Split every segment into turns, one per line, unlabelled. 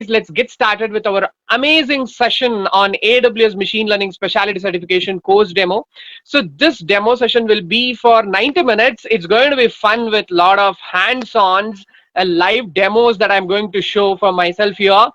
let's get started with our amazing session on AWS Machine Learning Specialty Certification course demo. So this demo session will be for 90 minutes. It's going to be fun with a lot of hands-ons and live demos that I'm going to show for myself here.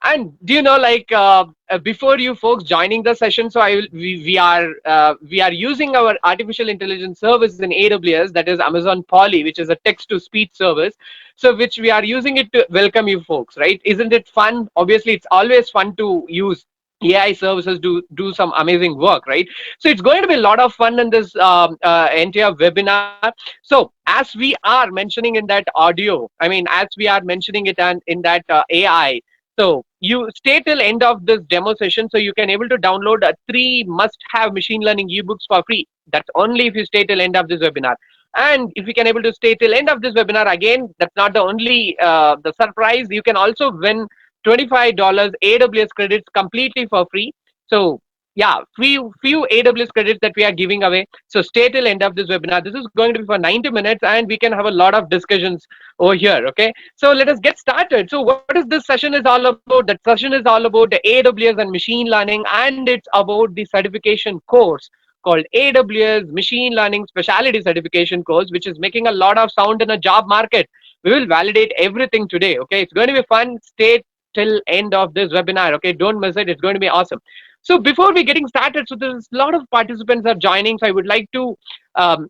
And do you know, before you folks joining the session, so we are using our artificial intelligence service in AWS, that is Amazon Poly, which is a text to speech service. So which we are using it to welcome you folks, right? Isn't it fun? Obviously, it's always fun to use AI services do some amazing work, right? So it's going to be a lot of fun in this entire webinar. So as we are mentioning in that audio, I mean, as we are mentioning it and in that AI, so you stay till end of this demo session, so you can able to download three must-have machine learning ebooks for free. That's only if you stay till end of this webinar. And if you can able to stay till end of this webinar, again, that's not the only the surprise. You can also win $25 AWS credits completely for free. So yeah, few AWS credits that we are giving away. So stay till end of this webinar. This is going to be for 90 minutes, and we can have a lot of discussions over here. Okay, so let us get started. So what is this session is all about? That session is all about the AWS and machine learning, and it's about the certification course called AWS Machine Learning Specialty Certification course, which is making a lot of sound in a job market. We will validate everything today. Okay, it's going to be fun. Stay till end of this webinar. Okay, don't miss it. It's going to be awesome. So before we getting started, so there's a lot of participants are joining. So I would like to um,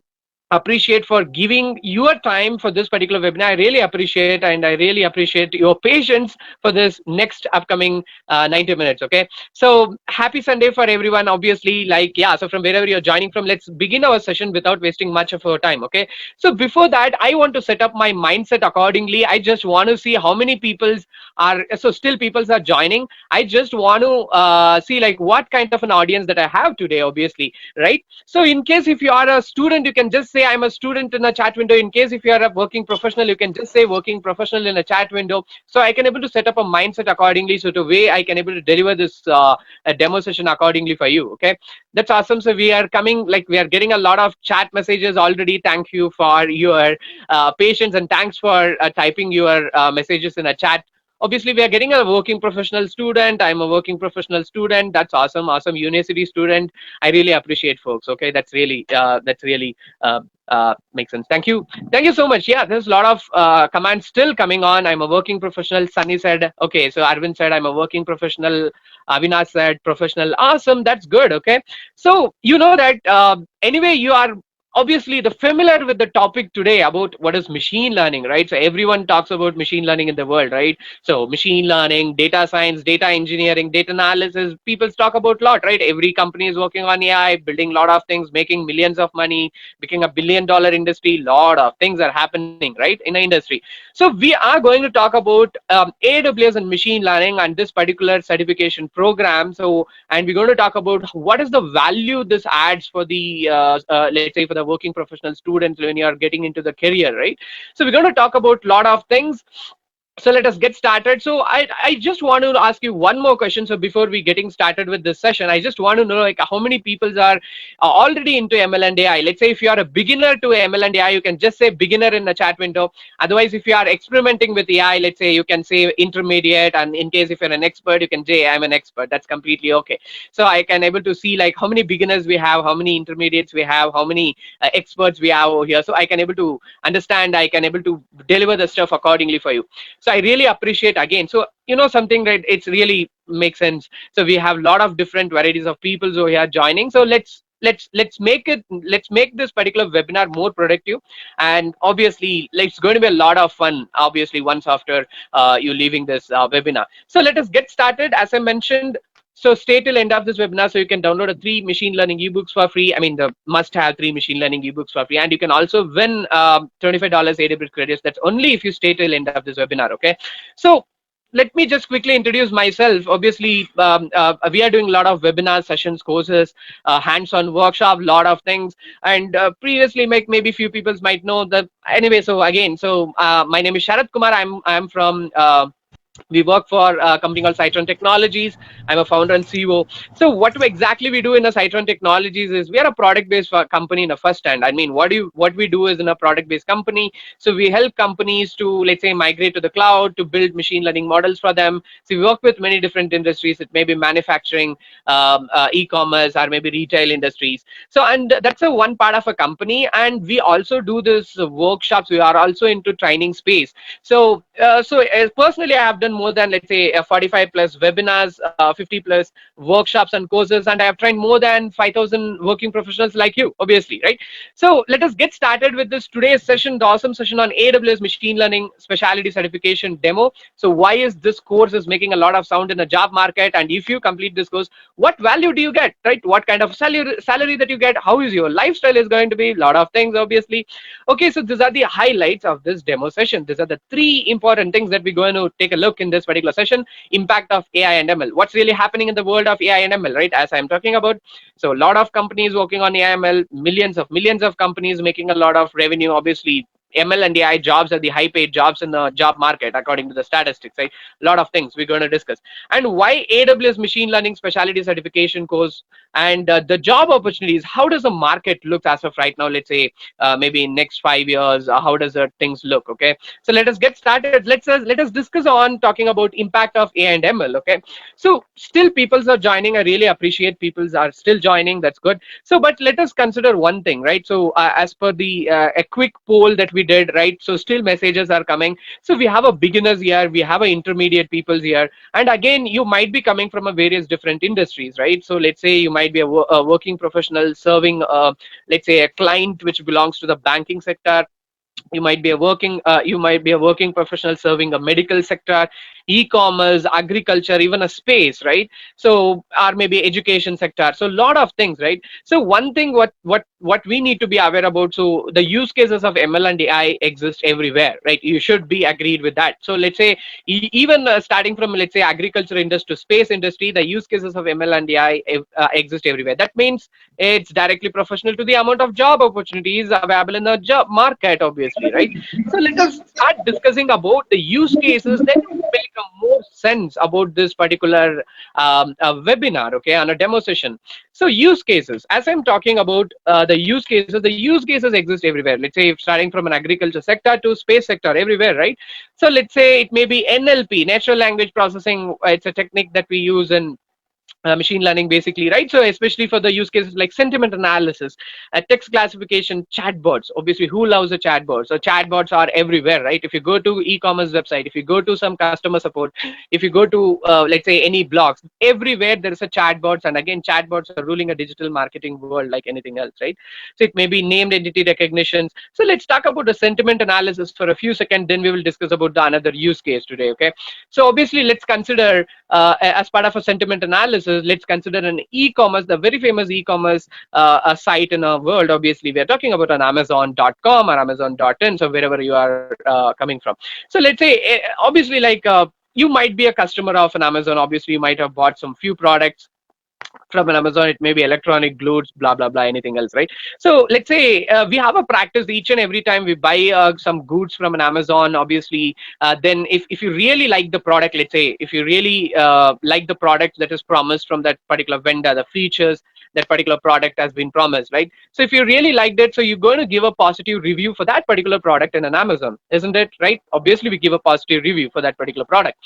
appreciate for giving your time for this particular webinar. I really appreciate, and I really appreciate your patience for this next upcoming 90 minutes. Okay, so happy Sunday for everyone. Obviously, like, yeah, so from wherever you're joining from, let's begin our session without wasting much of our time. Okay, so before that, I want to set up my mindset accordingly. I just want to see how many people are, so still people are joining. I just want to see like what kind of an audience that I have today, obviously, right? So in case if you are a student, you can just say I'm a student in a chat window. In case if you are a working professional, you can just say working professional in a chat window. So I can able to set up a mindset accordingly, so the way I can able to deliver this a demo session accordingly for you. Okay, that's awesome. So we are coming, like, we are getting a lot of chat messages already. Thank you for your patience, and thanks for typing your messages in a chat. Obviously, we are getting a working professional student. I'm a working professional student. That's awesome. Awesome university student. I really appreciate folks. Okay, that's really makes sense. Thank you so much. Yeah, there's a lot of commands still coming on. I'm a working professional. Sunny said, okay. So Arvind said, I'm a working professional. Avinash said, professional. Awesome, that's good. Okay, so you know that anyway, you are obviously the familiar with the topic today about what is machine learning, right? So everyone talks about machine learning in the world, right? So machine learning, data science, data engineering, data analysis, people talk about a lot, right? Every company is working on AI, building a lot of things, making millions of money, becoming $1 billion industry. Lot of things are happening, right, in the industry. So we are going to talk about AWS and machine learning and this particular certification program. So, and we're going to talk about what is the value this adds for the let's say for the working professional students when you are getting into the career, right? So we're going to talk about a lot of things. So let us get started. So I just want to ask you one more question. So before we getting started with this session, I just want to know like how many people are already into ML and AI. Let's say if you are a beginner to ML and AI, you can just say beginner in the chat window. Otherwise, if you are experimenting with AI, let's say you can say intermediate. And in case if you're an expert, you can say I'm an expert. That's completely okay. So I can able to see like how many beginners we have, how many intermediates we have, how many experts we have over here. So I can able to understand, I can able to deliver the stuff accordingly for you. So I really appreciate again. So you know something, right? It's really makes sense. So we have a lot of different varieties of people who are joining. So let's make this particular webinar more productive, and obviously it's going to be a lot of fun obviously once after you leaving this webinar. So let us get started. As I mentioned, so stay till end of this webinar so you can download a three machine learning ebooks for free. I mean, the must have three machine learning ebooks for free, and you can also win $25 AWS credits. That's only if you stay till end of this webinar. Okay, so let me just quickly introduce myself. Obviously, we are doing a lot of webinar sessions, courses, hands-on workshop, lot of things. And previously, maybe few people might know that. Anyway, so again, so my name is Sharat Kumar. I'm from We work for a company called Citron Technologies. I'm a founder and CEO. So what exactly we do in a Citron Technologies is we are a product-based company in a first hand. I mean, what we do is in a product-based company. So we help companies to, let's say, migrate to the cloud, to build machine learning models for them. So we work with many different industries. It may be manufacturing, e-commerce, or maybe retail industries. So, and that's a one part of a company. And we also do this workshops. We are also into training space. So personally, I have done more than, let's say, 45 plus webinars, 50 plus workshops and courses, and I have trained more than 5,000 working professionals like you, obviously, right? So let us get started with this today's session, the awesome session on AWS Machine Learning Specialty Certification demo. So why is this course is making a lot of sound in the job market? And if you complete this course, what value do you get, right? What kind of salary that you get? How is your lifestyle is going to be? A lot of things, obviously. Okay, so these are the highlights of this demo session. These are the three important things that we're going to take a look in this particular session. Impact of AI and ML. What's really happening in the world of AI and ML, right? As I'm talking about. So a lot of companies working on AI ML, millions of companies making a lot of revenue. Obviously, ML and AI jobs are the high paid jobs in the job market, according to the statistics, right? A lot of things we're going to discuss. And why AWS Machine Learning Specialty Certification course and the job opportunities. How does the market look as of right now? Let's say maybe in next 5 years, how does things look? Okay, so let us get started. Let us discuss on talking about impact of AI and ML. Okay, so still peoples are joining. I really appreciate peoples are still joining. That's good. So but let us consider one thing, right? So as per the a quick poll that we did, right? So still messages are coming. So we have a beginners here, we have a intermediate peoples here, and again you might be coming from a various different industries, right? So let's say you might be a working professional serving let's say a client which belongs to the banking sector. You might be a working professional serving a medical sector, e-commerce, agriculture, even a space, right? So or maybe education sector. So a lot of things, right? So one thing what we need to be aware about, so the use cases of ML and AI exist everywhere, right? You should be agreed with that. So let's say even starting from, let's say, agriculture industry to space industry, the use cases of ML and AI exist everywhere. That means it's directly proportional to the amount of job opportunities available in the job market, obviously, right? So let us start discussing about the use cases that make a more sense about this particular webinar, okay, on a demo session. So use cases, as I'm talking about the use cases exist everywhere. Let's say if starting from an agriculture sector to space sector, everywhere, right? So let's say it may be NLP, natural language processing. It's a technique that we use in machine learning, basically, right? So especially for the use cases like sentiment analysis, text classification, chatbots. Obviously, who loves a chatbot? So chatbots are everywhere, right? If you go to e-commerce website, if you go to some customer support, if you go to let's say any blogs, everywhere there is a chatbots. And again, chatbots are ruling a digital marketing world like anything else, right? So it may be named entity recognitions. So let's talk about the sentiment analysis for a few seconds, then we will discuss about the another use case today. Okay, so obviously let's consider as part of a sentiment analysis, let's consider an e-commerce, the very famous e-commerce a site in our world. Obviously, we are talking about an Amazon.com or Amazon.in, so wherever you are coming from. So let's say, obviously, like you might be a customer of an Amazon. Obviously, you might have bought some few products from an Amazon. It may be electronic goods, blah blah blah, anything else, right? So let's say we have a practice each and every time we buy some goods from an Amazon. Obviously, then if you really like the product, let's say if you really like the product that is promised from that particular vendor, the features that particular product has been promised, right? So if you really liked it, so you're going to give a positive review for that particular product in an Amazon, isn't it, right? Obviously, we give a positive review for that particular product.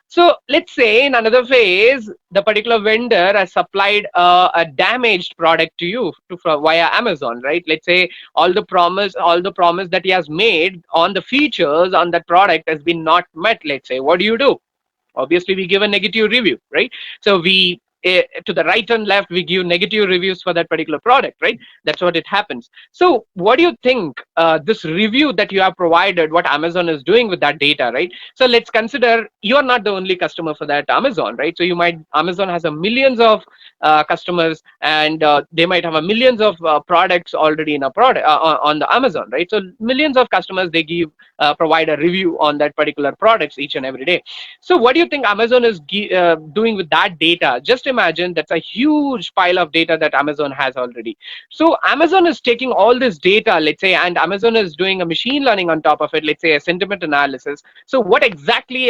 So let's say in another phase, the particular vendor has supplied a damaged product to you via Amazon, right? Let's say all the promise that he has made on the features on that product has been not met. Let's say, what do? Obviously we give a negative review, right? So we to the right and left we give negative reviews for that particular product, right? That's what it happens. So what do you think this review that you have provided, what Amazon is doing with that data, right? So let's consider you're not the only customer for that Amazon, right? So you might, Amazon has a millions of customers, and they might have a millions of products already in a product on the Amazon, right? So millions of customers, they give provide a review on that particular products each and every day. So what do you think Amazon is doing with that data? Just imagine that's a huge pile of data that Amazon has already. So Amazon is taking all this data, let's say, and Amazon is doing a machine learning on top of it, let's say a sentiment analysis. So what exactly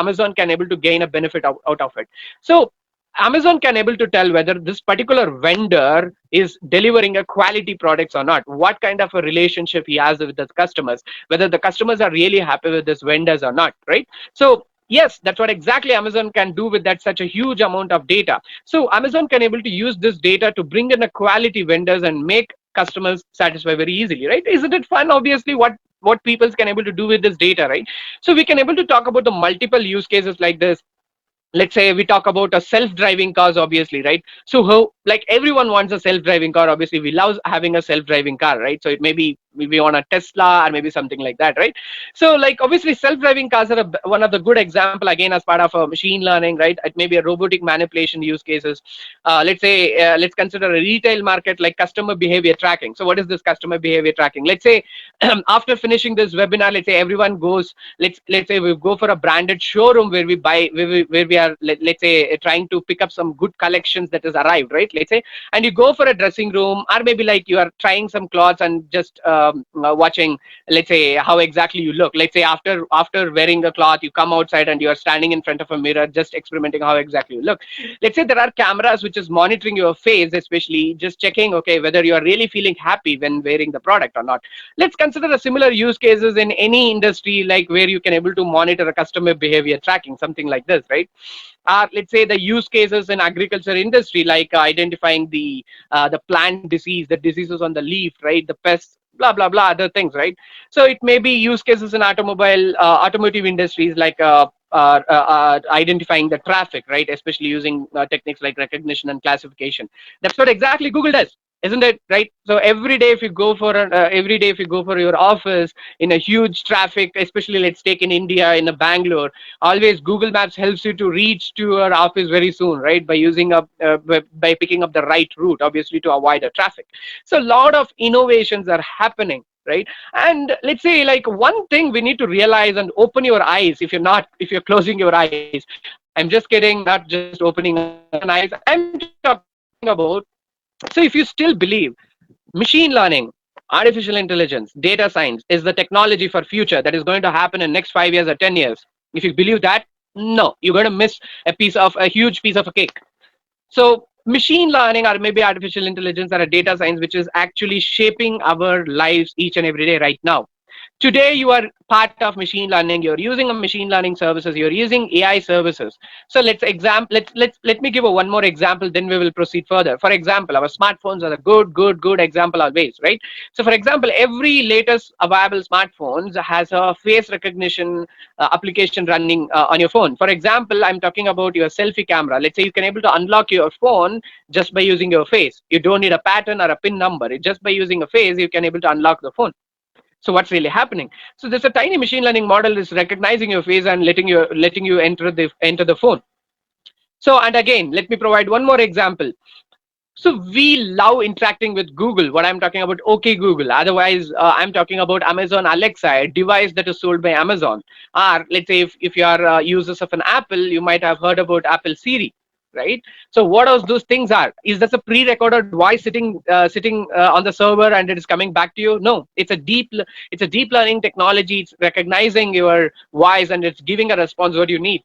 Amazon can able to gain a benefit out of it? So Amazon can able to tell whether this particular vendor is delivering a quality products or not, what kind of a relationship he has with the customers, whether the customers are really happy with this vendors or not, right? So yes, that's what exactly Amazon can do with that such a huge amount of data. So Amazon can able to use this data to bring in a quality vendors and make customers satisfied very easily, right? Isn't it fun? Obviously, what people can able to do with this data, right? So we can able to talk about the multiple use cases like this. Let's say we talk about a self-driving cars, obviously, right? So how, like, everyone wants a self-driving car. Obviously we love having a self-driving car, right? So it may be we want a Tesla or maybe something like that, right? So like obviously self-driving cars are one of the good example, again, as part of a machine learning, right? It may be a robotic manipulation use cases. Let's say let's consider a retail market like customer behavior tracking. So what is this customer behavior tracking? Let's say after finishing this webinar, let's say everyone goes, let's say we go for a branded showroom where we buy, where we are, let's say trying to pick up some good collections that has arrived, right? Let's say, and you go for a dressing room, or maybe like you are trying some clothes and just watching, let's say, how exactly you look. Let's say after wearing a cloth, you come outside and you are standing in front of a mirror just experimenting how exactly you look. Let's say there are cameras which is monitoring your face, especially just checking, okay, whether you are really feeling happy when wearing the product or not. Let's consider a similar use cases in any industry, like where you can able to monitor a customer behavior tracking, something like this, right? Let's say the use cases in agriculture industry, like identifying the plant disease, the diseases on the leaf, right, the pests, blah blah blah, other things, right? So it may be use cases in automotive industries, like identifying the traffic, right, especially using techniques like recognition and classification. That's what exactly Google does, isn't it, right? So every day if you go for your office in a huge traffic, especially let's take in India, in a Bangalore, always Google Maps helps you to reach to your office very soon, right, by using up by picking up the right route, obviously, to avoid the traffic. So a lot of innovations are happening, right? And let's say, like, one thing we need to realize and open your eyes, if you're closing your eyes, I'm just kidding, not just opening eyes, I'm talking about, so if you still believe machine learning, artificial intelligence, data science is the technology for future that is going to happen in next 5 years or 10 years, if you believe that, no, you're going to miss a huge piece of a cake. So machine learning, or maybe artificial intelligence, or a data science, which is actually shaping our lives each and every day right now. Today you are part of machine learning, you're using a machine learning services, you're using AI services. So let me give a one more example, then we will proceed further. For example, our smartphones are a good example always, right? So for example, every latest available smartphones has a face recognition application running on your phone. For example, I'm talking about your selfie camera. Let's say you can able to unlock your phone just by using your face. You don't need a pattern or a pin number. Just by using a face, you can able to unlock the phone. So what's really happening? So there's a tiny machine learning model is recognizing your face and letting you enter the phone. So, and again, let me provide one more example. So we love interacting with Google. What I'm talking about, okay Google. Otherwise, I'm talking about Amazon Alexa, a device that is sold by Amazon. Or let's say if you are users of an Apple, you might have heard about Apple Siri, right? So what those things are? Is that a pre-recorded voice sitting on the server and it is coming back to you? No, it's a deep learning technology. It's recognizing your voice and it's giving a response what you need.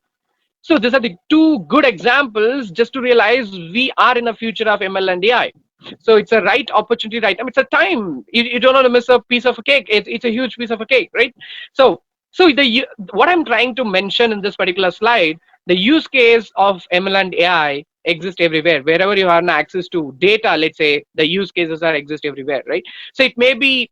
So these are the two good examples just to realize we are in a future of ML and AI. So it's a right opportunity, right? I mean, it's a time. You don't want to miss a piece of a cake. It's a huge piece of a cake, right? So what I'm trying to mention in this particular slide, the use case of ML and AI exist everywhere. Wherever you have access to data, let's say the use cases are exist everywhere, right? So it may be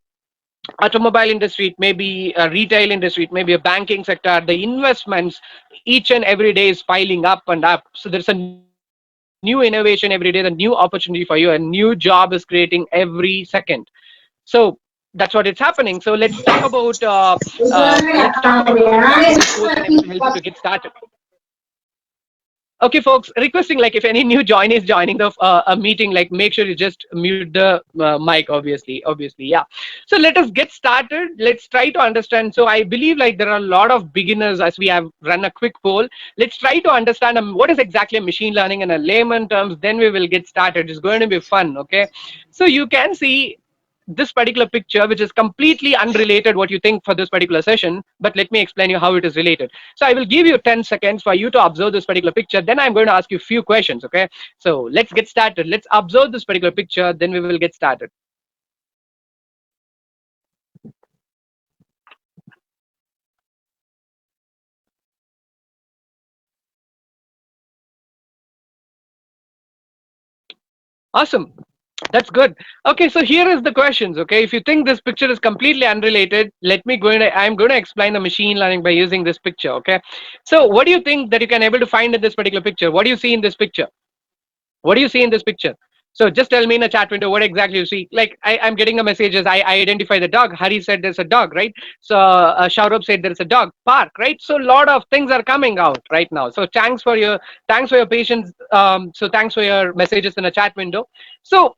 automobile industry, it may be a retail industry, it may be a banking sector. The investments each and every day is piling up and up. So there's a new innovation every day, the new opportunity for you, a new job is creating every second. So that's what it's happening. So let's talk about what this course can able to help you to get started. Okay, folks, requesting, like, if any new join is joining the a meeting, like, make sure you just mute the mic, obviously, yeah. So let us get started. Let's try to understand. So I believe like there are a lot of beginners as we have run a quick poll. Let's try to understand what is exactly machine learning in a layman terms. Then we will get started. It's going to be fun. Okay. So you can see this particular picture, which is completely unrelated what you think for this particular session, but let me explain you how it is related. So I will give you 10 seconds for you to observe this particular picture. Then I'm going to ask you a few questions. Okay. So let's get started. Let's observe this particular picture. Then we will get started. Awesome. That's good. Okay, so here is the questions. Okay, if you think this picture is completely unrelated, I'm going to explain the machine learning by using this picture. Okay, so what do you think that you can able to find in this particular picture? What do you see in this picture? What do you see in this picture? So just tell me in a chat window what exactly you see. Like I'm getting a message as I identify the dog. Hari said there's a dog, right? So Shaurabh said there's a dog park, right? So a lot of things are coming out right now. So thanks for your patience. So thanks for your messages in a chat window. So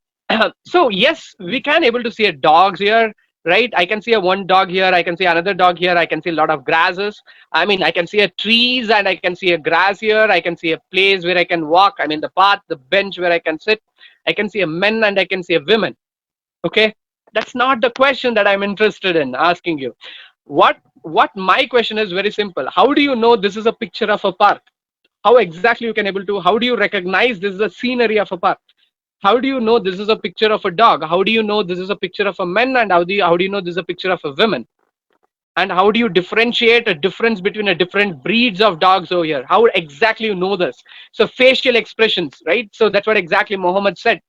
so yes, we can able to see a dogs here, right? I can see a one dog here. I can see another dog here. I can see a lot of grasses. I mean, I can see a trees and I can see a grass here. I can see a place where I can walk. I mean, the path, the bench where I can sit. I can see a men and I can see a women. Okay, that's not the question that I'm interested in asking you. What my question is very simple. How do you know this is a picture of a park? How exactly you can able to? How do you recognize this is a scenery of a park? How do you know this is a picture of a dog? How do you know this is a picture of a man? And how do you know this is a picture of a woman? And how do you differentiate a difference between a different breeds of dogs over here? How exactly you know this? So facial expressions, right? So that's what exactly Mohammed said.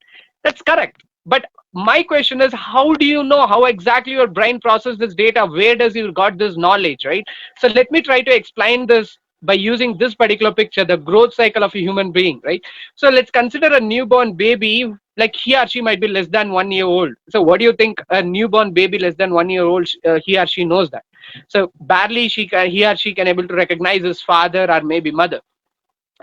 That's correct. But my question is, how do you know how exactly your brain processes this data? Where does you got this knowledge, right? So let me try to explain this by using this particular picture, the growth cycle of a human being, right? So let's consider a newborn baby, like he or she might be less than 1 year old. So what do you think a newborn baby less than 1 year old, he or she knows that? So barely he or she can able to recognize his father or maybe mother.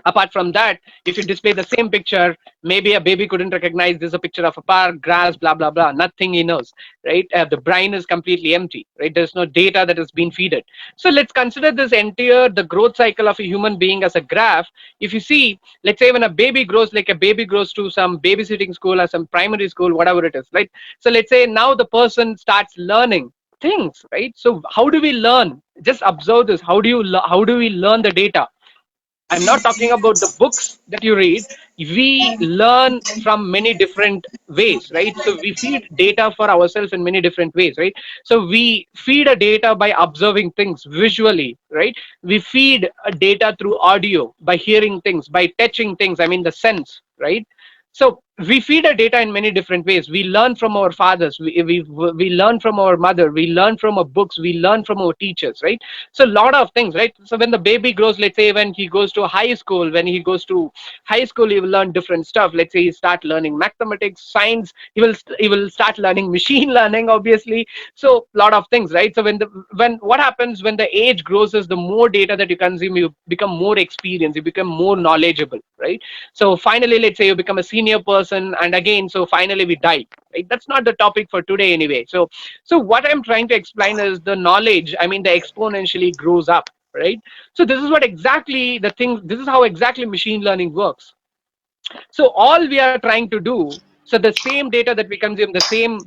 Apart from that, if you display the same picture, maybe a baby couldn't recognize this is a picture of a park, grass, blah blah blah, nothing he knows, right? The brain is completely empty, right? There's no data that has been fed. So let's consider this entire the growth cycle of a human being as a graph. If you see, let's say when a baby grows, like a baby grows to some babysitting school or some primary school, whatever it is, right? So let's say now the person starts learning things, right? So how do we learn? Just observe this. How do we learn the data? I'm not talking about the books that you read. We learn from many different ways, right? So we feed data for ourselves in many different ways, right? So we feed a data by observing things visually, right? We feed a data through audio, by hearing things, by touching things, I mean the sense, right? So we feed our data in many different ways. We learn from our fathers, we learn from our mother, we learn from our books, we learn from our teachers, right? So a lot of things, right? So when the baby grows, let's say when he goes to high school, when he goes to high school, he will learn different stuff. Let's say he start learning mathematics, science, he will start learning machine learning, obviously. So a lot of things, right? So when what happens when the age grows is the more data that you consume, you become more experienced, you become more knowledgeable, right? So finally, let's say you become a senior person, and again, so finally we die, right? That's not the topic for today anyway. So what I'm trying to explain is the knowledge, I mean the exponentially grows up, right? So this is what exactly the thing, this is how exactly machine learning works. So all we are trying to do, so the same data that we consume, the same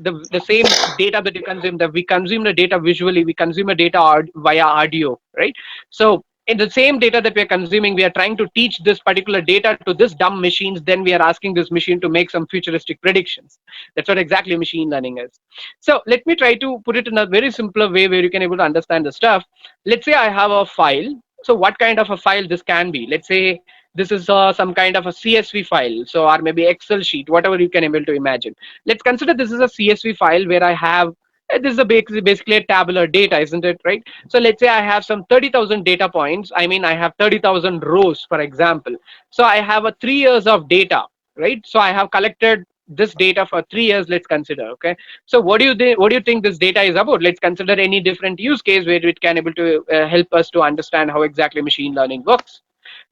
data that you consume, that we consume the data visually, we consume the data via audio, right? So in the same data that we are consuming, we are trying to teach this particular data to this dumb machines, then we are asking this machine to make some futuristic predictions. That's what exactly machine learning is. So let me try to put it in a very simpler way where you can able to understand the stuff. Let's say I have a file. So what kind of a file this can be? Let's say this is some kind of a CSV file, so or maybe Excel sheet, whatever you can able to imagine. Let's consider this is a CSV file where I have this is a basically a tabular data, isn't it, right? So let's say I have some 30,000 data points. I mean, I have 30,000 rows, for example. So I have a 3 years of data, right? So I have collected this data for 3 years. Let's consider, okay? So what do you think this data is about? Let's consider any different use case where it can able to help us to understand how exactly machine learning works.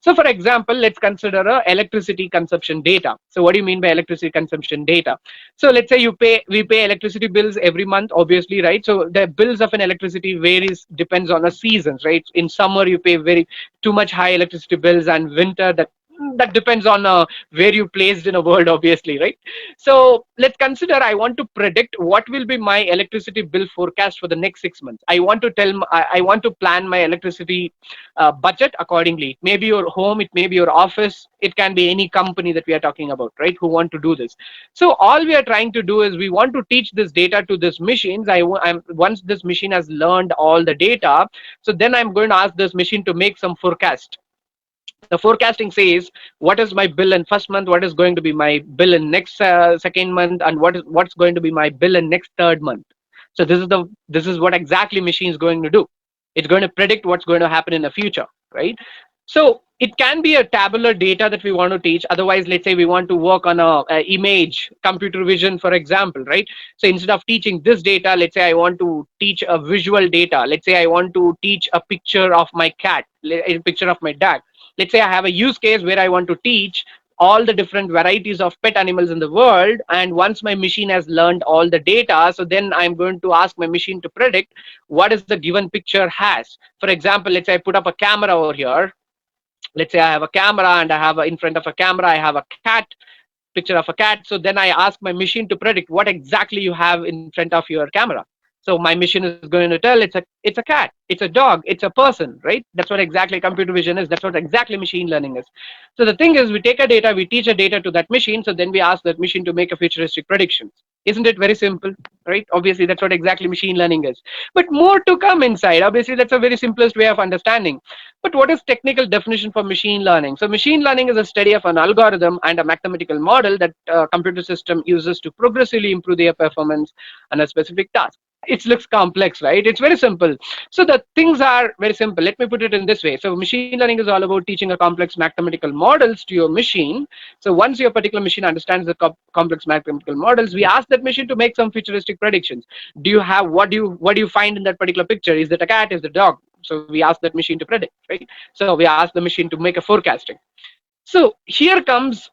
So for example, let's consider a electricity consumption data. So what do you mean by electricity consumption data? So let's say we pay electricity bills every month, obviously, right? So the bills of an electricity varies, depends on the seasons, right? In summer you pay very too much high electricity bills, and winter that depends on where you placed in a world, obviously, right? So let's consider I want to predict what will be my electricity bill forecast for the next 6 months. I want to I want to plan my electricity budget accordingly. Maybe your home, it may be your office, it can be any company that we are talking about, right, who want to do this. So all we are trying to do is we want to teach this data to this machines. Once this machine has learned all the data, so then I'm going to ask this machine to make some forecast. The forecasting says what is my bill in first month, what is going to be my bill in next second month, and what's going to be my bill in next third month. So this is what exactly machine is going to do. It's going to predict what's going to happen in the future, right? So it can be a tabular data that we want to teach. Otherwise, let's say we want to work on a image computer vision, for example, right? So instead of teaching this data, let's say I want to teach a visual data. Let's say I want to teach a picture of my cat, a picture of my dog. Let's say I have a use case where I want to teach all the different varieties of pet animals in the world, and once my machine has learned all the data, so then I'm going to ask my machine to predict what is the given picture has. For example, let's say I put up a camera over here. Let's say I have a camera, and I have in front of a camera I have a cat, picture of a cat. So then I ask my machine to predict what exactly you have in front of your camera. So my machine is going to tell it's a cat, it's a dog, it's a person, right? That's what exactly computer vision is. That's what exactly machine learning is. So the thing is, we take a data, we teach a data to that machine, so then we ask that machine to make a futuristic predictions. Isn't it very simple, right? Obviously that's what exactly machine learning is. But more to come inside. Obviously that's a very simplest way of understanding. But what is technical definition for machine learning? So machine learning is a study of an algorithm and a mathematical model that computer system uses to progressively improve their performance on a specific task. It looks complex, right? It's very simple. So the things are very simple. Let me put it in this way. So machine learning is all about teaching a complex mathematical models to your machine. So once your particular machine understands the complex mathematical models, we ask that machine to make some futuristic predictions. Do you have what do you find in that particular picture? Is it a cat? Is it a dog? So we ask that machine to predict, right? So we ask the machine to make a forecasting. So here comes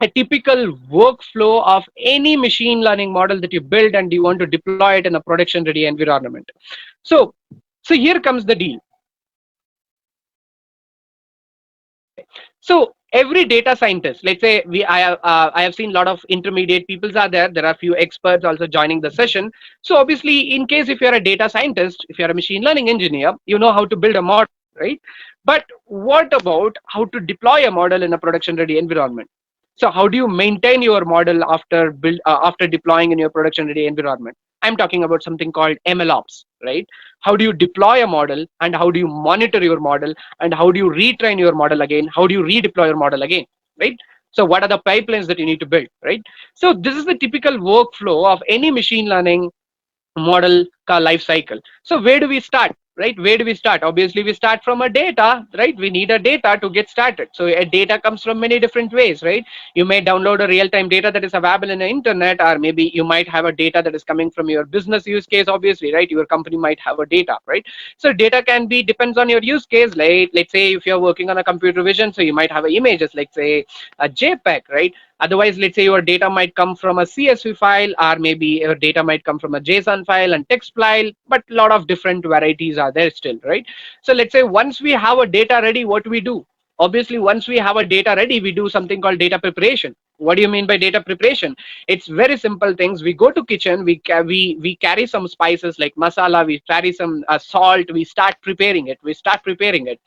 a typical workflow of any machine learning model that you build and you want to deploy it in a production ready environment. So so here comes the deal. So every data scientist, let's say I have seen a lot of intermediate peoples are there. There are a few experts also joining the session. So obviously, in case if you're a data scientist, if you're a machine learning engineer, you know how to build a model, right? But what about how to deploy a model in a production ready environment? So how do you maintain your model after deploying in your production ready environment? I'm talking about something called MLOps, right? How do you deploy a model, and how do you monitor your model, and how do you retrain your model again? How do you redeploy your model again, right? So what are the pipelines that you need to build, right? So this is the typical workflow of any machine learning model life cycle. So where do we start, right? Where do we start? Obviously we start from a data, right? We need a data to get started. So a data comes from many different ways, right? You may download a real-time data that is available in the internet, or maybe you might have a data that is coming from your business use case, obviously, right? Your company might have a data, right? So data can be depends on your use case. Like let's say if you're working on a computer vision, so you might have images like say a JPEG, right? Otherwise, let's say your data might come from a CSV file, or maybe your data might come from a JSON file and text file, but a lot of different varieties are there still, right? So let's say once we have a data ready, what do we do? Obviously, once we have a data ready, we do something called data preparation. What do you mean by data preparation? It's very simple things. We go to kitchen, we carry some spices like masala, we carry some salt, we start preparing it,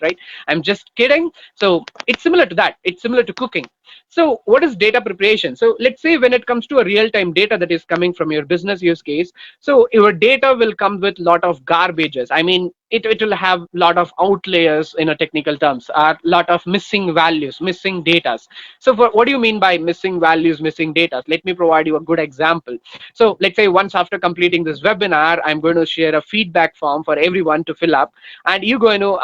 right? I'm just kidding. So it's similar to that. It's similar to cooking. So what is data preparation? So let's say when it comes to a real-time data that is coming from your business use case, so your data will come with a lot of garbages. I mean, it will have a lot of outliers in a technical terms, a lot of missing values, missing data. So what do you mean by missing values, missing data? Let me provide you a good example. So let's say once after completing this webinar, I'm going to share a feedback form for everyone to fill up, and you're going to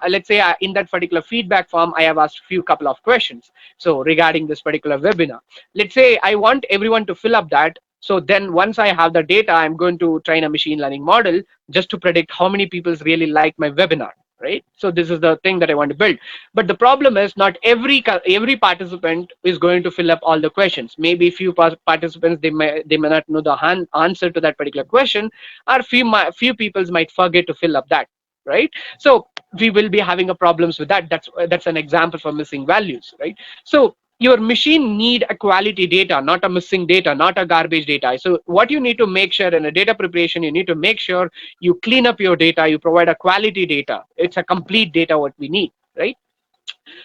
let's say in that particular feedback form I have asked few couple of questions. So regarding this particular webinar, let's say I want everyone to fill up that. So then once I have the data, I'm going to train a machine learning model just to predict how many people really like my webinar. right? So this is the thing that I want to build. But the problem is not every participant is going to fill up all the questions. Maybe few participants, they may not know the answer to that particular question, or few peoples might forget to fill up that, right? So we will be having a problems with that. That's an example for missing values, right? So your machine need a quality data, not a missing data, not a garbage data. So what you need to make sure in a data preparation, you need to make sure you clean up your data, you provide a quality data. It's a complete data what we need, right?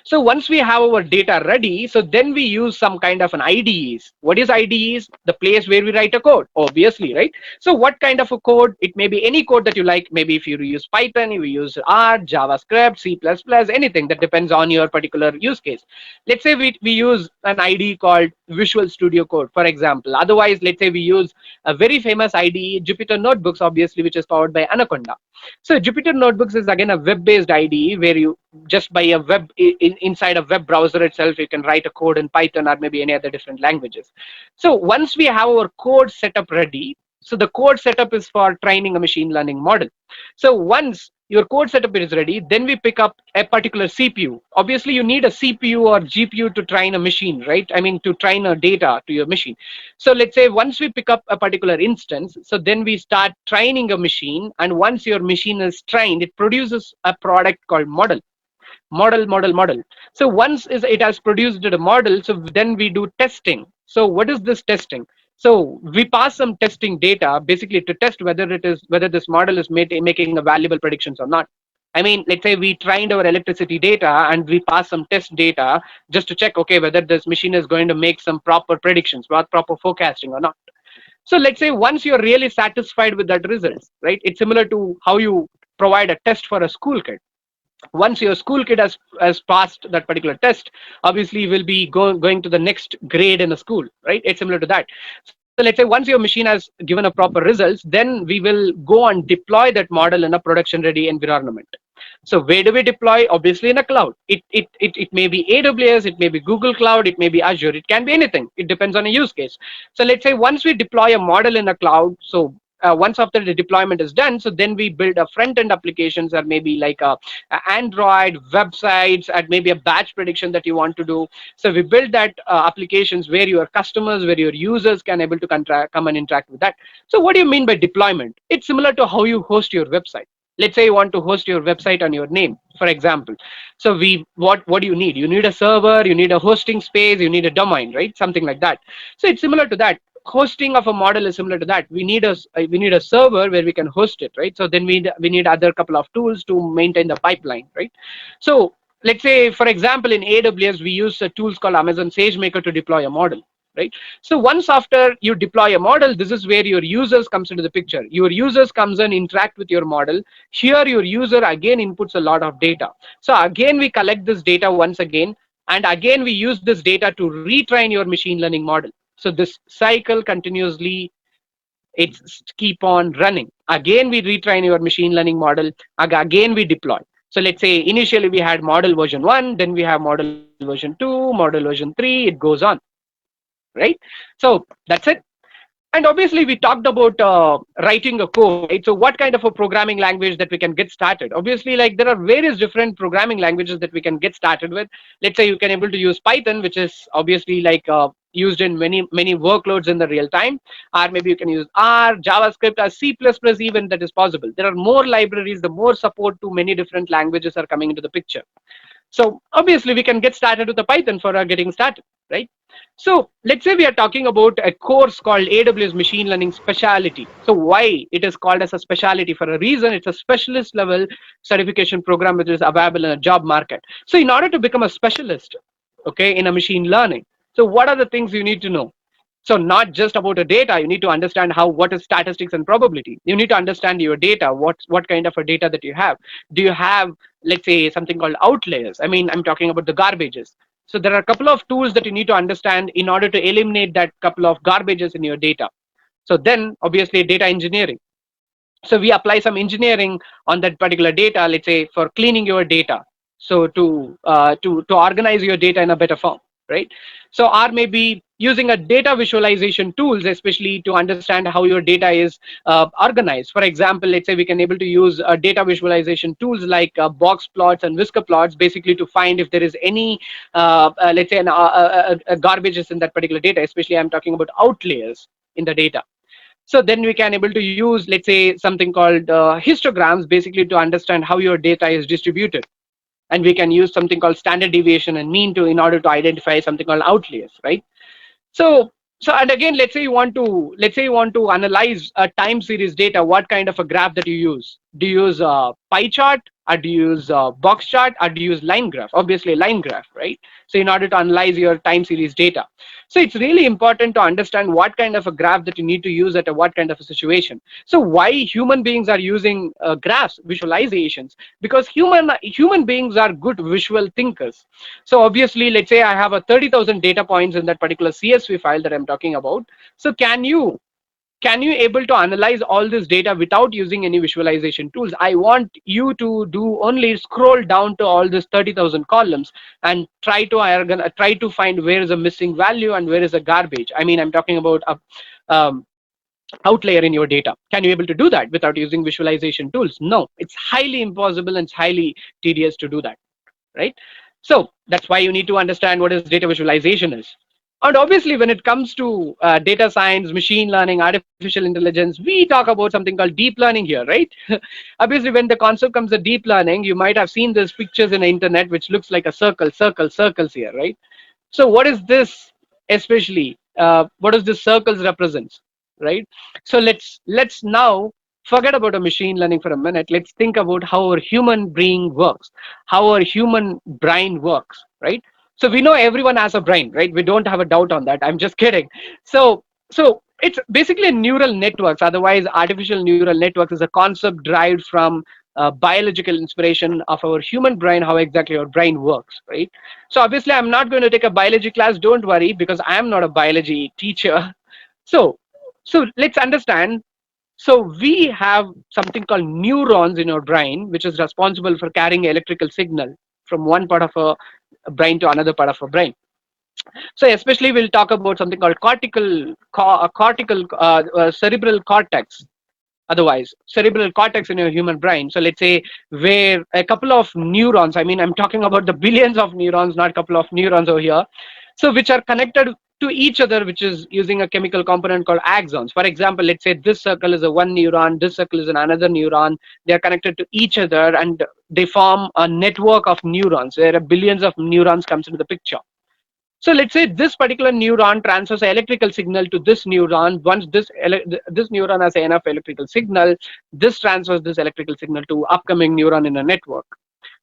So once we have our data ready, so then we use some kind of an IDEs. What is IDEs? The place where we write a code, obviously, right? So what kind of a code? It may be any code that you like. Maybe if you use Python, you use R, JavaScript, C++, anything that depends on your particular use case. Let's say we use an IDE called Visual Studio Code, for example. Otherwise, let's say we use a very famous IDE, Jupyter Notebooks, obviously, which is powered by Anaconda. So Jupyter Notebooks is again a web-based IDE where you just by a inside a web browser itself, you can write a code in Python or maybe any other different languages. So once we have our code setup ready, so the code setup is for training a machine learning model. So once your code setup is ready, then we pick up a particular CPU. Obviously, you need a CPU or GPU to train a machine, right? I mean, to train a data to your machine. So let's say once we pick up a particular instance, so then we start training a machine, and once your machine is trained, it produces a product called model. So once it has produced a model, so then we do testing. So what is this testing? So we pass some testing data basically to test whether this model is making a valuable predictions or not. I mean, let's say we trained our electricity data and we pass some test data just to check, okay, whether this machine is going to make some proper predictions, proper forecasting or not. So let's say once you're really satisfied with that results, right? It's similar to how you provide a test for a school kid. Once your school kid has passed that particular test, obviously will be going to the next grade in the school, right? It's similar to that. So let's say once your machine has given a proper results, then we will go and deploy that model in a production ready environment. So where do we deploy? Obviously in a cloud. It may be AWS, it may be Google Cloud, it may be Azure, it can be anything. It depends on a use case. So let's say once we deploy a model in a cloud, so once after the deployment is done, so then we build a front end applications, or maybe like a Android websites, and maybe a batch prediction that you want to do. So we build that applications where your customers, where your users can able to come and interact with that. So what do you mean by deployment? It's similar to how you host your website. Let's say you want to host your website on your name, for example. So what do you need? You need a server, you need a hosting space, you need a domain, right? Something like that. So it's similar to that. Hosting of a model is similar to that. We need a server where we can host it, right? So then we need other couple of tools to maintain the pipeline, right? So let's say, for example, in AWS we use tools called Amazon SageMaker to deploy a model, right? So once after you deploy a model, this is where your users comes into the picture. Your users comes and interact with your model. Here your user again inputs a lot of data. So again we collect this data once again, and again we use this data to retrain your machine learning model. So this cycle continuously, it's keep on running. Again we retrain your machine learning model, again we deploy. So let's say initially we had model version 1, then we have model version 2, model version 3, it goes on, right? So that's it. And obviously we talked about writing a code, right? So what kind of a programming language that we can get started? Obviously, like there are various different programming languages that we can get started with. Let's say you can able to use Python, which is obviously like used in many workloads in the real time, or maybe you can use R, JavaScript, or C++, even that is possible. There are more libraries, the more support to many different languages are coming into the picture. So obviously we can get started with the Python for getting started, right? So let's say we are talking about a course called AWS Machine Learning Specialty. So why it is called as a specialty? For a reason, it's a specialist level certification program which is available in a job market. So in order to become a specialist, okay, in a machine learning, so what are the things you need to know? So not just about the data, you need to understand what is statistics and probability. You need to understand your data, what kind of a data that you have. Do you have, let's say, something called outliers? I mean, I'm talking about the garbages. So there are a couple of tools that you need to understand in order to eliminate that couple of garbages in your data. So then obviously data engineering. So we apply some engineering on that particular data, let's say for cleaning your data, so to organize your data in a better form, right? So or maybe using a data visualization tools, especially to understand how your data is organized. For example, let's say we can able to use data visualization tools like box plots and whisker plots, basically to find if there is any, let's say, a garbages in that particular data. Especially, I'm talking about outliers in the data. So then we can able to use, let's say, something called histograms, basically to understand how your data is distributed. And we can use something called standard deviation and mean to in order to identify something called outliers, right? So, and again, let's say you want to analyze a time series data. What kind of a graph that you use? Do you use a pie chart, or do you use a box chart, or do you use line graph? Obviously, line graph, right? So, in order to analyze your time series data, so it's really important to understand what kind of a graph that you need to use at a what kind of a situation. So, why human beings are using graphs, visualizations? Because human beings are good visual thinkers. So obviously, let's say I have a 30,000 data points in that particular CSV file that I'm talking about. So can you able to analyze all this data without using any visualization tools? I want you to do only scroll down to all this 30,000 columns and try to find where is a missing value and where is a garbage. I mean, I'm talking about a outlier in your data. Can you able to do that without using visualization tools? No, it's highly impossible and it's highly tedious to do that, right? So that's why you need to understand what is data visualization is. And obviously, when it comes to data science, machine learning, artificial intelligence, we talk about something called deep learning here, right? Obviously, when the concept comes to deep learning, you might have seen these pictures in the internet, which looks like a circles here, right? So what is this especially? What does this circles represents, right? So let's now forget about a machine learning for a minute. Let's think about how our human brain works, how our human brain works, right? So we know everyone has a brain, right? We don't have a doubt on that. I'm just kidding. So it's basically neural networks. Otherwise, artificial neural networks is a concept derived from biological inspiration of our human brain, how exactly our brain works, right? So obviously, I'm not going to take a biology class. Don't worry, because I am not a biology teacher. So, so let's understand. So we have something called neurons in our brain, which is responsible for carrying electrical signal from one part of a brain to another part of a brain. So especially we'll talk about something called cortical cerebral cortex, otherwise cerebral cortex in your human brain. So let's say where a couple of neurons, I mean, I'm talking about the billions of neurons, not a couple of neurons over here, so which are connected to each other, which is using a chemical component called axons. For example, let's say this circle is a one neuron, this circle is another neuron. They are connected to each other and they form a network of neurons where billions of neurons comes into the picture. So let's say this particular neuron transfers an electrical signal to this neuron. Once this neuron has enough electrical signal, this transfers this electrical signal to upcoming neuron in a network.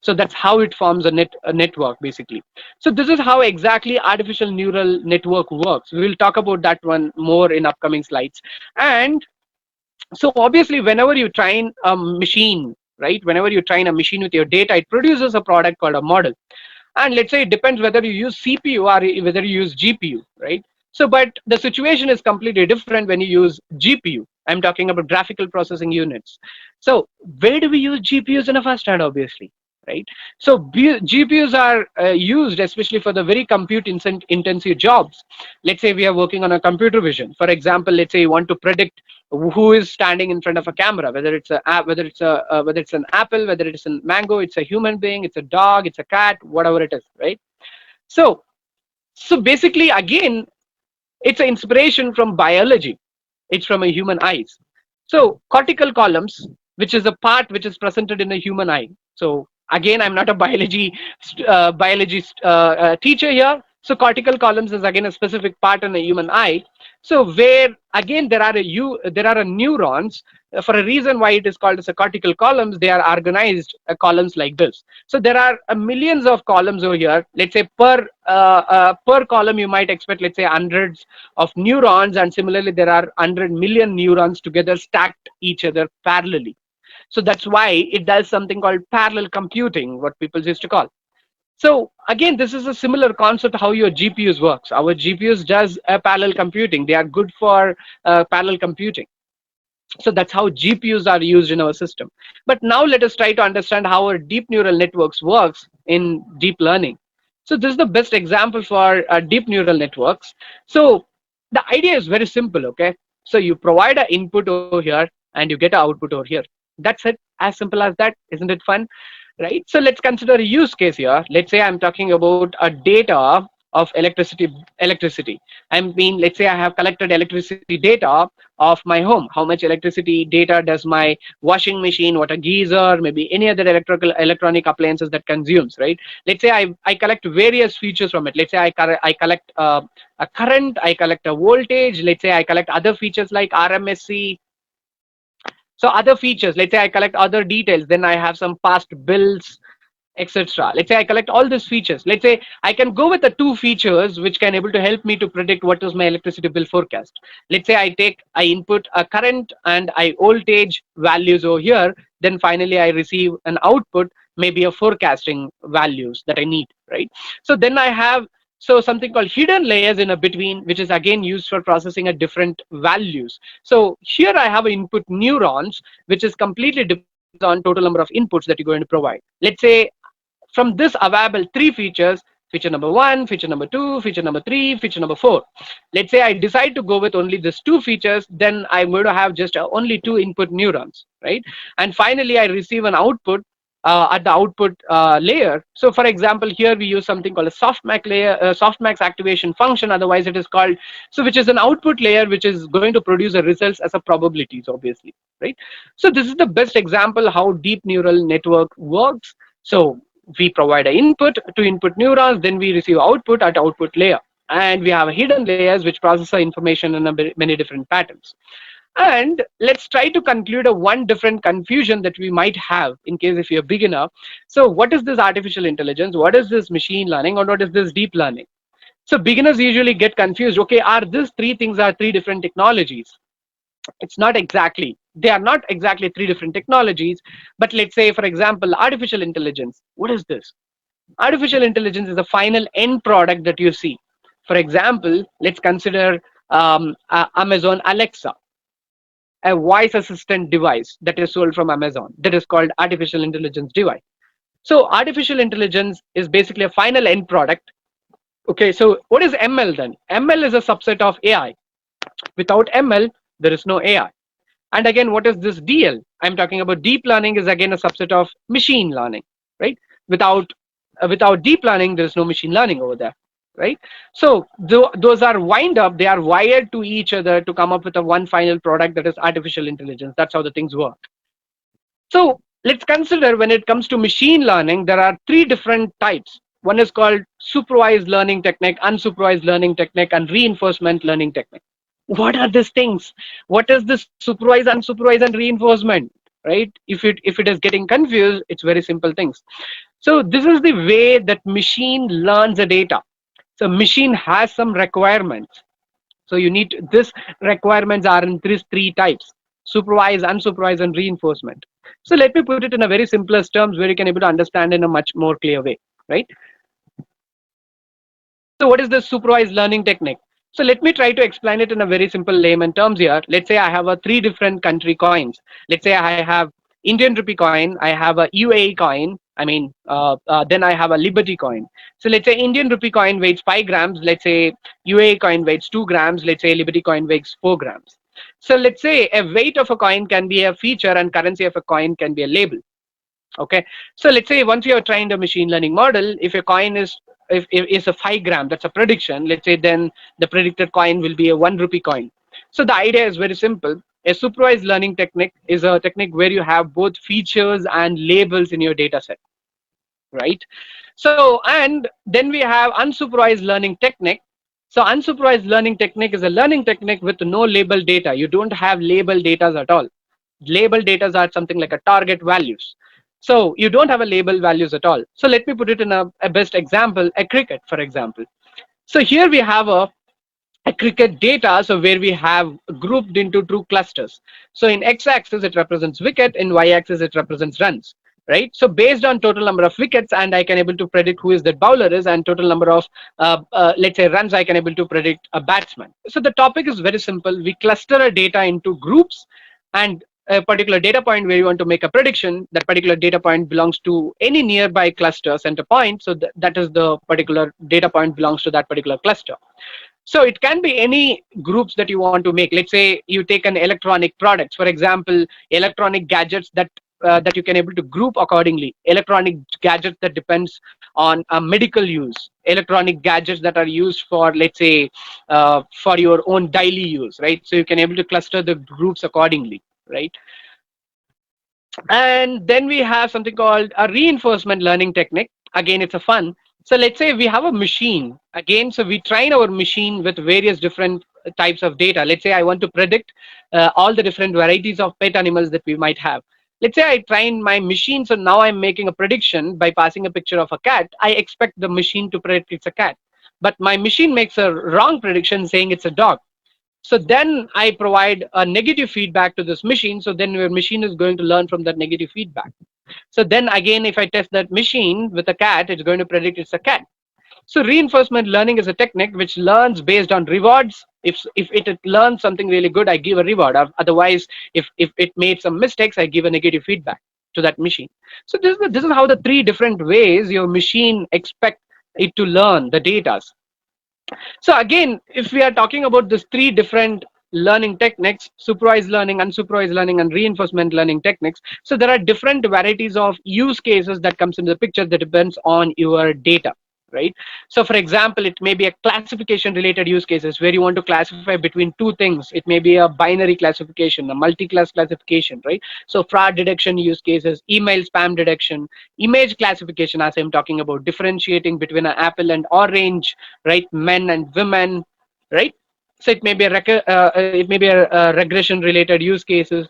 So that's how it forms a network basically. So this is how exactly artificial neural network works. We will talk about that one more in upcoming slides. And so obviously, whenever you train a machine, right? Whenever you train a machine with your data, it produces a product called a model. And let's say it depends whether you use CPU or whether you use GPU, right? So but the situation is completely different when you use GPU. I'm talking about graphical processing units. So where do we use GPUs in a first hand? Obviously, right? So GPUs are used especially for the very compute intensive jobs. Let's say we are working on a computer vision. For example, let's say you want to predict who is standing in front of a camera, whether it's a whether it's an apple, whether it's a mango, it's a human being, it's a dog, it's a cat, whatever it is, right? So basically, again, it's an inspiration from biology. It's from a human eyes. So cortical columns, which is a part which is presented in a human eye. So again, I'm not a biologist teacher here. So cortical columns is again a specific part in the human eye. So where again there are a neurons for a reason why it is called as a cortical columns. They are organized columns like this. So there are millions of columns over here. Let's say per column you might expect, let's say, hundreds of neurons, and similarly there are 100 million neurons together stacked each other parallelly. So that's why it does something called parallel computing, what people used to call. So again, this is a similar concept how your GPUs works. Our GPUs does parallel computing. They are good for parallel computing. So that's how GPUs are used in our system. But now let us try to understand how our deep neural networks works in deep learning. So this is the best example for deep neural networks. So the idea is very simple, okay? So you provide an input over here and you get an output over here. That's it, as simple as that. Isn't it fun? Right? So let's consider a use case here. Let's say I'm talking about a data of electricity. I mean, let's say I have collected electricity data of my home. How much electricity data does my washing machine, what a geyser, maybe any other electronic appliances that consumes, right? Let's say I collect various features from it. Let's say I collect a current, I collect a voltage. Let's say I collect other features like RMSC. So other features, let's say I collect other details, then I have some past bills, etc. Let's say I collect all these features. Let's say I can go with the two features which can able to help me to predict what is my electricity bill forecast. Let's say I input a current and I voltage values over here, then finally I receive an output, maybe a forecasting values that I need, right? So then I have something called hidden layers in a between, which is again used for processing a different values. So here I have input neurons, which is completely depends on total number of inputs that you're going to provide. Let's say from this available three features, feature number one, feature number two, feature number three, feature number four. Let's say I decide to go with only these two features, then I'm going to have just only two input neurons, right? And finally I receive an output at the output layer. So for example, here we use something called a softmax layer, softmax activation function, otherwise it is called, so which is an output layer which is going to produce the results as a probabilities, obviously, right? So this is the best example how deep neural network works. So we provide an input to input neurons, then we receive output at output layer, and we have hidden layers which process the information in many different patterns. And let's try to conclude a one different confusion that we might have in case if you're a beginner. So what is this artificial intelligence, what is this machine learning, or what is this deep learning? So beginners usually get confused. Okay, are these three things are three different technologies? It's not exactly, they are not exactly three different technologies. But let's say for example, artificial intelligence, what is this? Artificial intelligence is the final end product that you see. For example, let's consider Amazon Alexa, a voice assistant device that is sold from Amazon, that is called artificial intelligence device. So artificial intelligence is basically a final end product. Okay, so what is ML then? ML is a subset of AI. Without ML, there is no AI. And again, what is this DL? I'm talking about deep learning is again a subset of machine learning, right? Without without deep learning, there is no machine learning over there, right? So those are wind up, they are wired to each other to come up with a one final product that is artificial intelligence. That's how the things work. So let's consider when it comes to machine learning, there are three different types. One is called supervised learning technique, unsupervised learning technique, and reinforcement learning technique. What are these things? What is this supervised, unsupervised, and reinforcement? Right? If it is getting confused, it's very simple things. So this is the way that machine learns the data. So machine has some requirements. So you need this requirements are in these three types: supervised, unsupervised, and reinforcement. So let me put it in a very simplest terms where you can able to understand in a much more clear way, right? So what is the supervised learning technique? So let me try to explain it in a very simple layman terms here. Let's say I have a three different country coins. Let's say I have Indian rupee coin, I have a UAE coin, then I have a Liberty coin. So let's say Indian rupee coin weighs 5 grams, let's say UAE coin weighs 2 grams, let's say Liberty coin weighs 4 grams. So let's say a weight of a coin can be a feature and currency of a coin can be a label. Okay, so let's say once you have trained a machine learning model, if a coin is if it's a 5 gram, that's a prediction. Let's say then the predicted coin will be a 1 rupee coin. So the idea is very simple. A supervised learning technique is a technique where you have both features and labels in your data set, right? So and then we have unsupervised learning technique. So unsupervised learning technique is a learning technique with no label data. You don't have label data at all. Label data are something like a target values. So you don't have a label values at all. So let me put it in a best example, a cricket, for example. So here we have a cricket data, so where we have grouped into two clusters. So in x-axis it represents wicket, in y-axis it represents runs, right? So based on total number of wickets, and I can able to predict who is that bowler is, and total number of let's say runs, I can able to predict a batsman. So the topic is very simple. We cluster our data into groups, and a particular data point where you want to make a prediction, that particular data point belongs to any nearby cluster center point. So that is the particular data point belongs to that particular cluster. So it can be any groups that you want to make. Let's say you take an electronic products, for example, electronic gadgets that you can able to group accordingly. Electronic gadgets that depends on medical use. Electronic gadgets that are used for, let's say, for your own daily use, right? So you can able to cluster the groups accordingly, right? And then we have something called a reinforcement learning technique. Again, it's a fun. So let's say we have a machine again. So we train our machine with various different types of data. Let's say I want to predict all the different varieties of pet animals that we might have. Let's say I train my machine. So now I'm making a prediction by passing a picture of a cat. I expect the machine to predict it's a cat. But my machine makes a wrong prediction saying it's a dog. So then I provide a negative feedback to this machine. So then your machine is going to learn from that negative feedback. So then again, if I test that machine with a cat, it's going to predict it's a cat. So reinforcement learning is a technique which learns based on rewards. If it learns something really good, I give a reward. Otherwise, if it made some mistakes, I give a negative feedback to that machine. So this is how the three different ways your machine expect it to learn the data. So again, if we are talking about these three different learning techniques, supervised learning, unsupervised learning, and reinforcement learning techniques, so there are different varieties of use cases that comes into the picture that depends on your data, right? So for example, it may be a classification related use cases where you want to classify between two things. It may be a binary classification, a multi-class classification, right? So fraud detection use cases, email spam detection, image classification, as I'm talking about, differentiating between an apple and orange, right? Men and women, right? So it may be a regression related use cases.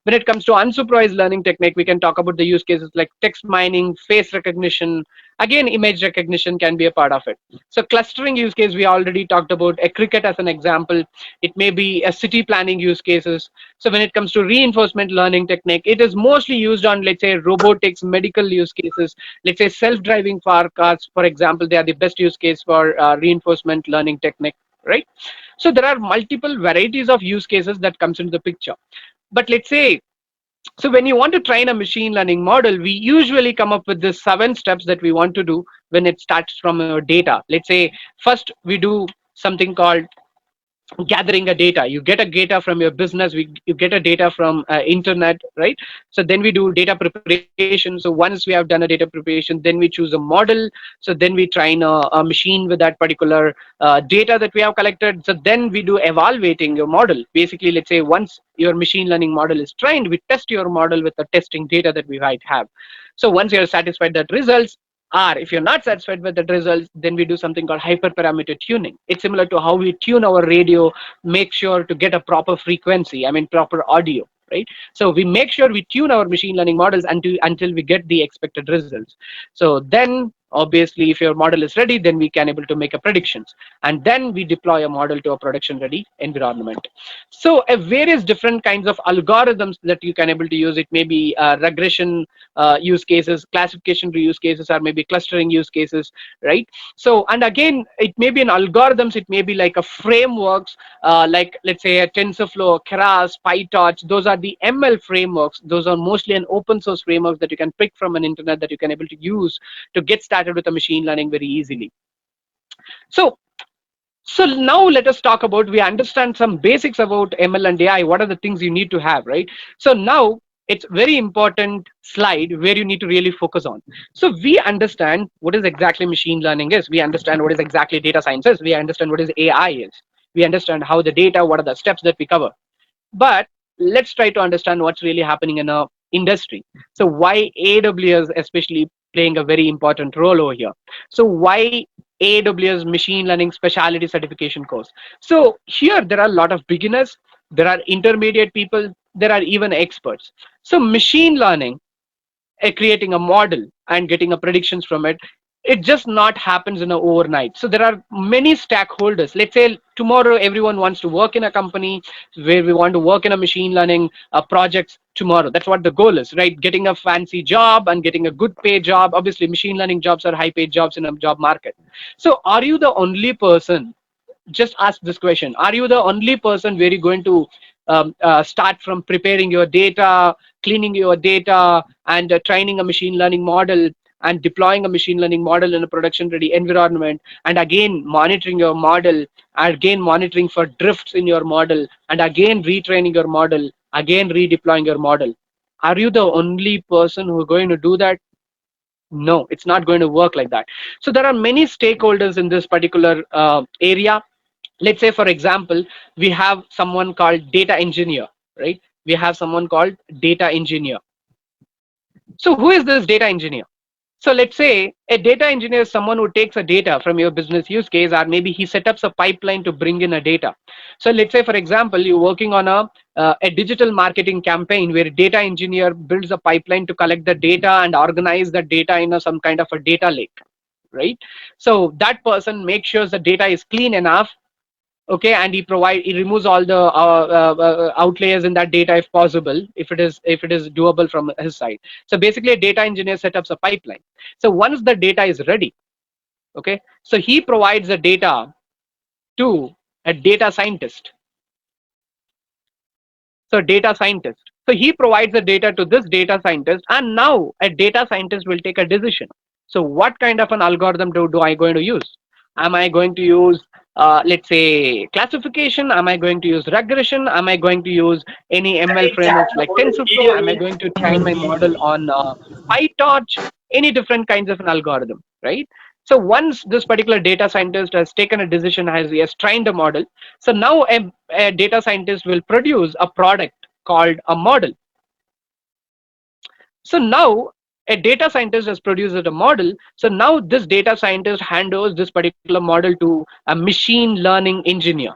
When it comes to unsupervised learning technique, we can talk about the use cases like text mining, face recognition. Again, image recognition can be a part of it. So clustering use case, we already talked about a cricket as an example. It may be a city planning use cases. So when it comes to reinforcement learning technique, it is mostly used on, let's say, robotics, medical use cases. Let's say self-driving car cars, for example, they are the best use case for reinforcement learning technique, right? So there are multiple varieties of use cases that comes into the picture. But let's say, so when you want to train a machine learning model, we usually come up with the 7 steps that we want to do when it starts from our data. Let's say first we do something called gathering a data. You get a data from your business, you get a data from internet, right? So then we do data preparation. So once we have done a data preparation, then we choose a model. So then we train a machine with that particular data that we have collected. So then we do evaluating your model. Basically, let's say once your machine learning model is trained, we test your model with the testing data that we might have. So once you're satisfied that results, or if you're not satisfied with the results, then we do something called hyperparameter tuning. It's similar to how we tune our radio, make sure to get a proper frequency, I mean proper audio, right? So we make sure we tune our machine learning models until we get the expected results. So then obviously if your model is ready, then we can able to make a predictions, and then we deploy a model to a production ready environment. So a various different kinds of algorithms that you can able to use. It may be regression use cases, classification use cases, or maybe clustering use cases, right? So, and again, it may be an algorithms, it may be like a frameworks, like let's say a TensorFlow, Keras, PyTorch. Those are the ML frameworks. Those are mostly an open source frameworks that you can pick from an internet that you can able to use to get started with a machine learning very easily. So so now let us talk about, we understand some basics about ML and AI. What are the things you need to have, right? So now it's very important slide where you need to really focus on. So we understand what is exactly machine learning is. We understand what is exactly data science is. We understand what is AI is. We understand how the data, what are the steps that we cover. But let's try to understand what's really happening in a industry. So why AWS especially playing a very important role over here. So why AWS machine learning specialty certification course? So here there are a lot of beginners, there are intermediate people, there are even experts. So machine learning, creating a model and getting a predictions from it, it just not happens in a overnight. So there are many stakeholders. Let's say tomorrow everyone wants to work in a company where we want to work in a machine learning projects tomorrow. That's what the goal is, right? Getting a fancy job and getting a good paid job. Obviously machine learning jobs are high paid jobs in a job market. So are you the only person just ask this question: are you the only person where you're going to start from preparing your data, cleaning your data, and training a machine learning model, and deploying a machine learning model in a production ready environment, and again monitoring your model, again monitoring for drifts in your model, and again retraining your model, again redeploying your model? Are you the only person who are going to do that? No, it's not going to work like that. So there are many stakeholders in this particular area. Let's say, for example, we have someone called data engineer, right? We have someone called data engineer. So who is this data engineer? So let's say a data engineer is someone who takes a data from your business use case, or maybe he sets up a pipeline to bring in a data. So let's say, for example, you're working on a digital marketing campaign where a data engineer builds a pipeline to collect the data and organize the data in some kind of a data lake, right? So that person makes sure the data is clean enough, okay, and he removes all the outliers in that data if possible, if it is doable from his side. So basically a data engineer sets up a pipeline. So once the data is ready, okay, so he provides the data to a data scientist. So data scientist, so he provides the data to this data scientist, and now a data scientist will take a decision. So what kind of an algorithm do I going to use? Am I going to use let's say classification? Am I going to use regression? Am I going to use any ML frameworks like TensorFlow? Am I going to train my model on PyTorch? Any different kinds of an algorithm, right? So once this particular data scientist has taken a decision, he has trained a model, so now a data scientist will produce a product called a model. So now a data scientist has produced a model. So now this data scientist hands this particular model to a machine learning engineer.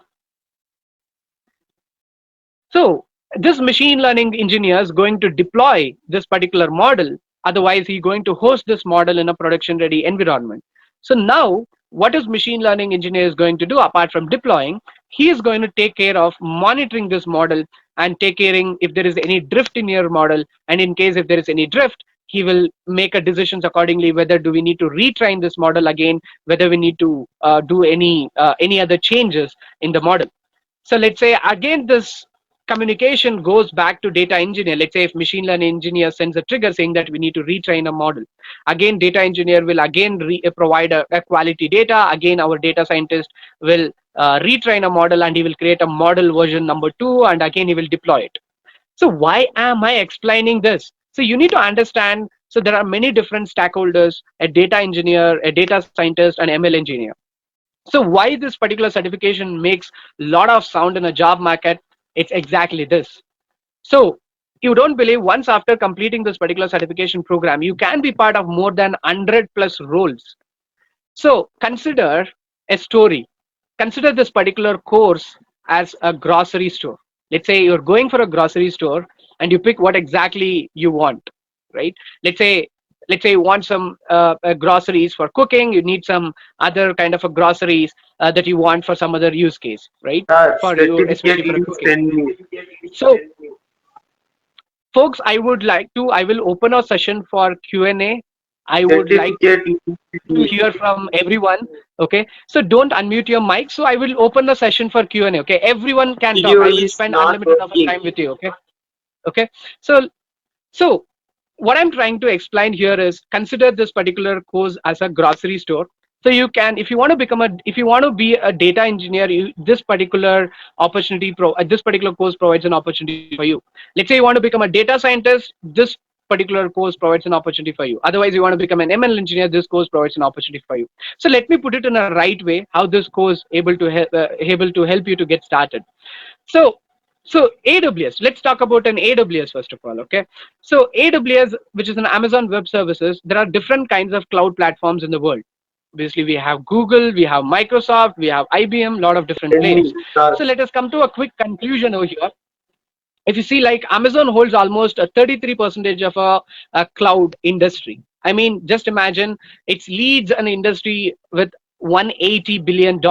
So this machine learning engineer is going to deploy this particular model. Otherwise, he's going to host this model in a production ready environment. So now what is machine learning engineer is going to do apart from deploying? He is going to take care of monitoring this model and take caring if there is any drift in your model. And in case if there is any drift, he will make a decisions accordingly, whether do we need to retrain this model again, whether we need to do any other changes in the model. So let's say again this communication goes back to data engineer. Let's say if machine learning engineer sends a trigger saying that we need to retrain a model, again data engineer will again provide a quality data. Again our data scientist will retrain a model, and he will create a model version number 2, and again he will deploy it. So why am I explaining this? So you need to understand, so there are many different stakeholders: a data engineer, a data scientist, and ML engineer. So why this particular certification makes a lot of sound in a job market? It's exactly this. So you don't believe, once after completing this particular certification program, you can be part of more than 100 plus roles. So consider a story. Consider this particular course as a grocery store. Let's say you're going for a grocery store and you pick what exactly you want, right? Let's say you want some groceries for cooking. You need some other kind of a groceries that you want for some other use case, right? For you, especially
Certificate
for a
you
cooking.
send me.
So folks, I will open a session for Q&A. I would like
Certificate you
to
send
hear from everyone. Okay, so don't unmute your mic. So I will open the session for Q&A. Okay, everyone can talk.
video
I will
is
spend
not
unlimited of
working.
time with you. Okay. Okay, so what I'm trying to explain here is, consider this particular course as a grocery store. So you can, if you want to if you want to be a data engineer, this particular this particular course provides an opportunity for you. Let's say you want to become a data scientist, this particular course provides an opportunity for you. Otherwise, you want to become an ML engineer, this course provides an opportunity for you. So let me put it in a right way, how this course able to help you to get started. So AWS, let's talk about an AWS first of all. Okay, so AWS, which is an Amazon Web Services, there are different kinds of cloud platforms in the world. Obviously we have Google, we have Microsoft, we have IBM, lot of different
Send
players.
me, sir.
So let us come to a quick conclusion over here. If you see, like, Amazon holds almost a 33% of a cloud industry. I mean, just imagine, it leads an industry with $180 billion.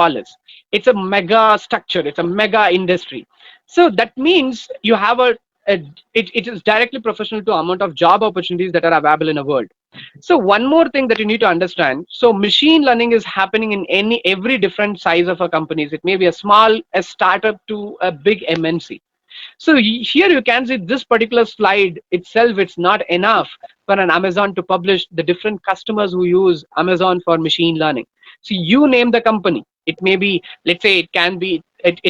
It's a mega structure, it's a mega industry. So that means you have a uh, it is directly professional to amount of job opportunities that are available in a world. So one more thing that you need to understand, so machine learning is happening in every different size of a companies. It may be a startup to a big MNC. So here you can see this particular slide itself, it's not enough for an Amazon to publish the different customers who use Amazon for machine learning. So you name the company. It may be, let's say it can be, let's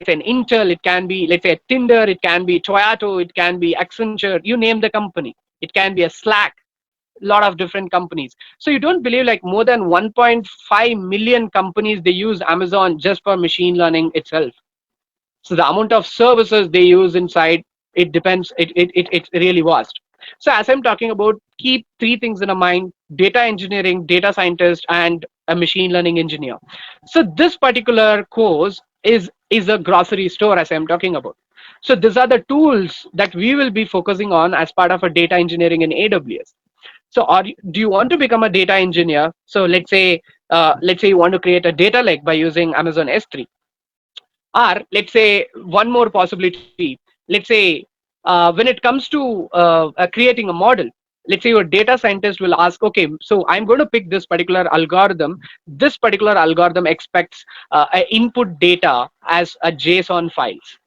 say an Intel, it can be, let's say a Tinder, it can be Toyota, it can be Accenture, you name the company. It can be a Slack, lot of different companies. So you don't believe like more than 1.5 million companies they use Amazon just for machine learning itself. So the amount of services they use inside, it depends, it's really vast. So as I'm talking about, keep three things in a mind: data engineering, data scientist, and a machine learning engineer. So this particular course is a grocery store, as I'm talking about. So these are the tools that we will be focusing on as part of a data engineering in AWS. So do you want to become a data engineer? So let's say you want to create a data lake by using Amazon S3. Or let's say one more possibility, let's say when it comes to creating a model, let's say your data scientist will ask, okay, so I'm going to pick this particular algorithm. This particular algorithm expects input data as a JSON files.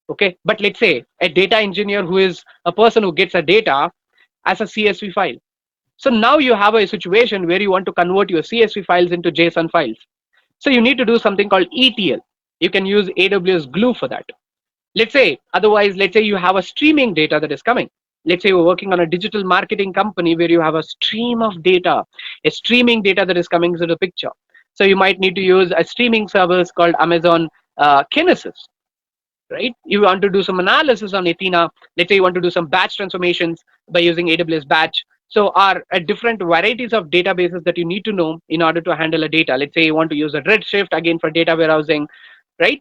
Okay, but let's say a data engineer who is a person who gets a data as a CSV file. So now you have a situation where you want to convert your CSV files into JSON files. So you need to do something called ETL. You can use AWS Glue for that. Let's say, otherwise, let's say you have a streaming data that is coming. Let's say you're working on a digital marketing company where you have a stream of data, a streaming data that is coming into the picture. So you might need to use a streaming service called Amazon Kinesis, right? You want to do some analysis on Athena. Let's say you want to do some batch transformations by using AWS Batch. So are different varieties of databases that you need to know in order to handle a data. Let's say you want to use a Redshift again for data warehousing, right?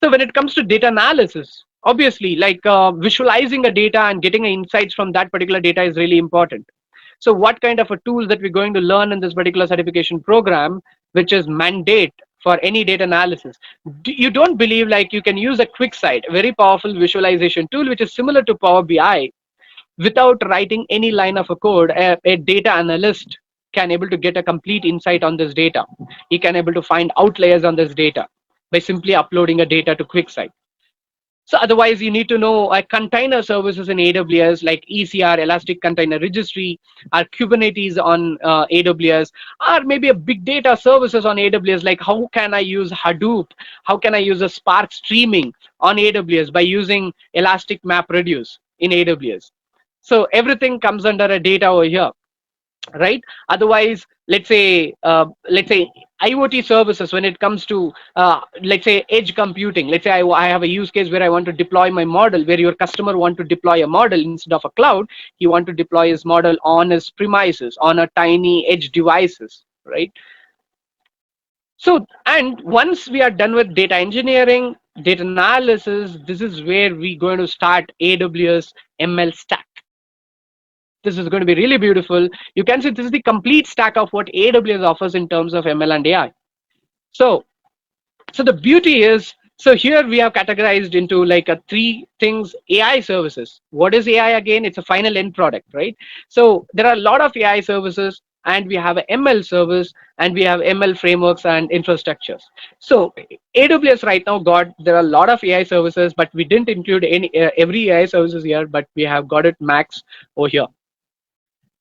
So when it comes to data analysis, obviously, like visualizing a data and getting insights from that particular data is really important. So what kind of a tool that we're going to learn in this particular certification program, which is mandate for any data analysis? You don't believe like you can use a QuickSight, a very powerful visualization tool, which is similar to Power BI, without writing any line of a code. A data analyst can able to get a complete insight on this data. He can able to find outliers on this data by simply uploading a data to QuickSight. So otherwise, you need to know container services in AWS like ECR, Elastic Container Registry, or Kubernetes on AWS, or maybe a big data services on AWS, like how can I use Hadoop? How can I use a Spark streaming on AWS by using Elastic MapReduce in AWS? So everything comes under a data over here, right? Otherwise, let's say IoT services when it comes to let's say edge computing. Let's say I have a use case where I want to deploy my model, where your customer want to deploy a model instead of a cloud. He want to deploy his model on his premises, on a tiny edge devices, right? So, and once we are done with data engineering, data analysis, this is where we going to start AWS ML stack. This is going to be really beautiful. You can see this is the complete stack of what AWS offers in terms of ML and AI. So, so the beauty is, so here we have categorized into like a three things: AI services. What is AI again? It's a final end product, right? So there are a lot of AI services, and we have a ML service, and we have ML frameworks and infrastructures. So AWS right now got, there are a lot of AI services, but we didn't include any every AI services here, but we have got it max over here.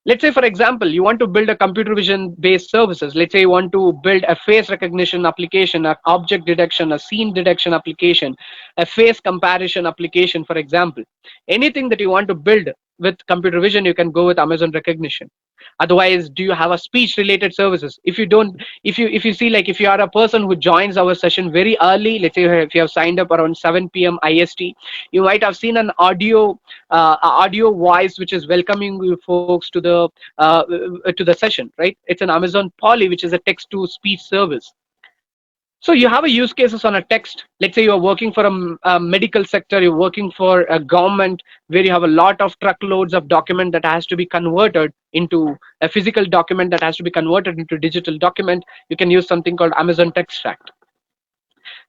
Let's say, for example, you want to build a computer vision based services. Let's say you want to build a face recognition application, a object detection, a scene detection application, a face comparison application, for example. Anything that you want to build with computer vision, you can go with Amazon Recognition. Otherwise, do you have a speech related services? If you don't, if you see, like if you are a person who joins our session very early, let's say if you have signed up around 7 p.m. IST, you might have seen an audio voice which is welcoming you folks to the session, right? It's an Amazon Poly, which is a text to speech service. So you have a use cases on a text. Let's say you're working for a medical sector, you're working for a government where you have a lot of truckloads of document that has to be converted into a physical document that has to be converted into digital document. You can use something called Amazon Text Tract.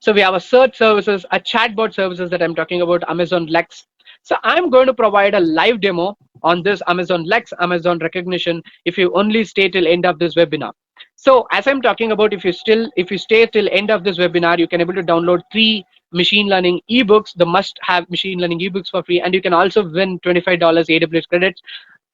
So we have a search services, a chatbot services that I'm talking about, Amazon Lex. So I'm going to provide a live demo on this Amazon Lex, Amazon recognition, if you only stay till end of this webinar. So as I'm talking about, if you stay till end of this webinar, you can able to download 3 machine learning ebooks, the must have machine learning ebooks for free, and you can also win $25 AWS credits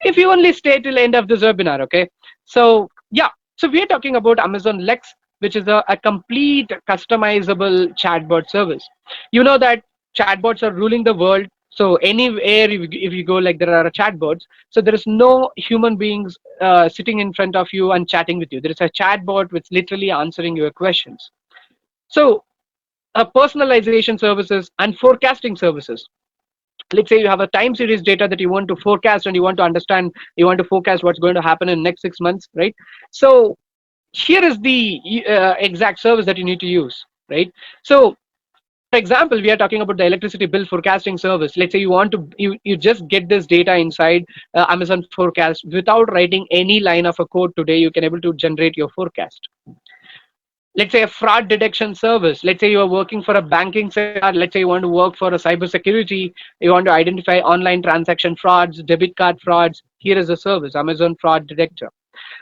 if you only stay till end of this webinar. Okay, so yeah, so we are talking about Amazon Lex, which is a complete customizable chatbot service. You know that chatbots are ruling the world. So anywhere if you go, like, there are chatbots, so there is no human beings sitting in front of you and chatting with you. There is a chatbot which literally answering your questions. So personalization services and forecasting services. Let's say you have a time series data that you want to forecast, and you want to understand, you want to forecast what's going to happen in next 6 months, right? So here is the exact service that you need to use, right? So for example, we are talking about the electricity bill forecasting service. Let's say you want to, you just get this data inside Amazon forecast without writing any line of a code. Today you can able to generate your forecast. Let's say a fraud detection service. Let's say you are working for a banking sector. Let's say you want to work for a cyber security. You want to identify online transaction frauds, debit card frauds. Here is a service, Amazon Fraud Detector.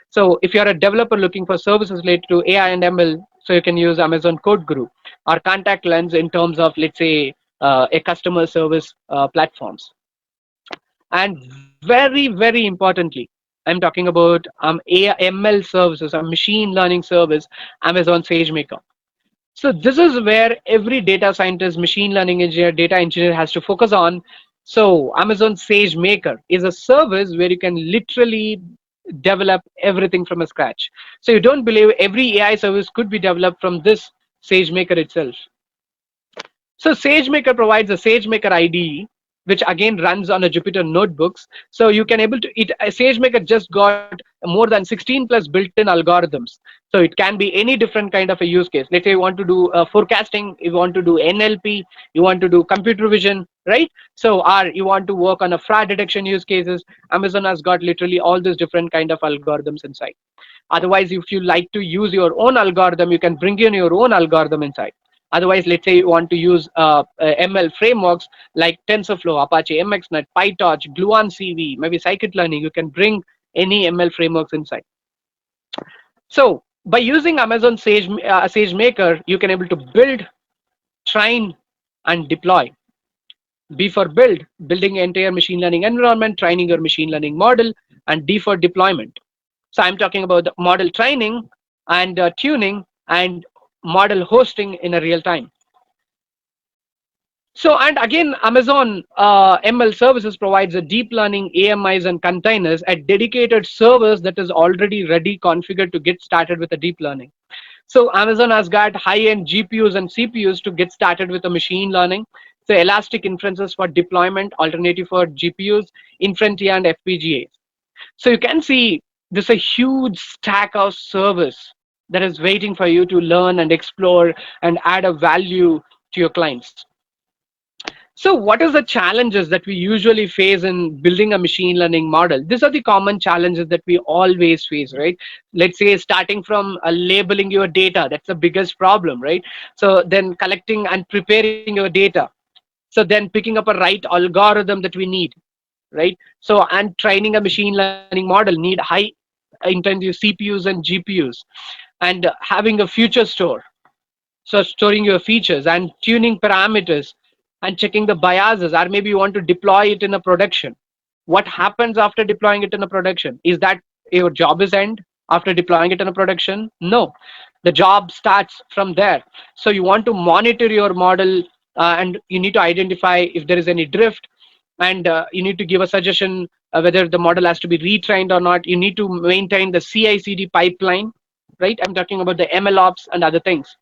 So if you're a developer looking for services related to AI and ML, so you can use Amazon Code Group or Contact Lens in terms of, let's say, a customer service platforms. And very importantly, I'm talking about ML services, a machine learning service, Amazon SageMaker. So this is where every data scientist, machine learning engineer, data engineer has to focus on. So Amazon SageMaker is a service where you can literally develop everything from a scratch. So you don't believe every AI service could be developed from this SageMaker itself. So SageMaker provides a SageMaker IDE, which again runs on a Jupyter notebooks. So you can able to it. SageMaker just got more than 16 plus built-in algorithms. So it can be any different kind of a use case. Let's say you want to do forecasting, you want to do NLP, you want to do computer vision, right? So or you want to work on a fraud detection use cases. Amazon has got literally all these different kind of algorithms inside. Otherwise, if you like to use your own algorithm, you can bring in your own algorithm inside. Otherwise, let's say you want to use ML frameworks like TensorFlow, Apache MXNet, PyTorch, Gluon CV, maybe scikit-learning. You can bring any ML frameworks inside. So by using Amazon SageMaker, you can able to build, train, and deploy. B for build, building entire machine learning environment, training your machine learning model, and D for deployment. So I'm talking about the model training and tuning and model hosting in a real time. So, and again, Amazon ML services provides a deep learning AMIs and containers at dedicated servers that is already ready configured to get started with the deep learning. So Amazon has got high-end GPUs and CPUs to get started with the machine learning. So elastic inferences for deployment, alternative for GPUs, Inferentia and FPGAs. So you can see there's a huge stack of service that is waiting for you to learn and explore and add a value to your clients. So what is the challenges that we usually face in building a machine learning model? These are the common challenges that we always face, right? Let's say starting from labeling your data, that's the biggest problem, right? So then collecting and preparing your data. So then picking up a right algorithm that we need, right? So and training a machine learning model need high intensive CPUs and GPUs, and having a future store, so storing your features and tuning parameters and checking the biases, or maybe you want to deploy it in a production. What happens after deploying it in a production? Is that your job is end after deploying it in a production? No, the job starts from there. So you want to monitor your model, and you need to identify if there is any drift, and you need to give a suggestion whether the model has to be retrained or not. You need to maintain the CI/CD pipeline, right? I'm talking about the ML ops and other things.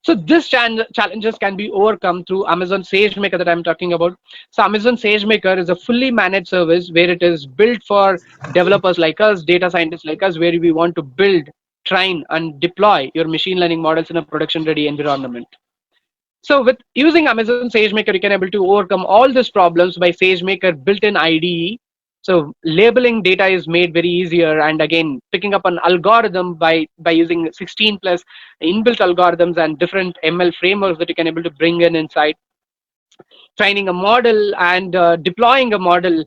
So these challenges can be overcome through Amazon SageMaker that I'm talking about. So Amazon SageMaker is a fully managed service where it is built for developers like us, data scientists like us, where we want to build, train, and deploy your machine learning models in a production-ready environment. So with using Amazon SageMaker, you can able to overcome all these problems by SageMaker built-in IDE. So labeling data is made very easier, and again picking up an algorithm by using 16 plus inbuilt algorithms and different ML frameworks that you can able to bring in inside. Training a model and deploying a model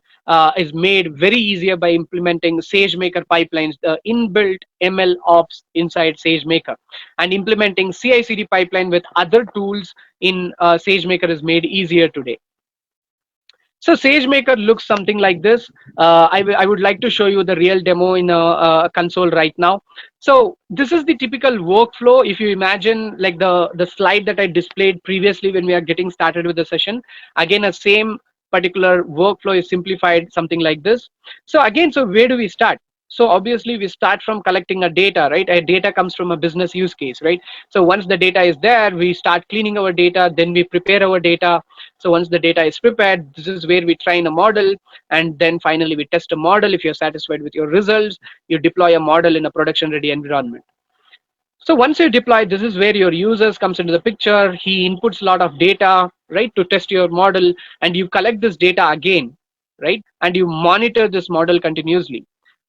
is made very easier by implementing SageMaker pipelines, the inbuilt ML ops inside SageMaker, and implementing CI/CD pipeline with other tools in SageMaker is made easier today. So SageMaker looks something like this. I would like to show you the real demo in a console right now. So this is the typical workflow. If you imagine like the slide that I displayed previously when we are getting started with the session, again, a same particular workflow is simplified something like this. So again, so where do we start? So obviously we start from collecting a data, right? A data comes from a business use case, right? So once the data is there, we start cleaning our data, then we prepare our data. So once the data is prepared, this is where we train a model, and then finally we test a model. If you're satisfied with your results, you deploy a model in a production ready environment. So once you deploy, this is where your users comes into the picture. He inputs a lot of data, right, to test your model, and you collect this data again, right, and you monitor this model continuously.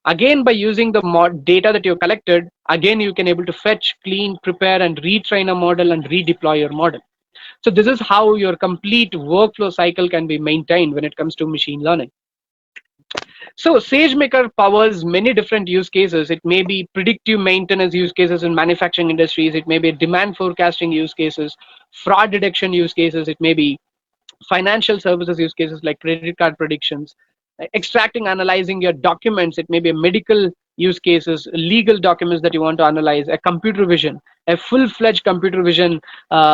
Again, by using the data that you collected, again you can able to fetch, clean, prepare, and retrain a model and redeploy your model. So this is how your complete workflow cycle can be maintained when it comes to machine learning. So SageMaker powers many different use cases. It may be predictive maintenance use cases in manufacturing industries. It may be demand forecasting use cases, fraud detection use cases. It may be financial services use cases like credit card predictions, extracting, analyzing your documents. It may be medical use cases, legal documents that you want to analyze, a computer vision, a full-fledged computer vision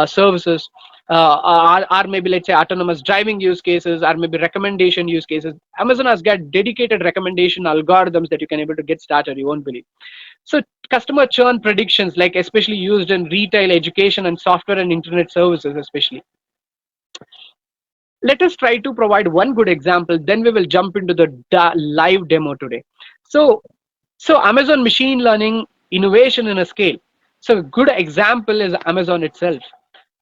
services, or maybe let's say autonomous driving use cases, or maybe recommendation use cases. Amazon has got dedicated recommendation algorithms that you can able to get started. You won't believe. So customer churn predictions, like especially used in retail, education, and software and internet services, especially. Let us try to provide one good example, then we will jump into the live demo today. So Amazon machine learning innovation in a scale. So a good example is Amazon itself.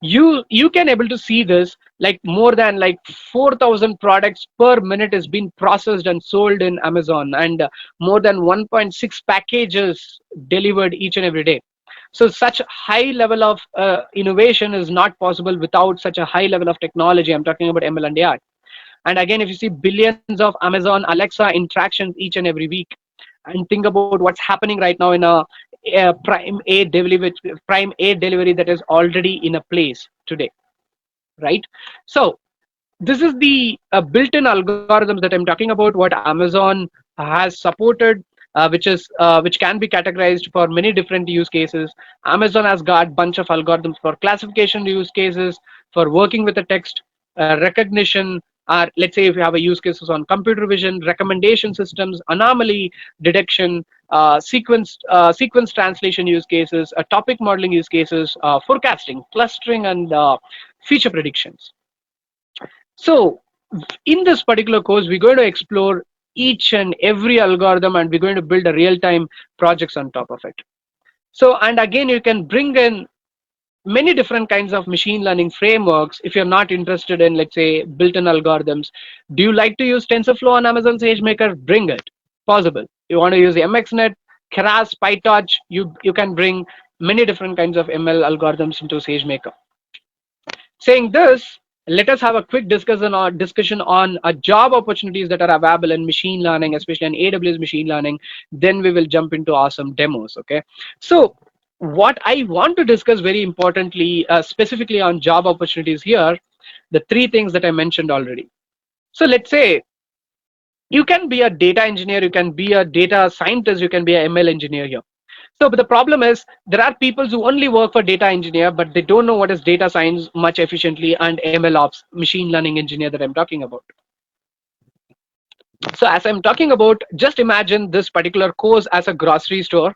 You can able to see this, like more than like 4,000 products per minute is being processed and sold in Amazon, and more than 1.6 packages delivered each and every day. So such high level of innovation is not possible without such a high level of technology. I'm talking about ML and AI. And again, if you see billions of Amazon Alexa interactions each and every week, and think about what's happening right now in a prime aid delivery that is already in a place today, right? So this is the built-in algorithms that I'm talking about, what Amazon has supported, which can be categorized for many different use cases. Amazon has got bunch of algorithms for classification use cases, for working with the text recognition, or let's say if you have a use cases on computer vision, recommendation systems, anomaly detection, sequence translation use cases, topic modeling use cases, forecasting, clustering, and feature predictions. So in this particular course, we're going to explore each and every algorithm, and we're going to build a real-time projects on top of it. So, and again, you can bring in many different kinds of machine learning frameworks. If you're not interested in, let's say, built-in algorithms, do you like to use TensorFlow on Amazon SageMaker? Bring it, possible. You want to use MXNet, Keras, PyTorch, you can bring many different kinds of ML algorithms into SageMaker. Saying this, let us have a quick discussion on job opportunities that are available in machine learning, especially in AWS machine learning. Then we will jump into awesome demos. Okay, so what I want to discuss very importantly, specifically on job opportunities here, the three things that I mentioned already. So let's say you can be a data engineer, you can be a data scientist, you can be a ML engineer here. So, but the problem is there are people who only work for data engineer, but they don't know what is data science much efficiently, and ML ops, machine learning engineer that I'm talking about. So as I'm talking about, just imagine this particular course as a grocery store.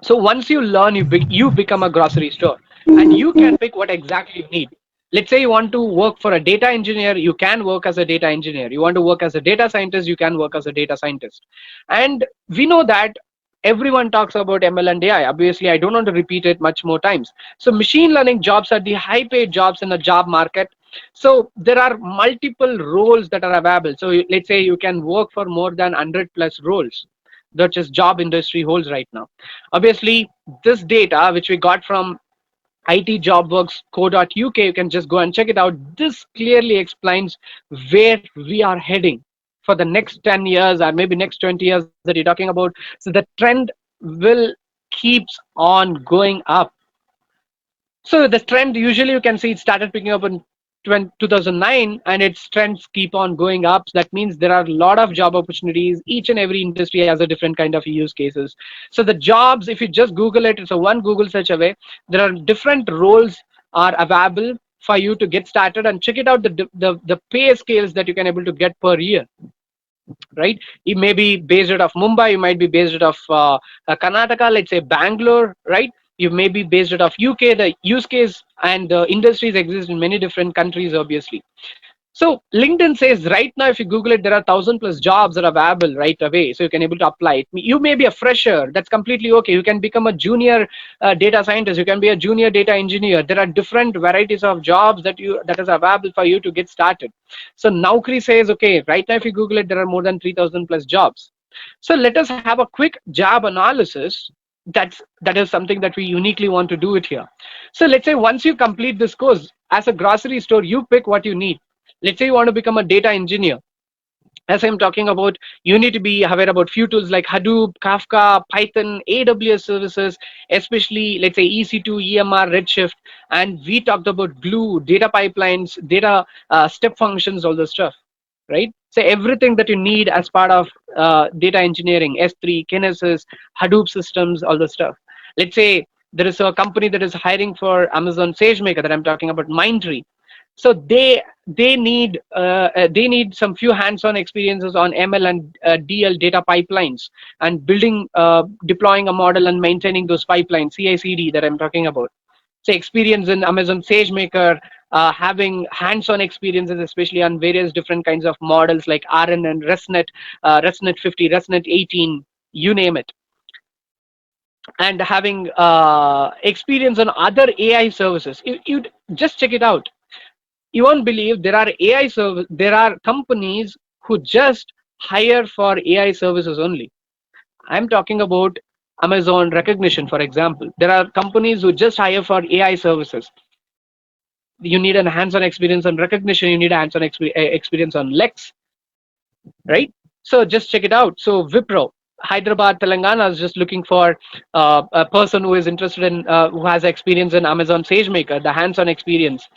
So once you learn, you become a grocery store, and you can pick what exactly you need. Let's say you want to work for a data engineer, you can work as a data engineer. You want to work as a data scientist, you can work as a data scientist. And we know that everyone talks about ML and AI. Obviously, I don't want to repeat it much more times. So machine learning jobs are the high paid jobs in the job market. So there are multiple roles that are available. So let's say you can work for more than 100 plus roles that is job industry holds right now. Obviously, this data which we got from itjobworks.co.uk, you can just go and check it out. This clearly explains where we are heading for the next 10 years or maybe next 20 years that you're talking about. So the trend will keeps on going up. So the trend usually you can see it started picking up in 2009 and its trends keep on going up. So that means there are a lot of job opportunities. Each and every industry has a different kind of use cases. So the jobs, if you just Google it, it's a one Google search away. There are different roles are available for you to get started and check it out the pay scales that you can able to get per year, right? You may be based out of Mumbai, you might be based out of Karnataka, let's say Bangalore, right? You may be based out of UK. The use case and the industries exist in many different countries, obviously. So LinkedIn says right now, if you Google it, there are 1,000+ jobs that are available right away. So you can able to apply it. You may be a fresher. That's completely okay. You can become a junior data scientist. You can be a junior data engineer. There are different varieties of jobs that is available for you to get started. So Naukri says, okay, right now if you Google it, there are more than 3,000+ jobs. So let us have a quick job analysis. That is something that we uniquely want to do it here. So let's say once you complete this course, as a grocery store, you pick what you need. Let's say you want to become a data engineer. As I'm talking about, you need to be aware about few tools like Hadoop, Kafka, Python, AWS services, especially let's say EC2, EMR, Redshift, and we talked about Glue, data pipelines, data step functions, all the stuff, right? So everything that you need as part of data engineering, S3, Kinesis, Hadoop systems, all the stuff. Let's say there is a company that is hiring for Amazon SageMaker that I'm talking about, Mindtree. So they need some few hands-on experiences on ML and DL data pipelines and building deploying a model and maintaining those pipelines, CI/CD that I'm talking about. So experience in Amazon SageMaker, having hands-on experiences, especially on various different kinds of models like RNN, ResNet, ResNet 50, ResNet 18, you name it, and having experience on other AI services. You just check it out. You won't believe there are AI service. There are companies who just hire for AI services only. I'm talking about Amazon Recognition, for example. There are companies who just hire for AI services. You need a hands-on experience on recognition. You need a hands-on experience on Lex, right? So just check it out. So Wipro, Hyderabad, Telangana is just looking for a person who is interested in, who has experience in Amazon SageMaker, the hands-on experience,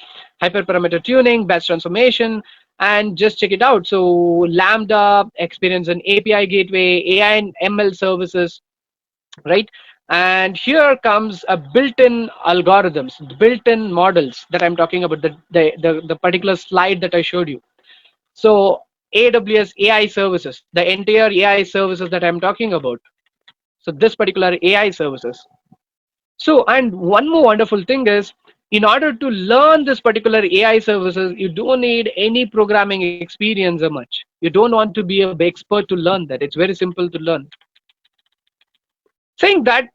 hyperparameter tuning, batch transformation, and just check it out. So Lambda, experience in API gateway, AI and ML services, right? And here comes a built-in algorithms, built-in models that I'm talking about, the particular slide that I showed you. So AWS AI services, the entire AI services that I'm talking about. So this particular AI services. So, and one more wonderful thing is, in order to learn this particular AI services, you don't need any programming experience so much. You don't want to be a big expert to learn that. It's very simple to learn. Saying that,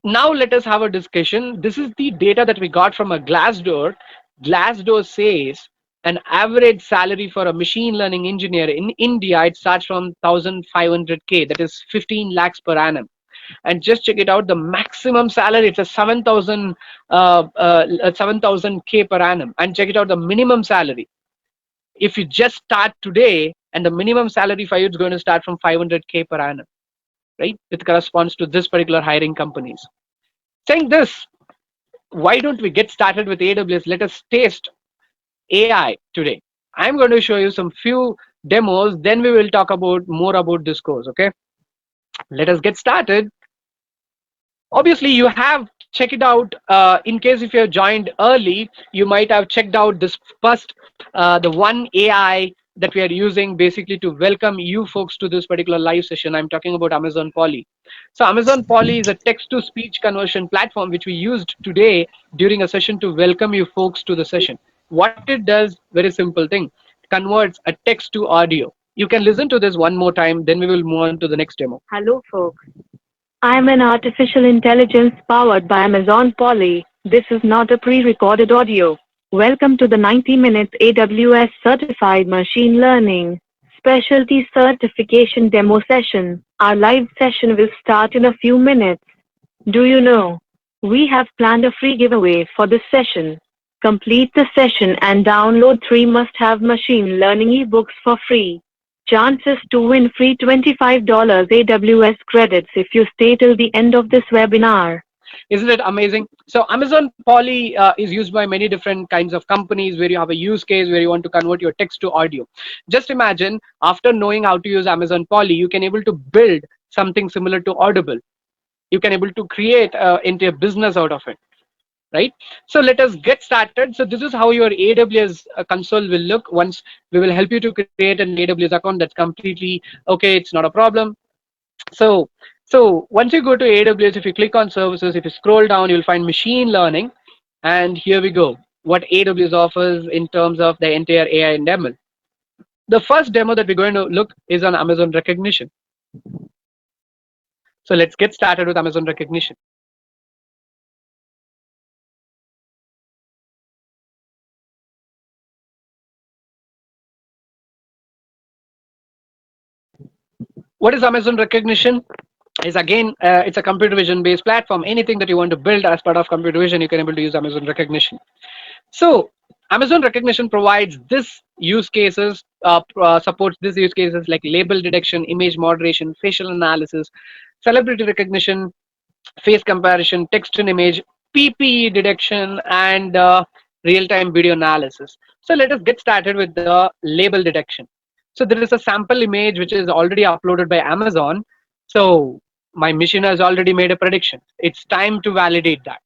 now let us have a discussion. This is the data that we got from a Glassdoor. Glassdoor says an average salary for a machine learning engineer in India, it starts from 1,500K, that is 15 lakhs per annum. And just check it out, the maximum salary, it's a 7,000K per annum. And check it out, the minimum salary. If you just start today, and the minimum salary for you is going to start from 500K per annum, right? It corresponds to this particular hiring companies. Saying this, why don't we get started with AWS? Let us taste AI today. I'm going to show you some few demos, then we will talk about more about this course. Okay, let us get started. Obviously you have checked it out. In case if you have joined early, you might have checked out this first, the one AI that we are using basically to welcome you folks to this particular live session. I'm talking about Amazon Poly. So Amazon Poly is a text to speech conversion platform which we used today during a session to welcome you folks to the session. What it does, very simple thing, converts a text to audio. You can listen to this one more time, then we will move on to the next demo.
Hello, folks. I'm an artificial intelligence powered by Amazon Polly. This is not a pre recorded audio. Welcome to the 90 minutes AWS Certified Machine Learning Specialty Certification Demo Session. Our live session will start in a few minutes. Do you know? We have planned a free giveaway for this session. Complete the session and download 3 must-have machine learning ebooks for free. Chances to win free $25 AWS credits if you stay till the end of this webinar.
Isn't it amazing? So Amazon Poly is used by many different kinds of companies where you have a use case where you want to convert your text to audio. Just imagine after knowing how to use Amazon Poly, you can able to build something similar to Audible. You can able to create into a business out of it, right? So let us get started. So this is how your AWS console will look. Once we will help you to create an AWS account that's completely okay. It's not a problem. So once you go to AWS, if you click on services, if you scroll down, you'll find machine learning. And here we go. What AWS offers in terms of the entire AI and ML. The first demo that we're going to look is on Amazon recognition. So let's get started with Amazon recognition. What is Amazon recognition? Is again, it's a computer vision based platform. Anything that you want to build as part of computer vision, you can able to use Amazon recognition. So Amazon recognition provides this use cases, supports these use cases like label detection, image moderation, facial analysis, celebrity recognition, face comparison, text and image, PPE detection, and real-time video analysis. So let us get started with the label detection. So there is a sample image which is already uploaded by Amazon. So my machine has already made a prediction. It's time to validate that.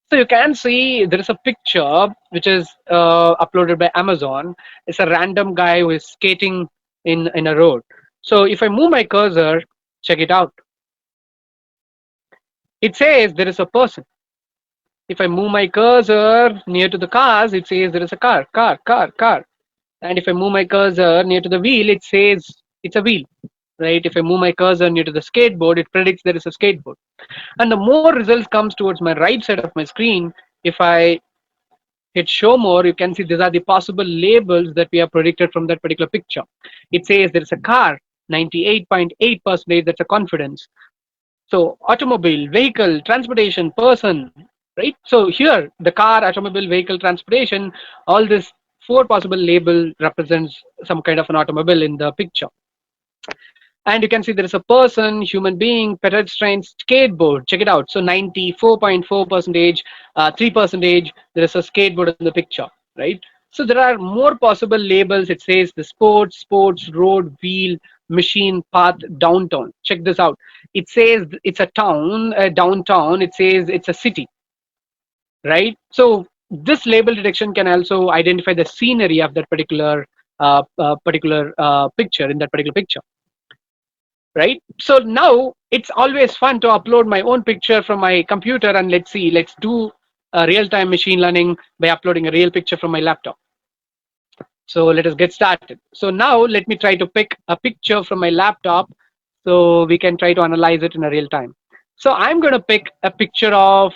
So you can see there is a picture which is uploaded by Amazon. It's a random guy who is skating in a road. So if I move my cursor, check it out. It says there is a person. If I move my cursor near to the cars, it says there is a car. And if I move my cursor near to the wheel, it says it's a wheel, right? If I move my cursor near to the skateboard, it predicts there is a skateboard. And the more results comes towards my right side of my screen, if I hit show more, you can see these are the possible labels that we have predicted from that particular picture. It says there is a car, 98.8%, that's a confidence. So automobile, vehicle, transportation, person, right? So here the car, automobile, vehicle, transportation, all this four possible label represents some kind of an automobile in the picture. And you can see there is a person, human being, pedestrian, skateboard. Check it out. So 94.4 percentage, 3 percentage, there is a skateboard in the picture, right? So there are more possible labels. It says the sports, road, wheel, machine, path, downtown. Check this out. It says it's a town, downtown. It says it's a city, right? So this label detection can also identify the scenery of that particular picture in that particular picture, right? So now it's always fun to upload my own picture from my computer, and let's do a real-time machine learning by uploading a real picture from my laptop. So let us get started. So now let me try to pick a picture from my laptop so we can try to analyze it in a real time. So I'm going to pick a picture of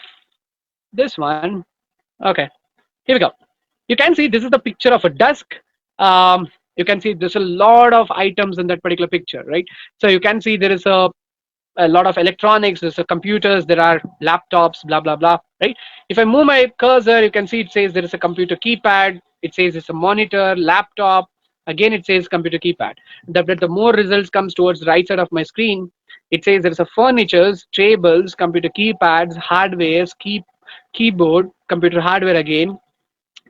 this one. Okay, here we go. You can see this is the picture of a desk. You can see there's a lot of items in that particular picture, right? So you can see there is a lot of electronics, there's a computers, there are laptops, blah blah blah, right? If I move my cursor, you can see it says there is a computer keypad, it says it's a monitor, laptop, again it says computer keypad. The more results comes towards the right side of my screen, it says there is a furnitures, tables, computer keypads, hardwares, keyboard, computer hardware again,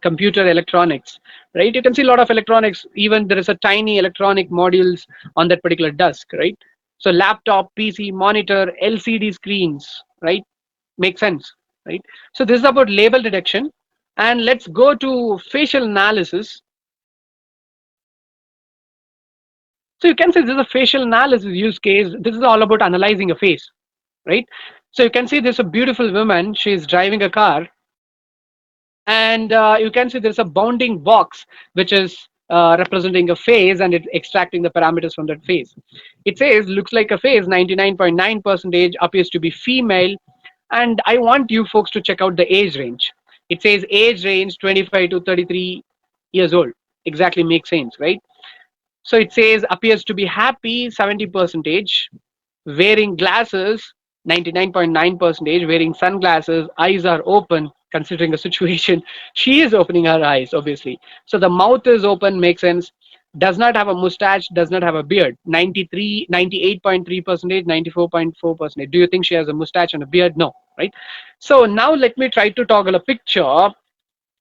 computer electronics, right? You can see a lot of electronics. Even there is a tiny electronic modules on that particular desk, right? So laptop, PC, monitor, LCD screens, right? Makes sense, right? So this is about label detection. And let's go to facial analysis. So you can see this is a facial analysis use case. This is all about analyzing a face, right? So you can see there's a beautiful woman, she's driving a car, and you can see there's a bounding box which is representing a face, and it's extracting the parameters from that face. It says looks like a face, 99.9% appears to be female, and I want you folks to check out the age range. It says age range 25 to 33 years old. Exactly makes sense, right? So it says appears to be happy 70 percentage, wearing glasses 99.9 percentage, wearing sunglasses, eyes are open. Considering the situation, she is opening her eyes obviously. So the mouth is open, makes sense. Does not have a mustache, does not have a beard. 93, 98.3 percentage, 94.4 percentage. Do you think she has a mustache and a beard? No, right? So now let me try to toggle a picture,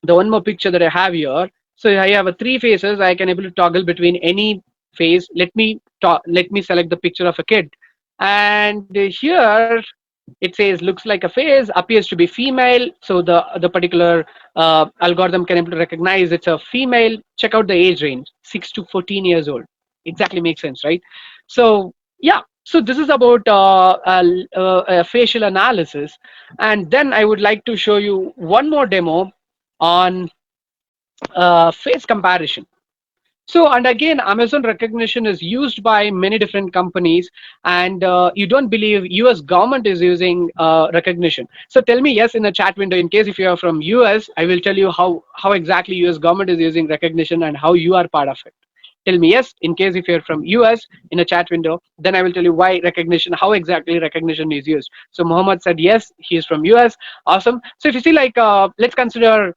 the one more picture that I have here. So I have a three faces. I can able to toggle between any face. Let me select the picture of a kid, and here it says looks like a face, appears to be female. So the particular algorithm can able to recognize it's a female. Check out the age range, 6 to 14 years old. Exactly makes sense, right? So yeah. So this is about facial analysis, and then I would like to show you one more demo on face comparison. So, and again, Amazon recognition is used by many different companies, and you don't believe US government is using recognition. So tell me yes in the chat window, in case if you are from US, I will tell you how exactly US government is using recognition and how you are part of it. Tell me yes in case if you're from US in a chat window, then I will tell you why recognition, how exactly recognition is used. So Mohammed said yes, he is from US. Awesome. So if you see like, let's consider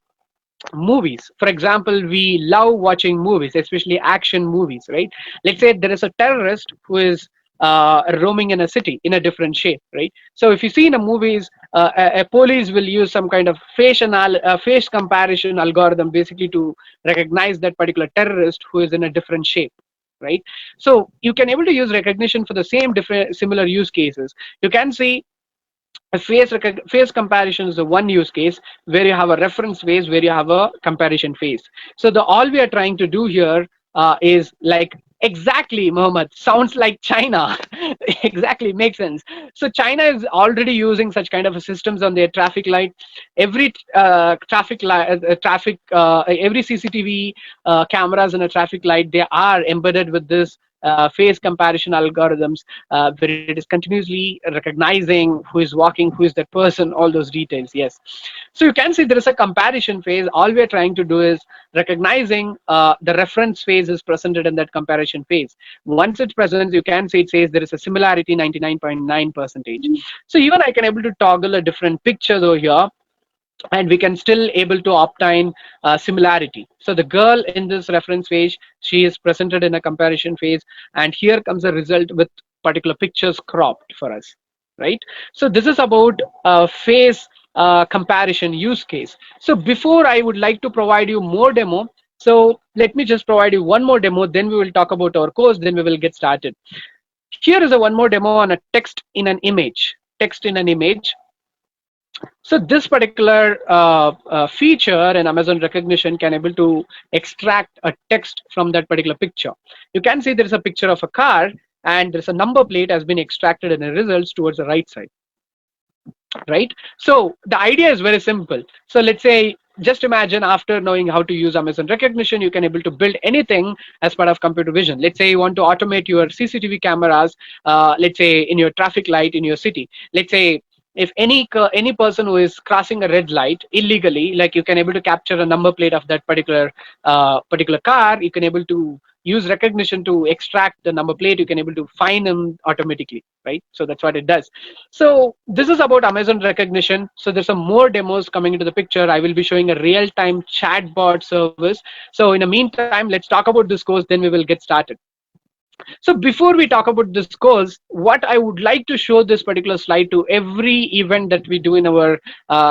movies. For example, we love watching movies, especially action movies, right? Let's say there is a terrorist who is roaming in a city in a different shape, right? So if you see in the movies, a police will use some kind of face comparison algorithm basically to recognize that particular terrorist who is in a different shape, right? So you can able to use recognition for the same different similar use cases. You can see a face comparison is the one use case where you have a reference phase, where you have a comparison phase. So the all we are trying to do here is like exactly, Mohammed, sounds like China. Exactly, makes sense. So China is already using such kind of systems on their traffic light. Every traffic light, every CCTV cameras in a traffic light, they are embedded with this face comparison algorithms, where it is continuously recognizing who is walking, who is that person, all those details. Yes. So you can see there is a comparison phase. All we are trying to do is recognizing the reference phase is presented in that comparison phase. Once it's present, you can see it says there is a similarity 99.9 percentage. So even I can able to toggle a different pictures over here, and we can still able to obtain similarity. So the girl in this reference phase, she is presented in a comparison phase, and here comes a result with particular pictures cropped for us, right? So this is about face comparison use case. So before I would like to provide you more demo, so let me just provide you one more demo, then we will talk about our course, then we will get started. Here is a one more demo on a text in an image. Text in an image. So this particular feature in Amazon recognition can able to extract a text from that particular picture. You can see there is a picture of a car, and there's a number plate has been extracted in the results towards the right side, right? So the idea is very simple. So let's say, just imagine after knowing how to use Amazon recognition, you can able to build anything as part of computer vision. Let's say you want to automate your CCTV cameras, let's say in your traffic light in your city. Let's say if any person who is crossing a red light illegally, like you can able to capture a number plate of that particular car, you can able to use recognition to extract the number plate, you can able to find them automatically, right? So that's what it does. So this is about Amazon recognition. So there's some more demos coming into the picture. I will be showing a real-time chatbot service. So in the meantime, let's talk about this course, then we will get started. So before we talk about this course, what I would like to show this particular slide to every event that we do in our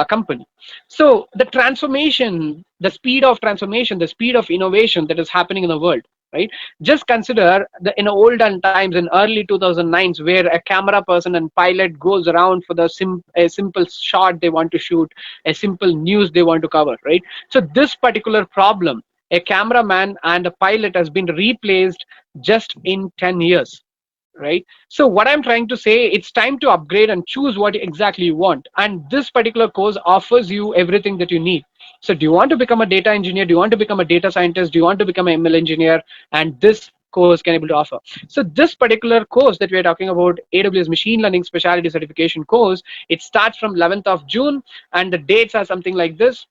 company. So the transformation, the speed of transformation, the speed of innovation that is happening in the world, right? Just consider the in olden times, in early 2009s, where a camera person and pilot goes around for the a simple shot they want to shoot, a simple news they want to cover, right? So this particular problem, a cameraman and a pilot has been replaced just in 10 years, right? So what I'm trying to say, it's time to upgrade and choose what exactly you want, and this particular course offers you everything that you need. So do you want to become a data engineer, do you want to become a data scientist, do you want to become an ML engineer, and this course can able to offer. So this particular course that we are talking about, AWS Machine Learning Specialty Certification course, it starts from 11th of June, and the dates are something like this.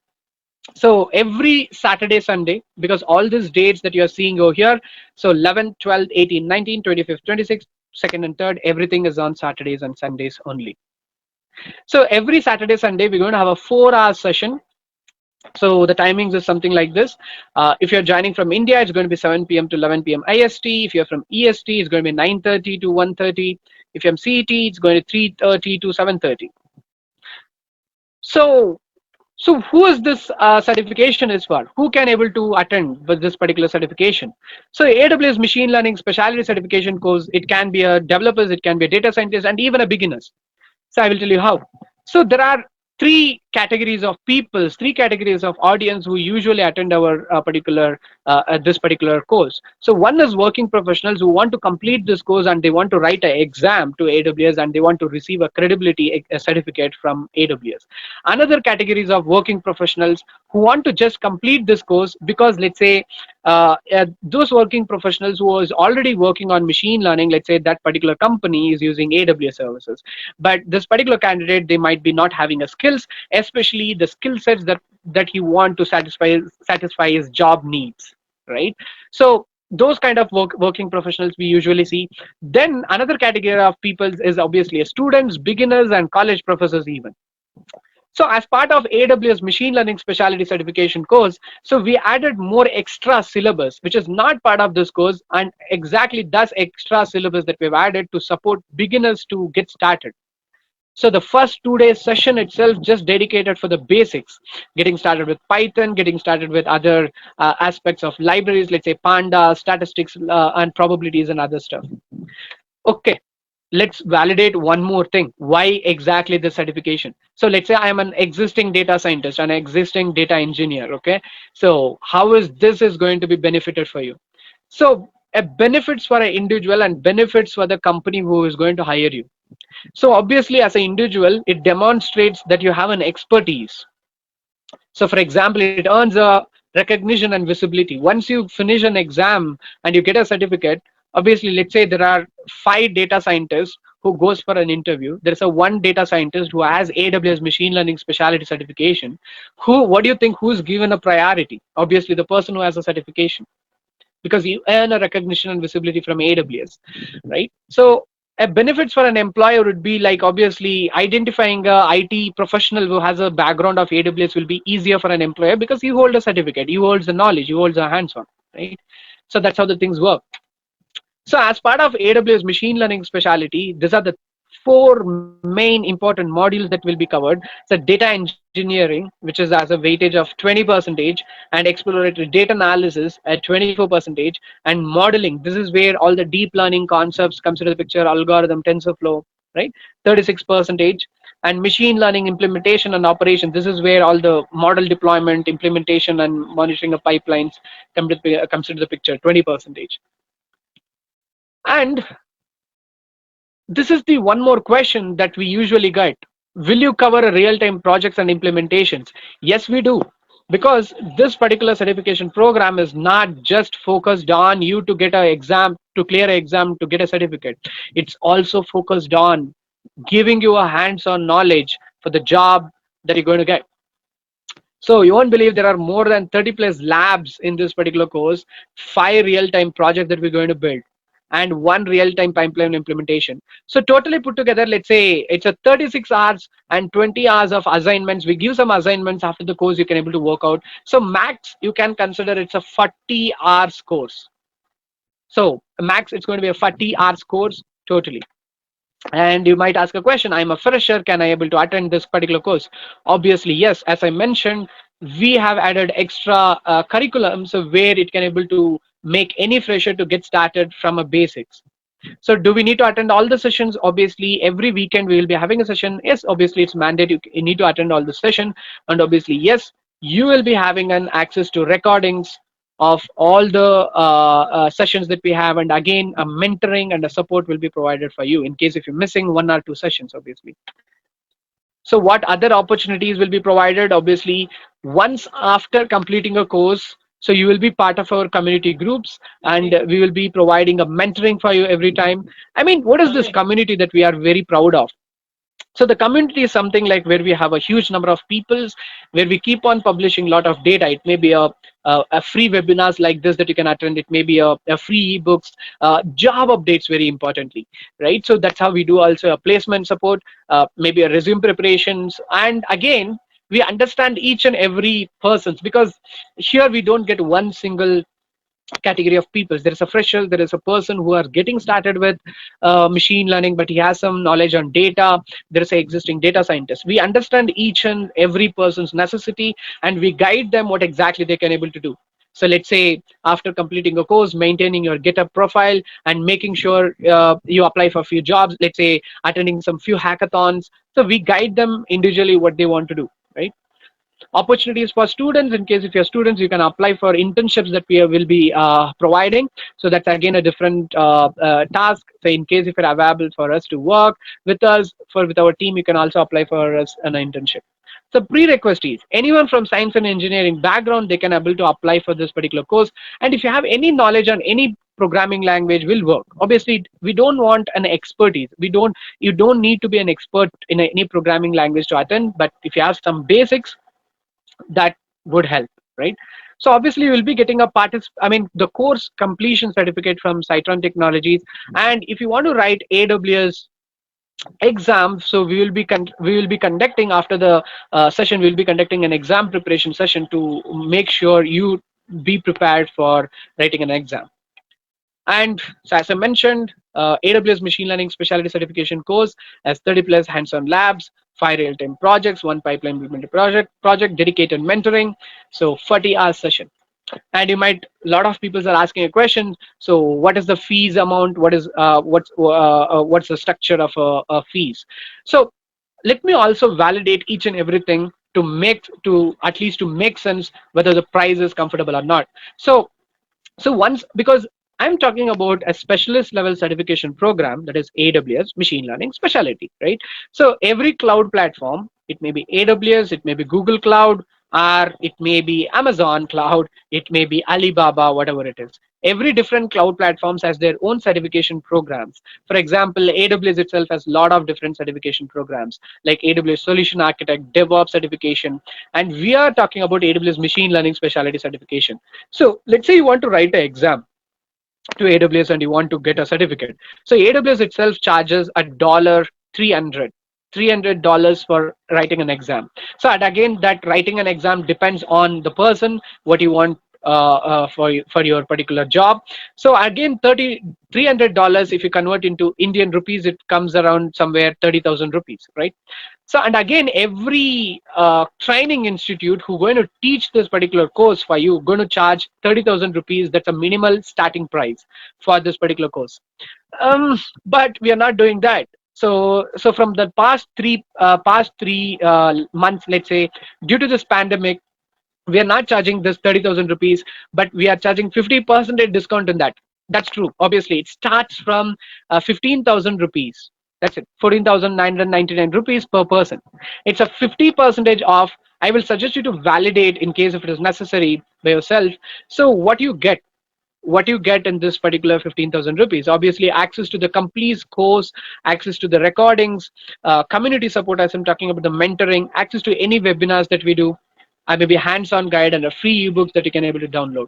So every Saturday, Sunday, because all these dates that you're seeing over here, so 11th, 12th, 18th, 19th, 25th, 26th, second and third, everything is on Saturdays and Sundays only. So every Saturday, Sunday, we're going to have a 4 hour session. So the timings is something like this. If you're joining from India, it's going to be 7 p.m. to 11 p.m. IST. If you're from EST, it's going to be 9:30 to 1:30. If you're from CET, it's going to 3:30 to 7:30. So So who is this certification is for? Who can able to attend with this particular certification? So AWS Machine Learning Specialty Certification course, it can be a developers, it can be a data scientist, and even a beginners. So I will tell you how. So there are three categories of audience who usually attend our particular this particular course. So one is working professionals who want to complete this course and they want to write an exam to AWS and they want to receive a credibility certificate from AWS. Another categories of working professionals who want to just complete this course because let's say those working professionals who is already working on machine learning, let's say that particular company is using AWS services, but this particular candidate they might be not having a skills, especially the skill sets that he want to satisfy his job needs, right? So those kind of working professionals we usually see. Then another category of people is obviously students, beginners, and college professors even. So as part of AWS machine learning specialty certification course, so we added more extra syllabus, which is not part of this course, and exactly that's extra syllabus that we've added to support beginners to get started. So the first 2 days session itself just dedicated for the basics, getting started with Python, getting started with other aspects of libraries, let's say Panda, statistics, and probabilities and other stuff. Okay, let's validate one more thing. Why exactly the certification? So let's say I am an existing data scientist, an existing data engineer. Okay, so how is this is going to be benefited for you? So benefits for an individual and benefits for the company who is going to hire you. So obviously, as an individual, it demonstrates that you have an expertise. So for example, it earns a recognition and visibility. Once you finish an exam and you get a certificate, obviously, let's say there are 5 data scientists who goes for an interview. There's a one data scientist who has AWS machine learning specialty certification. What do you think? Who's given a priority? Obviously, the person who has a certification, because you earn a recognition and visibility from AWS, right? So a benefits for an employer would be like obviously identifying a IT professional who has a background of AWS will be easier for an employer because you hold a certificate, you hold the knowledge, you hold the hands-on, right? So that's how the things work. So as part of AWS machine learning specialty, these are the four main important modules that will be covered. So data engineering, which is as a weightage of 20%, and exploratory data analysis at 24%, and modeling. This is where all the deep learning concepts comes into the picture, algorithm, TensorFlow, right? 36%, and machine learning implementation and operation. This is where all the model deployment, implementation, and monitoring of pipelines comes into the picture, 20%. And this is the one more question that we usually get. Will you cover a real-time projects and implementations? Yes, we do. Because this particular certification program is not just focused on you to get an exam, to clear an exam, to get a certificate. It's also focused on giving you a hands-on knowledge for the job that you're going to get. So you won't believe there are more than 30 plus labs in this particular course, 5 real-time projects that we're going to build, and one real-time pipeline implementation. So totally put together, let's say it's a 36 hours and 20 hours of assignments. We give some assignments after the course you can able to work out. So max you can consider it's a 40 hours course. So max it's going to be a 40 hours course totally. And you might ask a question, I'm a fresher, can I able to attend this particular course? Obviously yes, as I mentioned, we have added extra curriculum, so where it can able to make any fresher to get started from a basics. So do we need to attend all the sessions? Obviously every weekend we will be having a session. Yes, obviously it's mandate, you need to attend all the session. And obviously yes, you will be having an access to recordings of all the sessions that we have, and again a mentoring and a support will be provided for you in case if you're missing 1 or 2 sessions obviously. So what other opportunities will be provided? Obviously once after completing a course, so you will be part of our community groups, and we will be providing a mentoring for you every time. I mean, what is this community that we are very proud of? So the community is something like where we have a huge number of peoples, where we keep on publishing a lot of data. It may be a free webinars like this that you can attend. It may be a free ebooks, job updates very importantly, right? So that's how we do also a placement support, maybe a resume preparations. And again, we understand each and every persons, because here we don't get one single category of people. There is a fresher, there is a person who are getting started with machine learning, but he has some knowledge on data. There is an existing data scientist. We understand each and every person's necessity, and we guide them what exactly they can able to do. So let's say after completing a course, maintaining your GitHub profile and making sure you apply for a few jobs, let's say attending some few hackathons. So we guide them individually what they want to do, right? Opportunities for students. In case if you're students, you can apply for internships that we will be providing. So that's again a different task. So in case if you're available for us to work with us for with our team, you can also apply for us an internship. So prerequisites, anyone from science and engineering background, they can able to apply for this particular course. And if you have any knowledge on any programming language will work. Obviously we don't want an expertise. You don't need to be an expert in any programming language to attend, but if you have some basics, that would help, right? So obviously you will be getting a the course completion certificate from Citron Technologies. And if you want to write AWS exam, so we will be conducting after the session, we will be conducting an exam preparation session to make sure you be prepared for writing an exam. And so as I mentioned, AWS Machine Learning Specialty Certification course has 30 plus hands-on labs, 5 real-time projects, 1 pipeline implemented project, dedicated mentoring, so 40 hours session. And you might, a lot of people are asking a question. So what is the fees amount? What's the structure of a fees? So let me also validate each and everything to at least to make sense whether the price is comfortable or not. So once, because I'm talking about a specialist level certification program, that is AWS machine learning specialty, right? So every cloud platform, it may be AWS, it may be Google Cloud, or it may be Amazon Cloud, it may be Alibaba, whatever it is. Every different cloud platforms has their own certification programs. For example, AWS itself has a lot of different certification programs like AWS Solution Architect, DevOps certification, and we are talking about AWS Machine Learning Specialty certification. So let's say you want to write an exam to AWS and you want to get a certificate. So AWS itself charges a dollar 300. $300 for writing an exam. So and again, that writing an exam depends on the person, what you want for your particular job. So again, $300, if you convert into Indian rupees, it comes around somewhere 30,000 rupees, right? So and again, every training institute who going to teach this particular course for you going to charge 30,000 rupees. That's a minimal starting price for this particular course. But we are not doing that. So from the past three months, let's say, due to this pandemic, we are not charging this 30,000 rupees, but we are charging 50% discount in that. That's true. Obviously it starts from 15,000 rupees. That's it, 14,999 rupees per person. It's a 50 percentage off. I will suggest you to validate in case if it is necessary by yourself. So what you get in this particular 15,000 rupees, obviously access to the complete course, access to the recordings, community support, as I'm talking about the mentoring, access to any webinars that we do, and maybe hands-on guide and a free ebooks that you can able to download.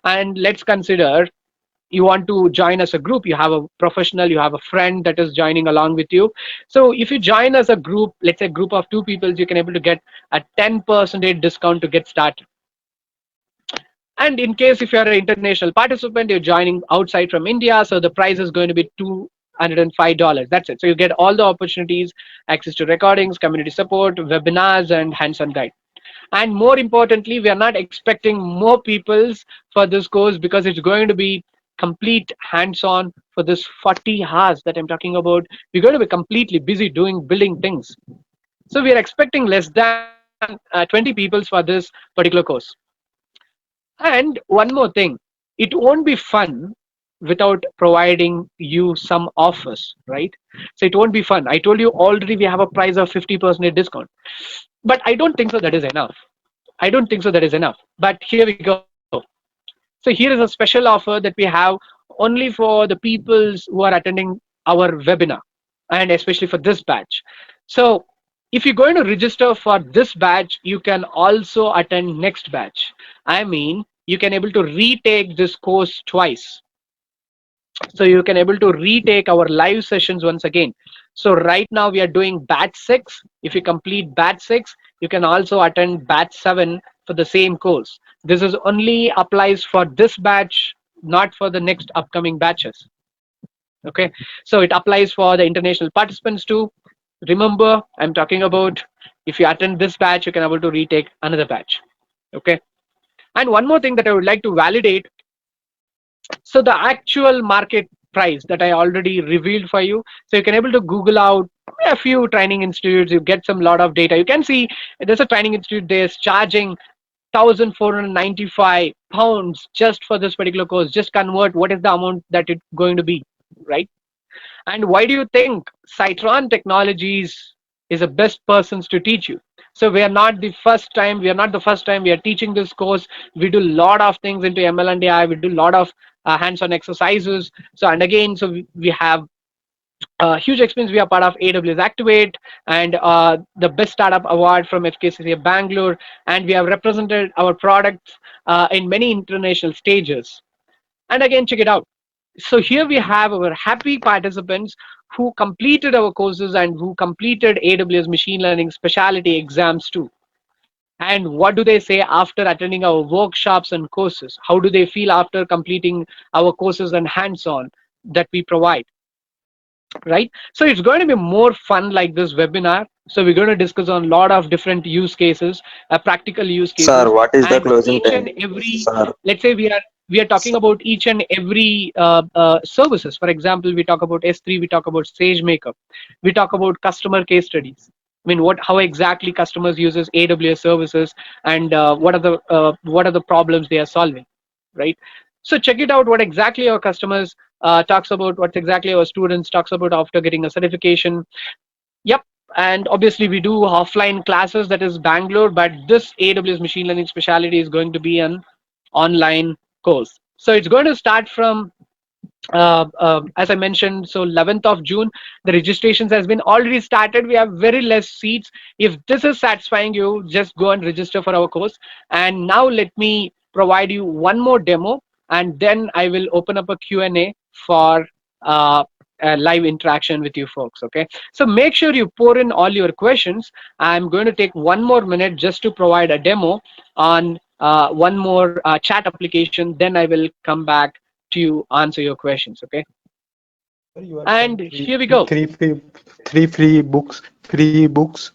And let's consider you want to join as a group, you have a professional, you have a friend that is joining along with you. So if you join as a group, let's say a group of 2 people, you can able to get a 10% discount to get started. And in case if you're an international participant, you're joining outside from India, so the price is going to be $205. That's it. So you get all the opportunities, access to recordings, community support, webinars, and hands-on guide. And more importantly, we are not expecting more peoples for this course because it's going to be complete hands-on for this 40 hours that I'm talking about. We're going to be completely busy building things. So we are expecting less than 20 peoples for this particular course. And one more thing, it won't be fun without providing you some offers, right? So it won't be fun. I told you already we have a price of 50% discount, but I don't think so that is enough. I don't think so that is enough. But here we go. So here is a special offer that we have only for the peoples who are attending our webinar, and especially for this batch. So if you're going to register for this batch, you can also attend next batch. I mean, you can able to retake this course twice. So you can able to retake our live sessions once again. So right now we are doing batch 6. If you complete batch 6, you can also attend batch 7 for the same course. This is only applies for this batch, not for the next upcoming batches. Okay, so it applies for the international participants too. Remember, I'm talking about if you attend this batch, you can able to retake another batch. Okay, and one more thing that I would like to validate. So the actual market price that I already revealed for you, so you can able to Google out a few training institutes, you get some lot of data. You can see there's a training institute there is charging £1,495 just for this particular course. Just convert what is the amount that it's going to be, right? And why do you think Citron Technologies is the best persons to teach you? So we are not the first time. We are not the first time we are teaching this course. We do a lot of things into ML and AI. We do a lot of hands-on exercises. So and again, so we have huge experience. We are part of AWS Activate and the Best Startup Award from FKCCA Bangalore, and we have represented our products in many international stages. And again, check it out. So here we have our happy participants who completed our courses and who completed AWS machine learning specialty exams too. And what do they say after attending our workshops and courses? How do they feel after completing our courses and hands-on that we provide? Right, so it's going to be more fun like this webinar. So we're going to discuss on a lot of different use cases, practical use
Sir,
cases,
what is the
and
closing
each
time?
and every,
Sir,
let's say we are talking about each and every services. For example, we talk about S3, we talk about SageMaker, we talk about customer case studies. I mean, how exactly customers uses AWS services, and what are the problems they are solving, right? So check it out. What exactly our customers talks about, what exactly our students talks about after getting a certification. Yep. And obviously we do offline classes, that is Bangalore, but this AWS machine learning specialty is going to be an online course. So it's going to start from as I mentioned, so 11th of June, the registrations has been already started. We have very less seats. If this is satisfying you, just go and register for our course. And now let me provide you one more demo, and then I will open up a Q&A for a live interaction with you folks. Okay, so make sure you pour in all your questions. I'm going to take 1 more minute just to provide a demo on one more chat application. Then I will come back to answer your questions. Okay,
Sir, you are
and
showing
here we go.
three free books, free books.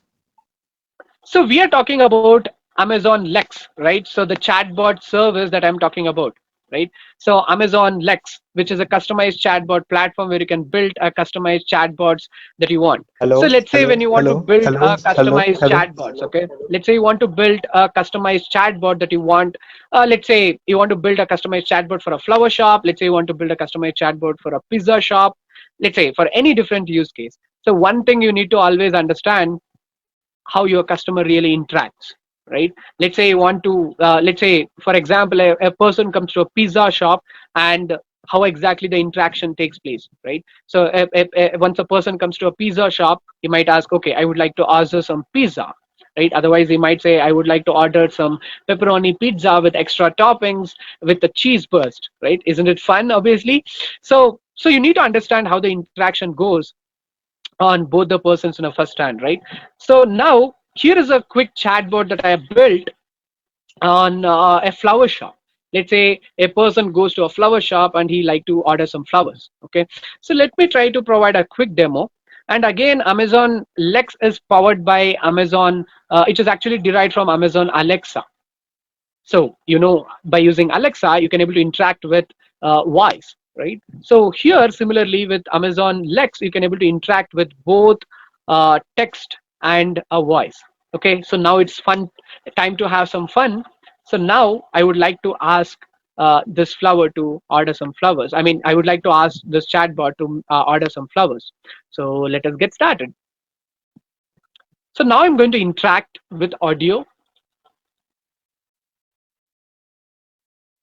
So we are talking about Amazon Lex, right? So the chatbot service that I'm talking about, right? So Amazon Lex, which is a customized chatbot platform where you can build a customized chatbots that you want. So
Hello,
let's say when
hello,
you want to
hello,
build
hello,
a
hello,
customized
hello.
chatbots, okay? Let's say you want to build a customized chatbot that you want. Let's say you want to build a customized chatbot for a flower shop. Let's say you want to build a customized chatbot for a pizza shop. Let's say for any different use case. So one thing you need to always understand how your customer really interacts, right? Let's say you want to let's say for example a person comes to a pizza shop, and how exactly the interaction takes place, right? So once a person comes to a pizza shop, he might ask, okay, I would like to order some pizza, right? Otherwise he might say, I would like to order some pepperoni pizza with extra toppings with the cheese burst, right? Isn't it fun? Obviously. So you need to understand how the interaction goes on both the persons in a first hand, right? So now here is a quick chatbot that I have built on a flower shop. Let's say a person goes to a flower shop and he like to order some flowers. Okay, so let me try to provide a quick demo. And again, Amazon Lex is powered by Amazon. It is actually derived from Amazon Alexa. So by using Alexa, you can able to interact with voice, right? So here similarly with Amazon Lex, you can able to interact with both text and a voice. Okay, so now it's fun time to have some fun. So now I would like to ask this flower to order some flowers. I mean, I would like to ask this chatbot to order some flowers. So let us get started. So now I'm going to interact with audio.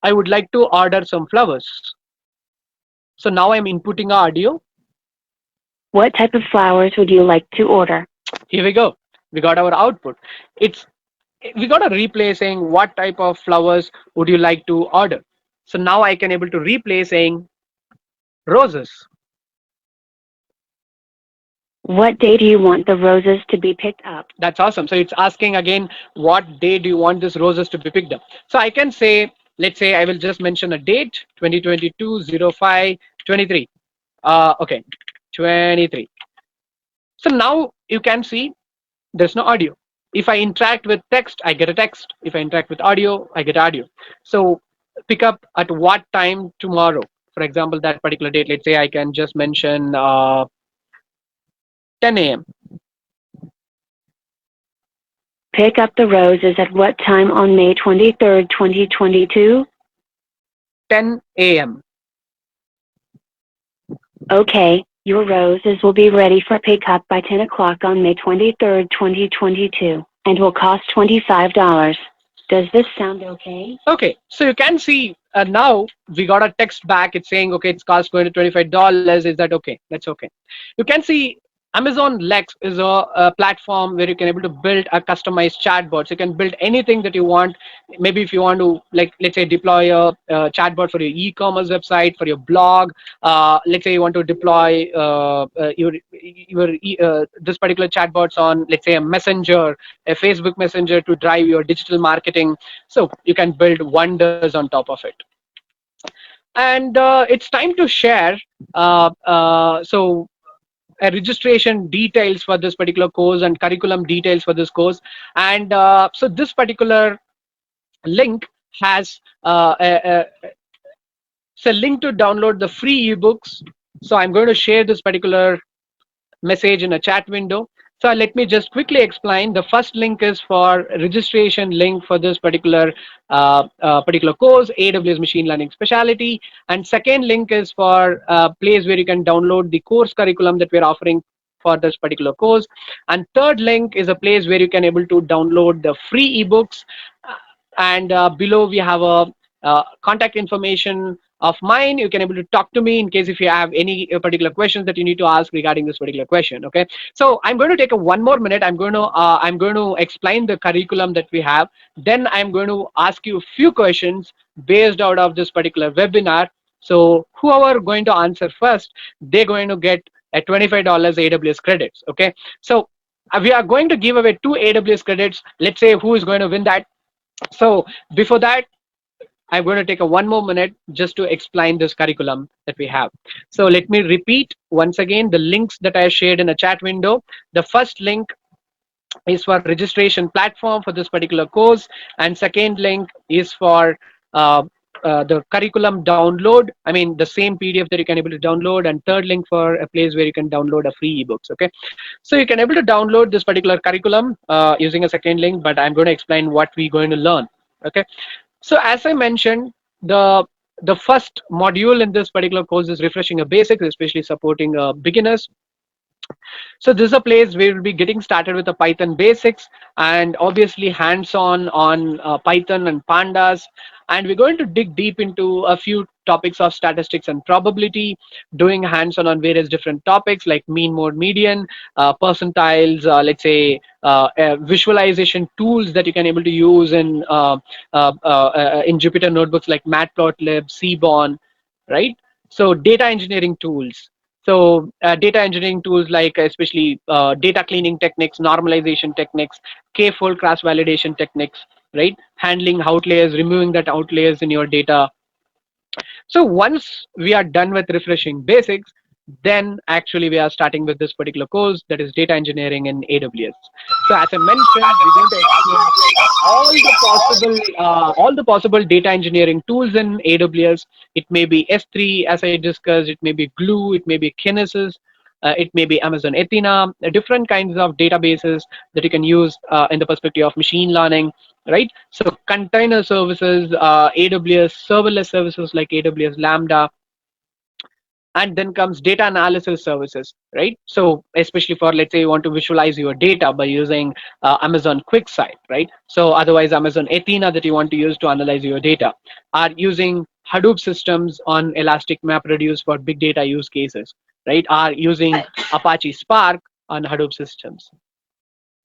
I would like to order some flowers. So now I'm inputting audio.
What type of flowers would you like to order?
Here we go. We got our output. It's we got a replay saying what type of flowers would you like to order. So now I can able to replay saying roses.
What day do you want the roses to be picked up?
That's awesome. So it's asking again, what day do you want this roses to be picked up? So I can say, let's say I will just mention a date, 2022-05-23. Okay, 23. So now you can see there's no audio. If I interact with text, I get a text. If I interact with audio, I get audio. So pick up at what time tomorrow? For example, that particular date, let's say I can just mention 10 a.m.
Pick up the roses at what time on May 23rd, 2022?
10 a.m.
Okay, your roses will be ready for pickup by 10 o'clock on May 23rd, 2022, and will cost $25. Does this sound okay?
Okay, so you can see now we got a text back. It's saying, okay, it's cost going to $25. Is that okay? That's okay. You can see Amazon Lex is a platform where you can able to build a customized chatbot. So you can build anything that you want. Maybe if you want to, like, let's say, deploy a chatbot for your e-commerce website, for your blog. Let's say you want to deploy this particular chatbots on, let's say, a messenger, a Facebook Messenger to drive your digital marketing. So you can build wonders on top of it. And it's time to share. So registration details for this particular course and curriculum details for this course. And so this particular link has it's a link to download the free ebooks. So I'm going to share this particular message in a chat window. So let me just quickly explain. The first link is for registration link for this particular course, AWS Machine Learning Specialty. And second link is for a place where you can download the course curriculum that we're offering for this particular course. And third link is a place where you can able to download the free ebooks. And below we have a contact information of mine. You can able to talk to me in case if you have any particular questions that you need to ask regarding this particular question. Okay, so I'm going to take a 1 more minute. I'm going to explain the curriculum that we have. Then I'm going to ask you a few questions based out of this particular webinar. So whoever going to answer first, they're going to get a $25 AWS credits. Okay, so we are going to give away 2 AWS credits. Let's say who is going to win that. So before that, I'm going to take a 1 more minute just to explain this curriculum that we have. So let me repeat once again the links that I shared in a chat window. The first link is for registration platform for this particular course, and second link is for uh, the curriculum download. I mean the same PDF that you can able to download, and third link for a place where you can download a free ebooks. Okay, so you can able to download this particular curriculum using a second link, but I'm going to explain what we're going to learn. Okay, so as I mentioned, the first module in this particular course is refreshing a basics, especially supporting beginners. So this is a place where we'll be getting started with the Python basics, and obviously hands-on on Python and pandas. And we're going to dig deep into a few topics of statistics and probability, doing hands-on on various different topics like mean, mode, median, percentiles, let's say visualization tools that you can able to use in Jupyter notebooks like Matplotlib, Seaborn, right? So data engineering tools. So data engineering tools like especially data cleaning techniques, normalization techniques, k-fold cross validation techniques, right? Handling outliers, removing that outliers in your data. So once we are done with refreshing basics, then actually we are starting with this particular course, that is data engineering in AWS. So as I mentioned, we're going to explore all the possible data engineering tools in AWS. It may be S3 as I discussed, it may be Glue, it may be Kinesis, it may be Amazon Athena, different kinds of databases that you can use in the perspective of machine learning, right? So container services, AWS serverless services like AWS Lambda, and then comes data analysis services, right? So especially for, let's say you want to visualize your data by using Amazon QuickSight, right? So otherwise Amazon Athena that you want to use to analyze your data, are using Hadoop systems on Elastic MapReduce for big data use cases, right? Are using Apache Spark on Hadoop systems.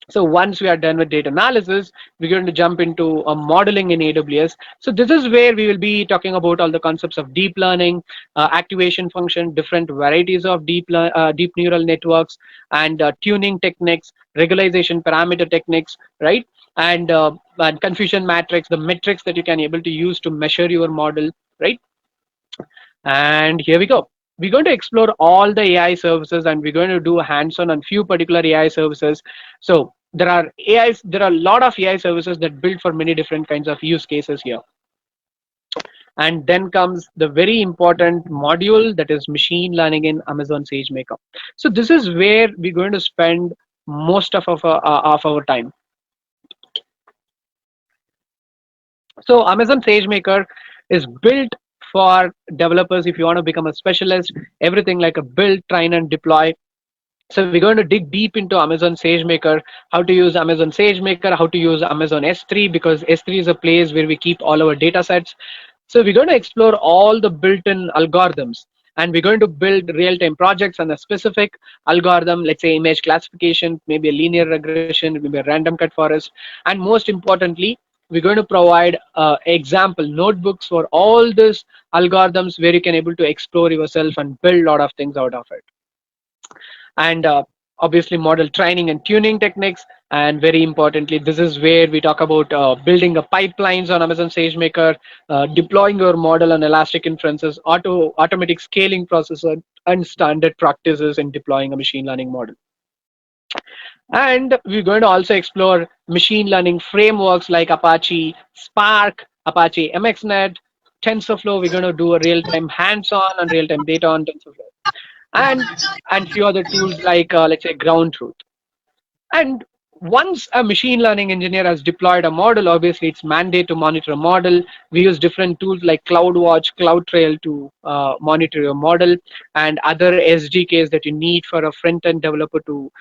So once we are done with data analysis, we're going to jump into modeling in AWS. So this is where we will be talking about all the concepts of deep learning, activation function, different varieties of deep neural networks, and tuning techniques, regularization parameter techniques, right? And confusion matrix, the metrics that you can able to use to measure your model, right? And here we go. We're going to explore all the AI services, and we're going to do hands-on on few particular AI services. So there are a lot of AI services that build for many different kinds of use cases here. And then comes the very important module, that is machine learning in Amazon SageMaker. So this is where we're going to spend most of our time. So Amazon SageMaker is built for developers. If you want to become a specialist, everything like a build, train, and deploy. So we're going to dig deep into Amazon SageMaker, how to use Amazon SageMaker, how to use Amazon S3, because S3 is a place where we keep all our data sets. So we're going to explore all the built-in algorithms, and we're going to build real-time projects on a specific algorithm, let's say image classification, maybe a linear regression, maybe a random cut forest, and most importantly, we're going to provide example notebooks for all these algorithms where you can able to explore yourself and build a lot of things out of it. And obviously model training and tuning techniques, and very importantly, this is where we talk about building a pipelines on Amazon SageMaker, deploying your model on elastic inferences, automatic scaling processor, and standard practices in deploying a machine learning model. And we're going to also explore machine learning frameworks like Apache Spark, Apache MXNet, TensorFlow. We're going to do a real-time hands-on and real-time data on TensorFlow, and few other tools like let's say ground truth. And once a machine learning engineer has deployed a model, obviously it's mandate to monitor a model. We use different tools like CloudWatch, CloudTrail to monitor your model, and other SDKs that you need for a front-end developer to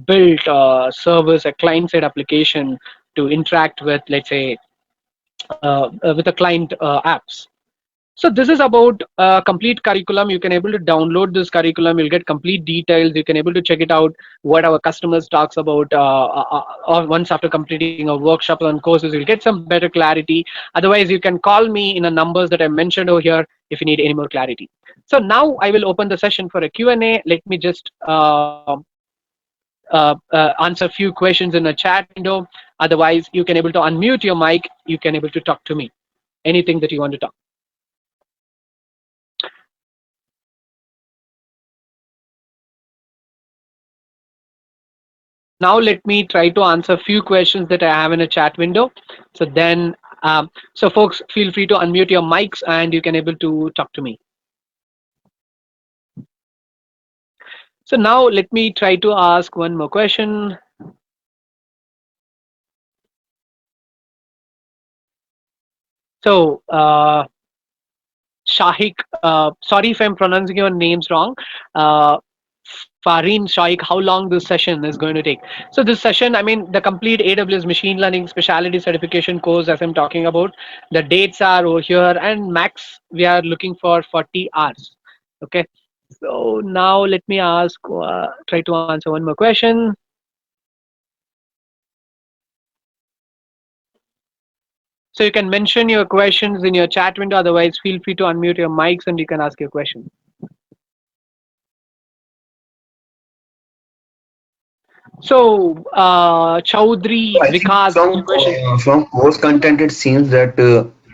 build servers, a client-side application to interact with, let's say, with the client apps. So this is about complete curriculum. You can able to download this curriculum. You'll get complete details. You can able to check it out. What our customers talks about once after completing a workshop and courses, you'll get some better clarity. Otherwise, you can call me in the numbers that I mentioned over here if you need any more clarity. So now I will open the session for a Q&A. Let me just answer a few questions in the chat window. Otherwise, you can able to unmute your mic. You can able to talk to me. Anything that you want to talk. So now let me try to answer a few questions that I have in a chat window. So then, so folks, feel free to unmute your mics and you can able to talk to me. So now let me try to ask one more question. So Shahik, sorry if I'm pronouncing your names wrong. Uh, Farin Shaikh, how long this session is going to take? So this session, I mean, the complete AWS machine learning specialty certification course, as I'm talking about, the dates are over here, and max we are looking for 40 hours. Okay. So now let me ask, try to answer one more question. So you can mention your questions in your chat window. Otherwise, feel free to unmute your mics and you can ask your question. So Chaudhry
I think
Vikas, your question.
from course content, it seems that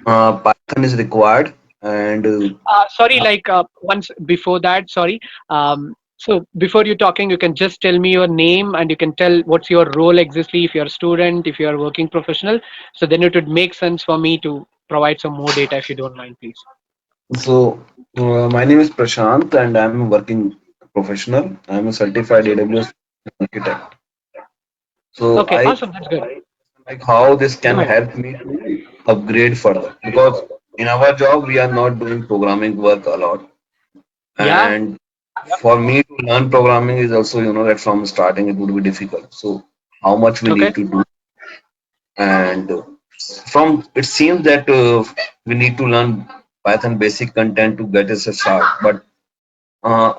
Python is required, and
Sorry, like once before that, sorry. So before you talking, you can just tell me your name and you can tell what's your role exactly, if you're a student, if you're a working professional. So then it would make sense for me to provide some more data if you don't mind, please.
so my name is Prashant, and I'm a working professional. I'm a certified AWS architect. So
Okay,
I
awesome. That's good.
like how this
Go
can
ahead.
help me to upgrade further, because in our job we are not doing programming work a lot,
Yeah.
and for me to learn programming is also, that from starting it would be difficult. So how much we
Okay.
need to do, and from it seems that we need to learn Python basic content to get us a start. But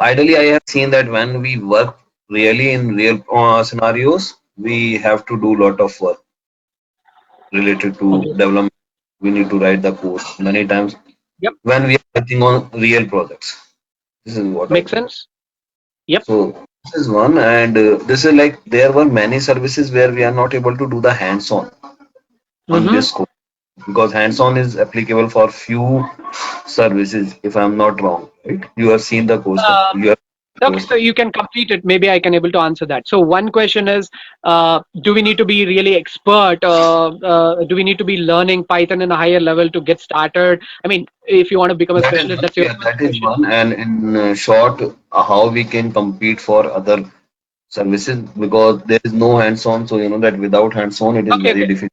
ideally, I have seen that when we work really in real scenarios, we have to do lot of work related to
Obviously.
development. We need to write the code many times
Yep.
when we are working on real projects. This is what I
Makes
think.
sense. Yep.
So this is one, and this is like there were many services where we are not able to do the hands-on on
Mm-hmm.
this code because hands-on is applicable for few services. If I'm not wrong, right? You have seen the code. You have seen the
Okay,
code.
so you can complete it. Maybe I can able to answer that. So one question is, do we need to be really expert? Do we need to be learning Python in a higher level to get started? I mean, if you want to become a
That is
specialist, that's your
yeah,
first
that is
question.
one. And in short, how we can compete for other services because there is no hands-on. So you know that without hands-on, it is
Okay,
very
okay.
difficult.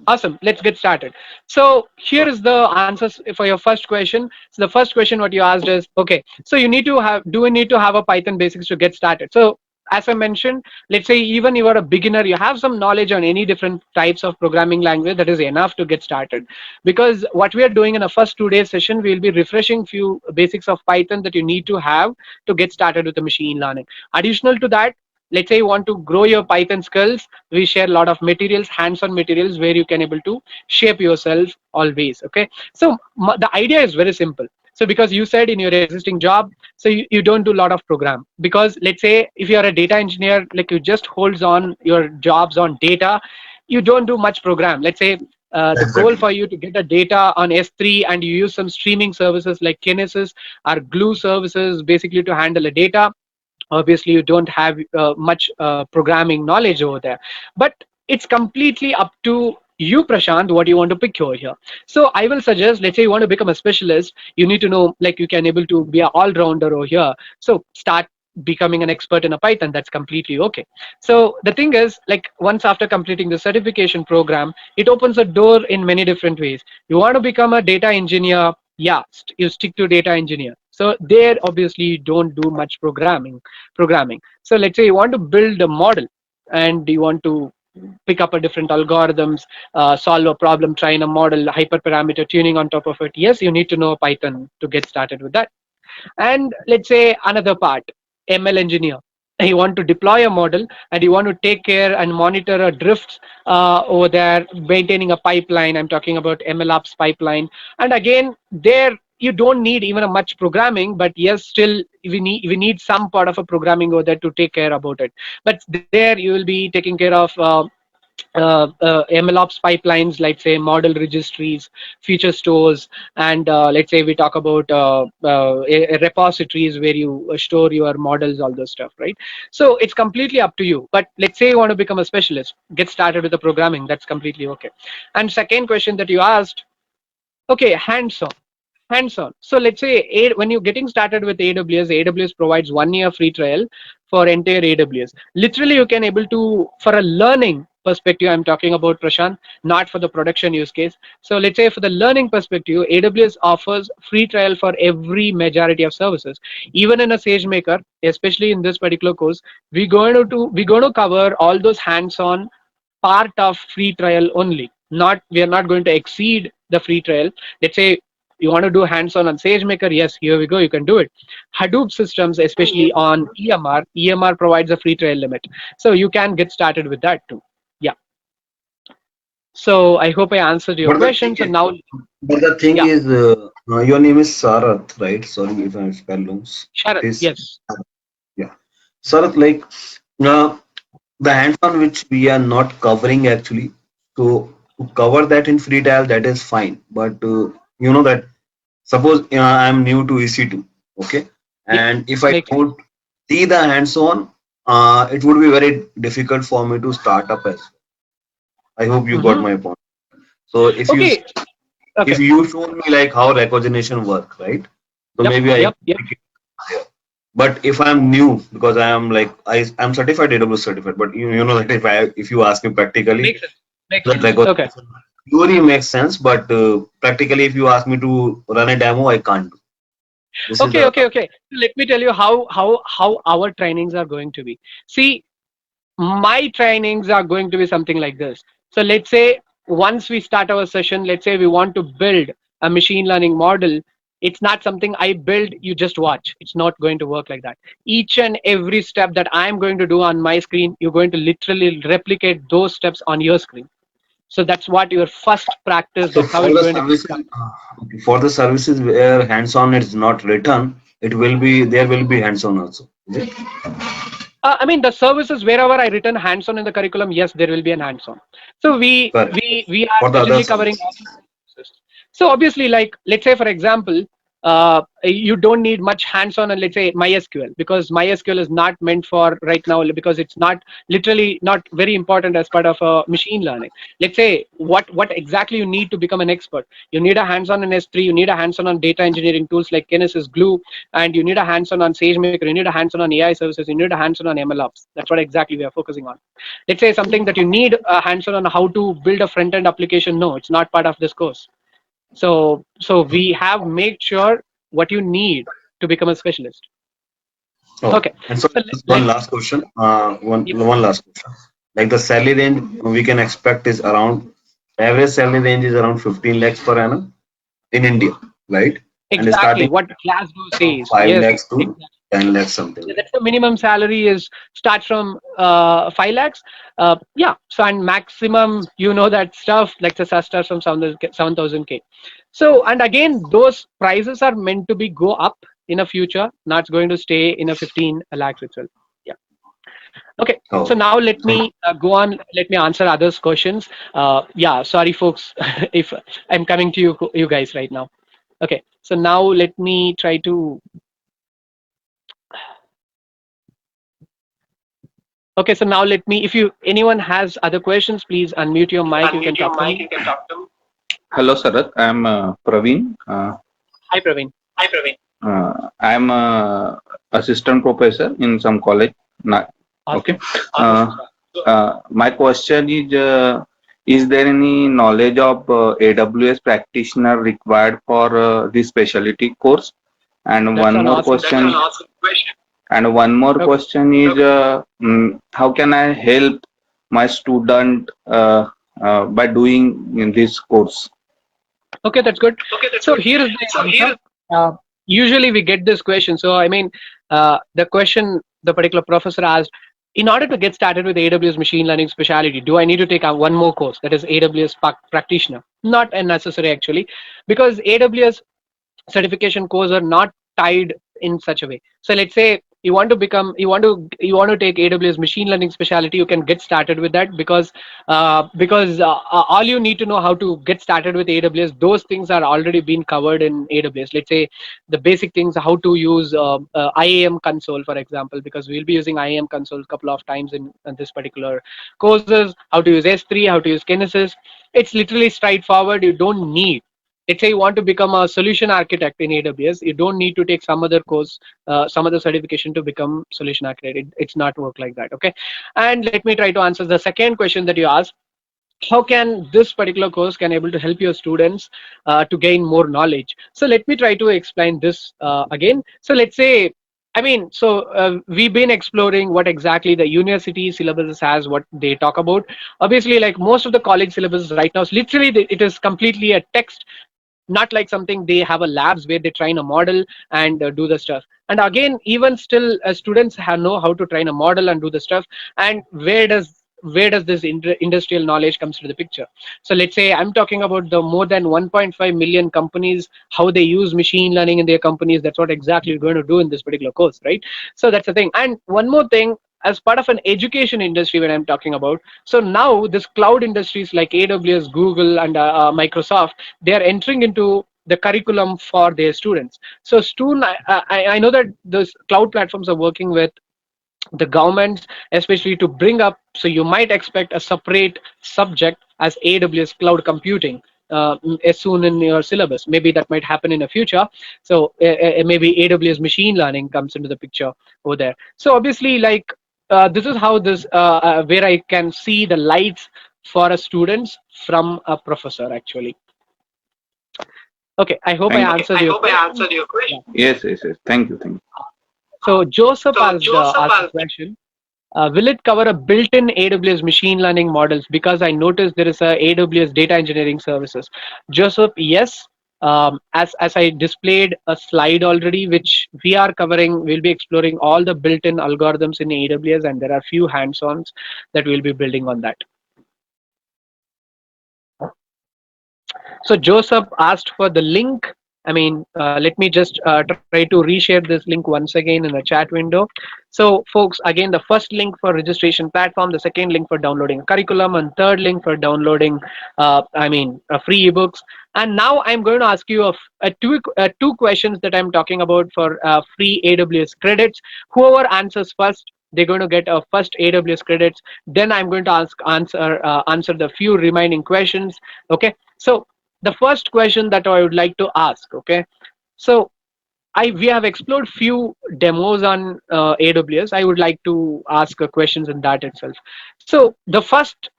Awesome. Let's get started. So here is the answers for your first question. So the first question what you asked is, okay, so you need to have, do we need to have a Python basics to get started? So as I mentioned, let's say even you are a beginner, you have some knowledge on any different types of programming language, that is enough to get started. Because what we are doing in a first 2 day session, we will be refreshing few basics of Python that you need to have to get started with the machine learning. Additional to that, let's say you want to grow your Python skills, we share a lot of materials, hands-on materials, where you can able to shape yourself always. Okay, so the idea is very simple. So because you said in your existing job, so you don't do a lot of program, because let's say if you are a data engineer, like you just holds on your jobs on data, you don't do much program. Let's say the goal
Exactly.
for you to get a data on S3 and you use some streaming services like Kinesis or Glue services basically to handle the data. Obviously you don't have much programming knowledge over there, but it's completely up to you, Prashant, what you want to pick over here. So I will suggest, let's say you want to become a specialist, you need to know, like you can able to be an all-rounder over here. So start becoming an expert in a Python, that's completely okay. So the thing is, like once after completing the certification program, it opens a door in many different ways. You want to become a data engineer, yeah, you stick to data engineer. So there obviously you don't do much programming. So let's say you want to build a model and you want to pick up a different algorithms, solve a problem, train a model, hyperparameter tuning on top of it. Yes, you need to know Python to get started with that. And let's say another part, ML engineer. You want to deploy a model and you want to take care and monitor a drifts over there, maintaining a pipeline. I'm talking about MLOps pipeline. And again, there you don't need even a much programming, but yes, still we need some part of a programming over there to take care about it. But there you will be taking care of MLOps pipelines, like say model registries, feature stores, and let's say we talk about repositories where you store your models, all those stuff, right? So it's completely up to you. But let's say you want to become a specialist, get started with the programming, that's completely okay. And second question that you asked, okay, hands-on. So let's say when you're getting started with AWS provides 1 year free trial for entire AWS. Literally, you can able to, for a learning perspective, I'm talking about, Prashant, not for the production use case. So let's say for the learning perspective, AWS offers free trial for every majority of services. Even in a SageMaker, especially in this particular course, we're going to cover all those hands-on part of free trial only. Not, we are not going to exceed the free trial. Let's say you want to do hands-on on SageMaker, yes, here we go, you can do it. Hadoop systems, especially on EMR provides a free trial limit, so you can get started with that too. Yeah. So I hope I answered your
But the thing
question. So
is,
now,
but the thing
yeah,
is, your name is Sarath, right? Sorry if I spell wrong. It
Sharat,
is,
yes.
yeah. Sarath, like uh, the hands-on which we are not covering actually. So to cover that in free trial, that is fine. But you know that suppose I'm new to EC2, okay,
Yeah,
and if I
makes sense.
don't see the hands-on, it would be very difficult for me to start up as. I hope you got
Hmm.
my point. So
Okay.
if
Okay.
you show me like how recognition work, right? So
Yep,
maybe I
yep, yep.
pick it there. But if I'm new, because I am like I'm certified AWS certified, but you know that if you ask me practically,
Makes sense. Makes
that
sense. Okay.
recognition theory makes sense, but practically if you ask me to run a demo, I can't do. This is
Okay,
the
okay, okay. Let me tell you how our trainings are going to be. See, my trainings are going to be something like this. So let's say once we start our session, let's say we want to build a machine learning model. It's not something I build, you just watch. It's not going to work like that. Each and every step that I'm going to do on my screen, you're going to literally replicate those steps on your screen. So that's what your first practice,
So
that's how
for
it's
the
going to get
services,
started.
okay, for the services where hands-on is not written, it will be there will be hands-on also. Is it?
I mean, the services wherever I written hands-on in the curriculum, yes, there will be an hands-on. So we
Correct.
we we are
For the other
certainly covering
services.
services. So obviously, like let's say for example, you don't need much hands-on on let's say MySQL, because MySQL is not meant for right now, because it's not literally not very important as part of machine learning. Let's say what exactly you need to become an expert. You need a hands-on in S3. You need a hands-on on data engineering tools like Kinesis, Glue, and you need a hands-on on SageMaker. You need a hands-on on AI services. You need a hands-on on MLOps. That's what exactly we are focusing on. Let's say something that you need a hands-on on how to build a front-end application. No, it's not part of this course. So we have made sure what you need to become a specialist.
Oh,
Okay.
and so
So
just one
let
last question.
yep.
One last question. Like the salary range we can expect is around average salary range is around 15 lakhs per annum in India, right? And
Exactly
starting
what Glasgow
from
says.
5
Yes,
lakhs to
exactly.
10 lakhs, something
Yeah,
like
that's the minimum salary is starts from 5 lakhs. Yeah. So and maximum, that stuff like the starts from 7,000 K. So and again, those prices are meant to be go up in a future, not going to stay in a 15 lakhs itself. Yeah. Okay,
that.
so
Oh,
now let
so
me go on. Let me answer others' questions. Yeah, sorry, folks, if I'm coming to you guys right now. Okay, so now let me try to. Okay, so now let me. If you anyone has other questions, please unmute your mic. You can talk to me.
Hello, Sarath. I'm Praveen.
Hi, Praveen.
I'm assistant professor in some college. Okay.
Awesome.
Uh, my question is there any knowledge of AWS practitioner required for this specialty course? And
That's
one
an
more
awesome
question.
question.
And one more
Okay.
question is, how can I help my student by doing in this course?
Okay, that's good. So here is the answer. Uh, Usually we get this question. So I mean, the question the particular professor asked, in order to get started with AWS machine learning specialty, do I need to take one more course, that is AWS practitioner? Not necessary actually, because AWS certification courses are not tied in such a way. So let's say you want to take AWS machine learning specialty, you can get started with that, because all you need to know how to get started with AWS, those things are already been covered in AWS. Let's say the basic things, how to use IAM console, for example, because we'll be using IAM console a couple of times in this particular courses, how to use S3, how to use Kinesis. It's literally straightforward. You don't need, let's say you want to become a solution architect in AWS, you don't need to take some other course, some other certification to become solution architect. It's not work like that. Okay. And let me try to answer the second question that you asked. How can this particular course can able to help your students to gain more knowledge? So let me try to explain this again. So let's say, we've been exploring what exactly the university syllabus has, what they talk about. Obviously, like most of the college syllabus right now, literally it is completely a text, not like something they have a labs where they train a model and do the stuff. And again, even still, students know how to train a model and do the stuff. And where does this industrial knowledge comes to the picture? So let's say I'm talking about the more than 1.5 million companies, how they use machine learning in their companies. That's what exactly you're going to do in this particular course, right? So that's the thing. And one more thing, as part of an education industry when I'm talking about, so now this cloud industries like AWS, Google, and Microsoft, they are entering into the curriculum for their students. So I know that those cloud platforms are working with the governments, especially to bring up, so you might expect a separate subject as AWS cloud computing as soon in your syllabus. Maybe that might happen in the future. So maybe AWS machine learning comes into the picture over there. So obviously, like this is how this where I can see the lights for a students from a professor actually. Okay, I hope I
Thank
answered your question. Yeah.
yes. Thank you.
So Joseph asked a question. Will it cover a built-in AWS machine learning models? Because I noticed there is a AWS data engineering services. Joseph, yes. as I displayed a slide already, which we are covering, we'll be exploring all the built-in algorithms in AWS, and there are few hands-ons that we'll be building on that. So Joseph asked for the link. I mean, let me just try to reshare this link once again in the chat window. So folks, again, the first link for registration platform, the second link for downloading curriculum, and third link for downloading, free ebooks. And now I'm going to ask you two questions that I'm talking about for free AWS credits. Whoever answers first, they're going to get a first AWS credits. Then I'm going to answer the few remaining questions. Okay, so the first question that I would like to ask, okay, so we have explored few demos on AWS. I would like to ask questions in that itself. So the first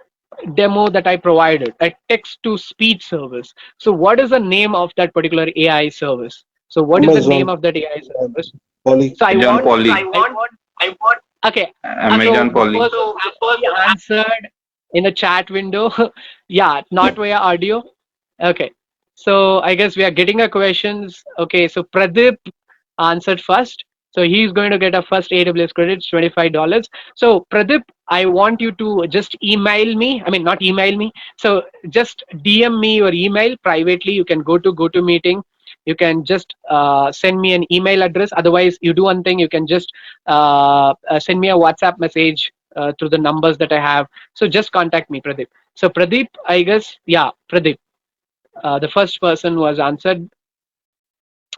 demo that I provided, a text to speech service. So what is the name of that particular AI service? So what is the name
Amazon,
of that AI service?
Polly.
So
Amazon Polly.
I want. Okay. So
Amazon
the
Polly.
first actually answered in the chat window. Yeah, not via audio. Okay. So I guess we are getting a questions. Okay. So Pradeep answered first. So he's going to get a first AWS credits, $25. So Pradeep, I want you to just email me. I mean, not email me. So just DM me your email privately. You can go to GoToMeeting. You can just send me an email address. Otherwise, you do one thing. You can just send me a WhatsApp message through the numbers that I have. So just contact me, Pradeep. So Pradeep, I guess, yeah, Pradeep. The first person was answered.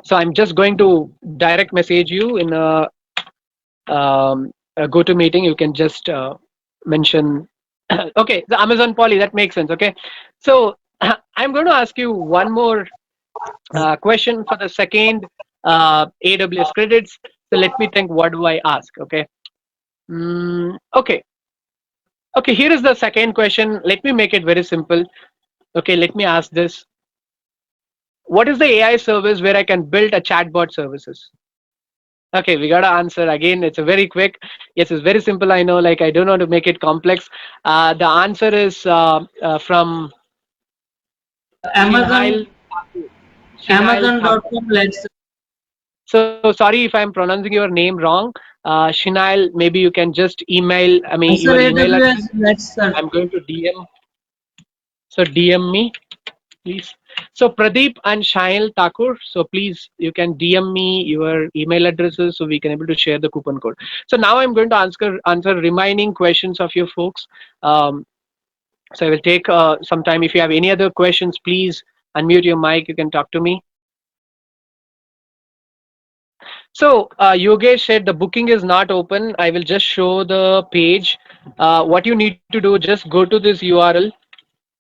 So I'm just going to direct message you in a GoToMeeting. You can just mention. Okay, the Amazon Poly. That makes sense. Okay, so I'm going to ask you one more question for the second AWS credits. So let me think. What do I ask? Okay. Okay. Okay. Here is the second question. Let me make it very simple. Okay. Let me ask this. What is the AI service where I can build a chatbot services? Okay, we got to answer again. It's a very quick. Yes, it's very simple. I know. Like I don't want to make it complex. The answer is from
Amazon
Shinhail. Shinhail Thakur.
Amazon.com
So sorry if I'm pronouncing your name wrong. Shinal, maybe you can just email, I mean,
Answer
your email
AWS
address.
Let's Search.
I'm going to DM. So DM me, please. So Pradeep and Shail Thakur. So please, you can DM me your email addresses so we can able to share the coupon code. So now I'm going to answer remaining questions of you folks. Um, so I will take some time. If you have any other questions, please unmute your mic. You can talk to me. So Yogesh said the booking is not open. I will just show the page. What you need to do, just go to this URL,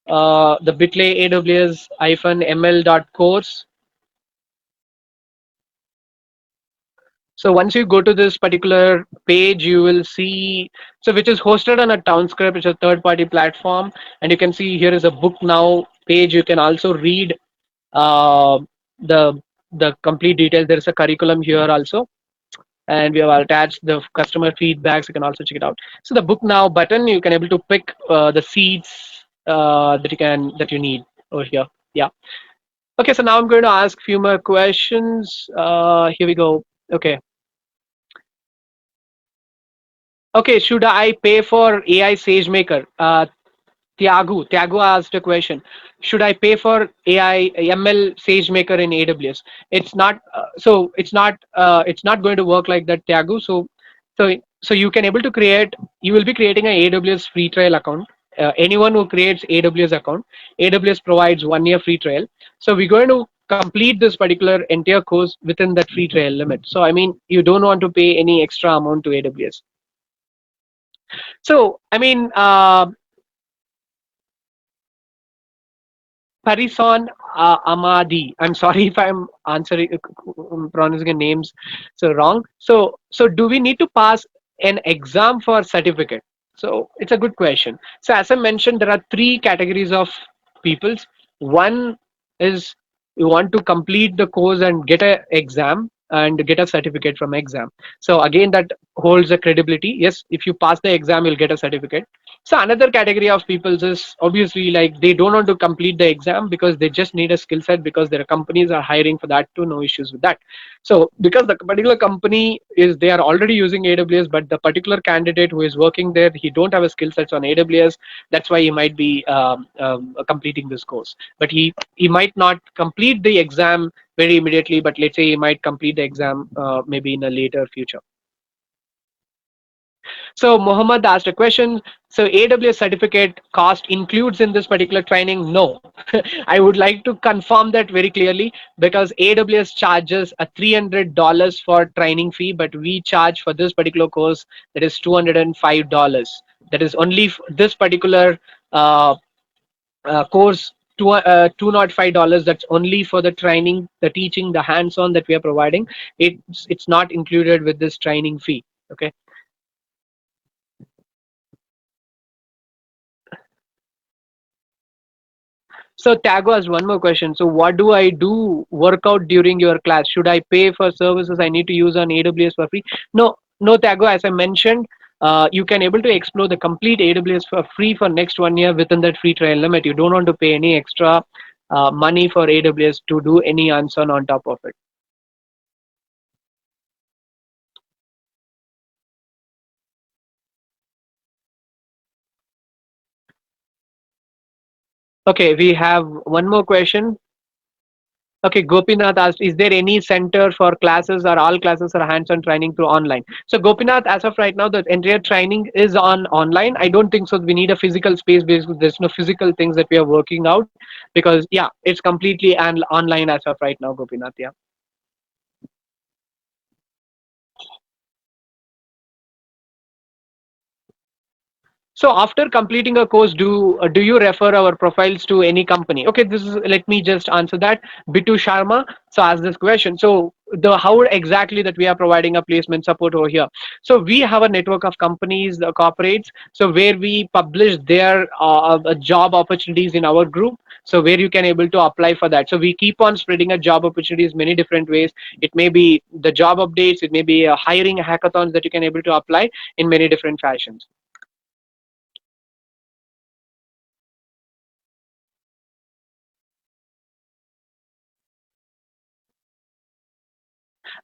the bit.ly aws-ml.course. So once you go to this particular page, you will see, so which is hosted on a Townscript, which is a third-party platform, and you can see here is a book now page. You can also read uh, the the complete details. There is a curriculum here also, and we have attached the customer feedbacks. You can also check it out. So the book now button, you can able to pick the seats that you need over here. Yeah. Okay. So now I'm going to ask a few more questions. Here we go. Okay. Okay. Should I pay for AI SageMaker? Tiago asked a question. Should I pay for AI ML SageMaker in AWS? It's not. It's not going to work like that, Tiago. So you can able to create. You will be creating an AWS free trial account. Anyone who creates AWS account, AWS provides 1 year free trial. So we're going to complete this particular entire course within that free trial limit. So I mean, you don't want to pay any extra amount to AWS. So I mean. Parison Amadi. I'm sorry if I'm answering pronouncing the names so wrong. So do we need to pass an exam for certificate? So it's a good question. So as I mentioned, there are three categories of peoples. One is you want to complete the course and get an exam. and get a certificate from exam. So again, that holds a credibility. Yes, if you pass the exam, you'll get a certificate. So another category of people is obviously like they don't want to complete the exam because they just need a skill set because their companies are hiring for that too. No issues with that. So because the particular company is they are already using AWS, but the particular candidate who is working there, he don't have a skill sets on AWS. That's why he might be completing this course. But he might not complete the exam very immediately. But let's say he might complete the exam maybe in a later future. So Mohammed asked a question. So AWS certificate cost includes in this particular training? No. I would like to confirm that very clearly because AWS charges a $300 for training fee, but we charge for this particular course that is $205. That is only this particular course. $205. That's only for the training, the teaching, the hands-on that we are providing. It's not included with this training fee. Okay. So Tago has one more question. So what do I do workout during your class? Should I pay for services I need to use on AWS for free? No, no, Tago. As I mentioned, you can able to explore the complete AWS for free for next 1 year within that free trial limit. You don't want to pay any extra money for AWS to do any answer on top of it. Okay, we have one more question. Okay, Gopinath asked, is there any center for classes or all classes are hands-on training through online? So Gopinath, as of right now, the entire training is on online. I don't think so. We need a physical space because there's no physical things that we are working out because yeah, it's completely online as of right now, Gopinath. Yeah. So after completing a course, do you refer our profiles to any company? Okay, this is let me just answer that. Bitu Sharma. So ask this question. So the how exactly that we are providing a placement support over here. So we have a network of companies, corporates. So where we publish their job opportunities in our group. So where you can able to apply for that. So we keep on spreading a job opportunities many different ways. It may be the job updates. It may be hiring hackathons that you can able to apply in many different fashions.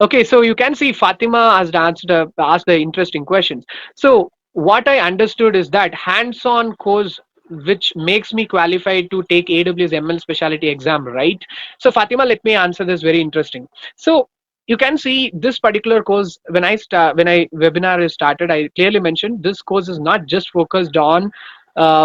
Okay, so you can see Fatima has asked the interesting questions. So what I understood is that hands-on course which makes me qualified to take AWS ML specialty exam, right? So Fatima, let me answer this very interesting. So you can see this particular course when I webinar is started, I clearly mentioned this course is not just focused on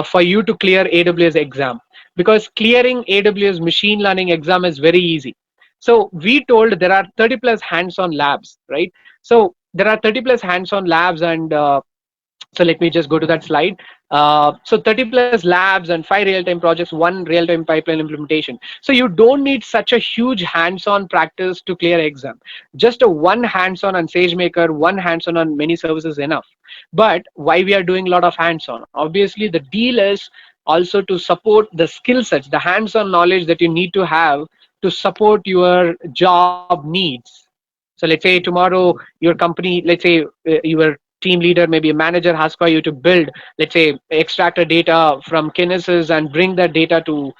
for you to clear AWS exam because clearing AWS machine learning exam is very easy. So we told there are 30 plus hands-on labs, right? So there are 30 plus hands-on labs and so let me just go to that slide. So 30 plus labs and 5 real-time projects, one real-time pipeline implementation. So you don't need such a huge hands-on practice to clear exam. Just a one hands-on on SageMaker, one hands-on on many services enough. But why we are doing a lot of hands-on? Obviously, the deal is also to support the skill sets, the hands-on knowledge that you need to have to support your job needs. So let's say tomorrow your company, let's say your team leader, maybe a manager has for you to build, let's say extract a data from Kinesis and bring that data to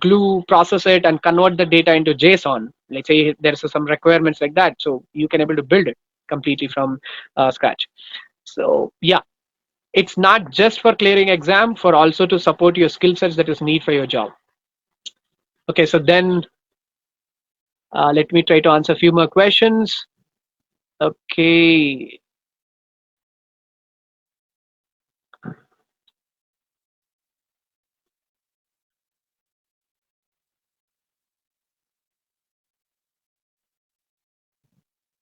Glue, process it and convert the data into JSON. Let's say there's some requirements like that. So you can able to build it completely from scratch. So yeah, it's not just for clearing exam, for also to support your skill sets that is need for your job. Okay, so then let me try to answer a few more questions. Okay.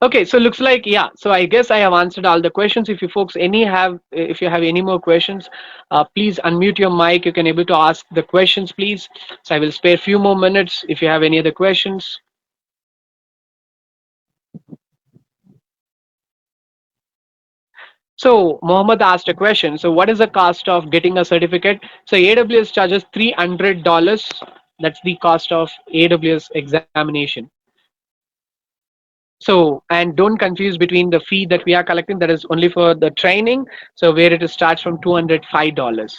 Okay, so looks like yeah. So I guess I have answered all the questions. If you have any more questions, please unmute your mic. You can able to ask the questions, please. So I will spare a few more minutes if you have any other questions. So Mohammed asked a question. So what is the cost of getting a certificate? So AWS charges $300. That's the cost of AWS examination. So, and don't confuse between the fee that we are collecting, that is only for the training. So where it starts from $205.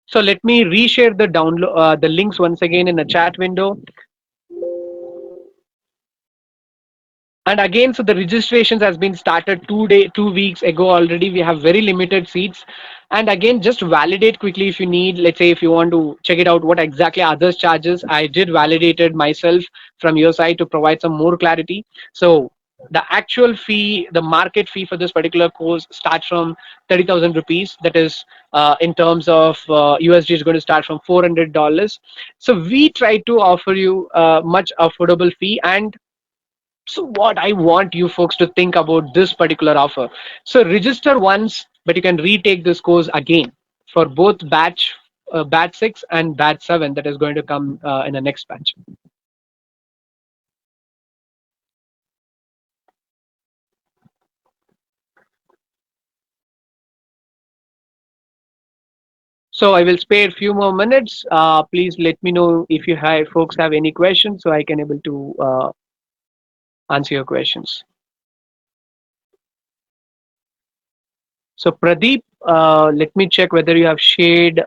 So let me reshare the download the links once again in the chat window. And again, so the registrations has been started 2 weeks ago already. We have very limited seats. And again, just validate quickly if you need, let's say if you want to check it out, what exactly others charges. I did validate it myself from your side to provide some more clarity. So the actual fee, the market fee for this particular course starts from 30,000 rupees. That is in terms of USD is going to start from $400. So we try to offer you much affordable fee. And so what I want you folks to think about this particular offer. So register once, but you can retake this course again for both batch 6 and batch 7 that is going to come in the next batch. So I will spare a few more minutes. Please let me know if you have folks have any questions so I can able to answer your questions. So Pradeep, let me check whether you have shared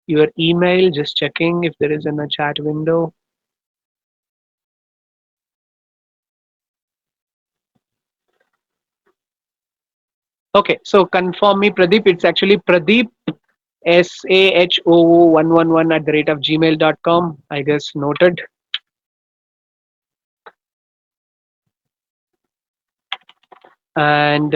your email. Just checking if there is in a chat window. Okay, so confirm me, Pradeep. It's actually Pradeep SAHO111 at the rate of gmail.com. I guess noted. And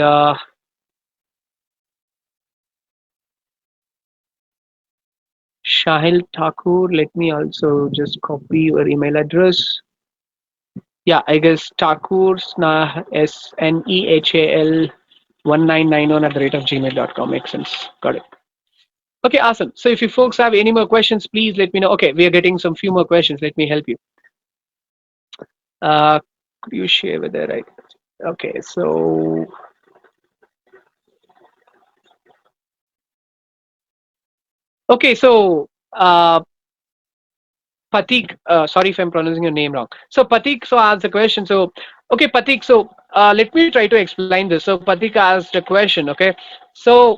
Shahil Thakur, let me also just copy your email address. Yeah, I guess Thakur SNEHAL 1991 at the rate of gmail.com. Makes sense. Got it. Okay, awesome. So if you folks have any more questions, please let me know. Okay, we are getting some few more questions. Let me help you. Could you share with the right? Okay, so okay, so Patik, sorry if I'm pronouncing your name wrong. So Patik, so asked the question. So okay, Patik, so let me try to explain this. So Patik asked a question. Okay, so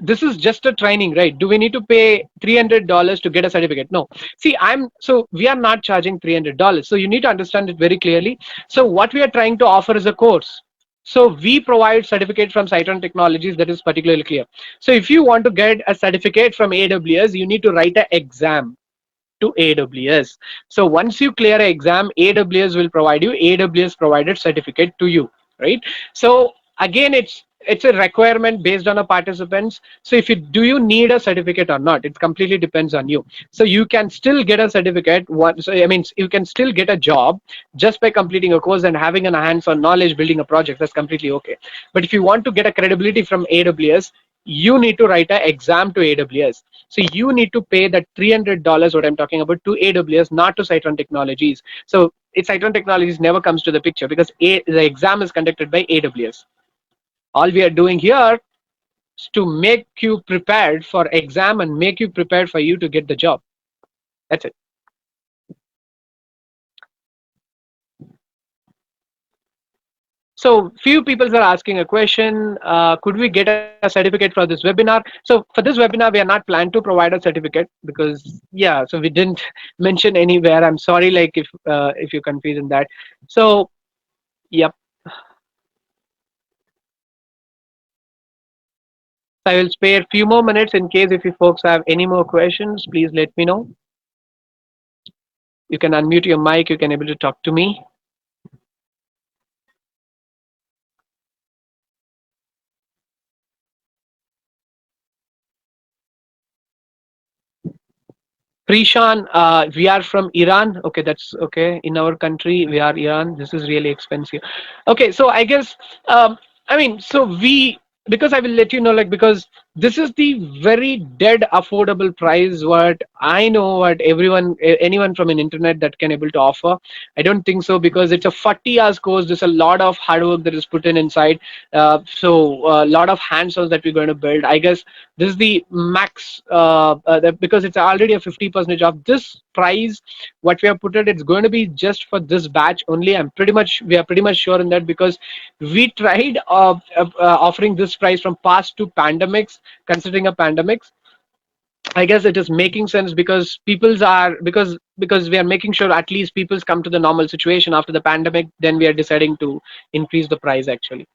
this is just a training, right? Do we need to pay $300 to get a certificate? No. See, we are not charging $300. So you need to understand it very clearly. So what we are trying to offer is a course. So we provide certificate from Cyton Technologies, that is particularly clear. So if you want to get a certificate from AWS, you need to write an exam to AWS. So once you clear an exam, AWS will provide you AWS provided certificate to you, right? So again, it's a requirement based on a participants. So if you do you need a certificate or not, it completely depends on you. So you can still get a certificate. So I mean, you can still get a job just by completing a course and having a hands-on knowledge building a project. That's completely okay. But if you want to get a credibility from AWS, you need to write an exam to AWS. So you need to pay that $300 what I'm talking about to AWS, not to Cyton Technologies. So it's Cyton Technologies never comes to the picture because the exam is conducted by AWS. All we are doing here is to make you prepared for exam and make you prepared for you to get the job. That's it. So few people are asking a question, could we get a certificate for this webinar? So for this webinar, we are not planned to provide a certificate because yeah, so we didn't mention anywhere. I'm sorry, like if you're confused in that. So yep, I will spare a few more minutes in case if you folks have any more questions, please let me know. You can unmute your mic, you can able to talk to me. Prishan, we are from Iran. Okay, that's okay. In our country, we are Iran. This is really expensive. Okay, so I guess, I mean, so we, because I will let you know, like, because this is the very dead affordable price what I know what anyone from an internet that can able to offer. I don't think so, because it's a 40 hours course. There's a lot of hard work that is put in inside. So a lot of hands-ons that we're going to build. I guess this is the max, because it's already a 50% off. This price what we have put it, it's going to be just for this batch only. We are pretty much sure in that, because we tried offering this price from past two pandemics. Considering a pandemics, I guess it is making sense, because people's are because we are making sure at least people's come to the normal situation after the pandemic. Then we are deciding to increase the price actually.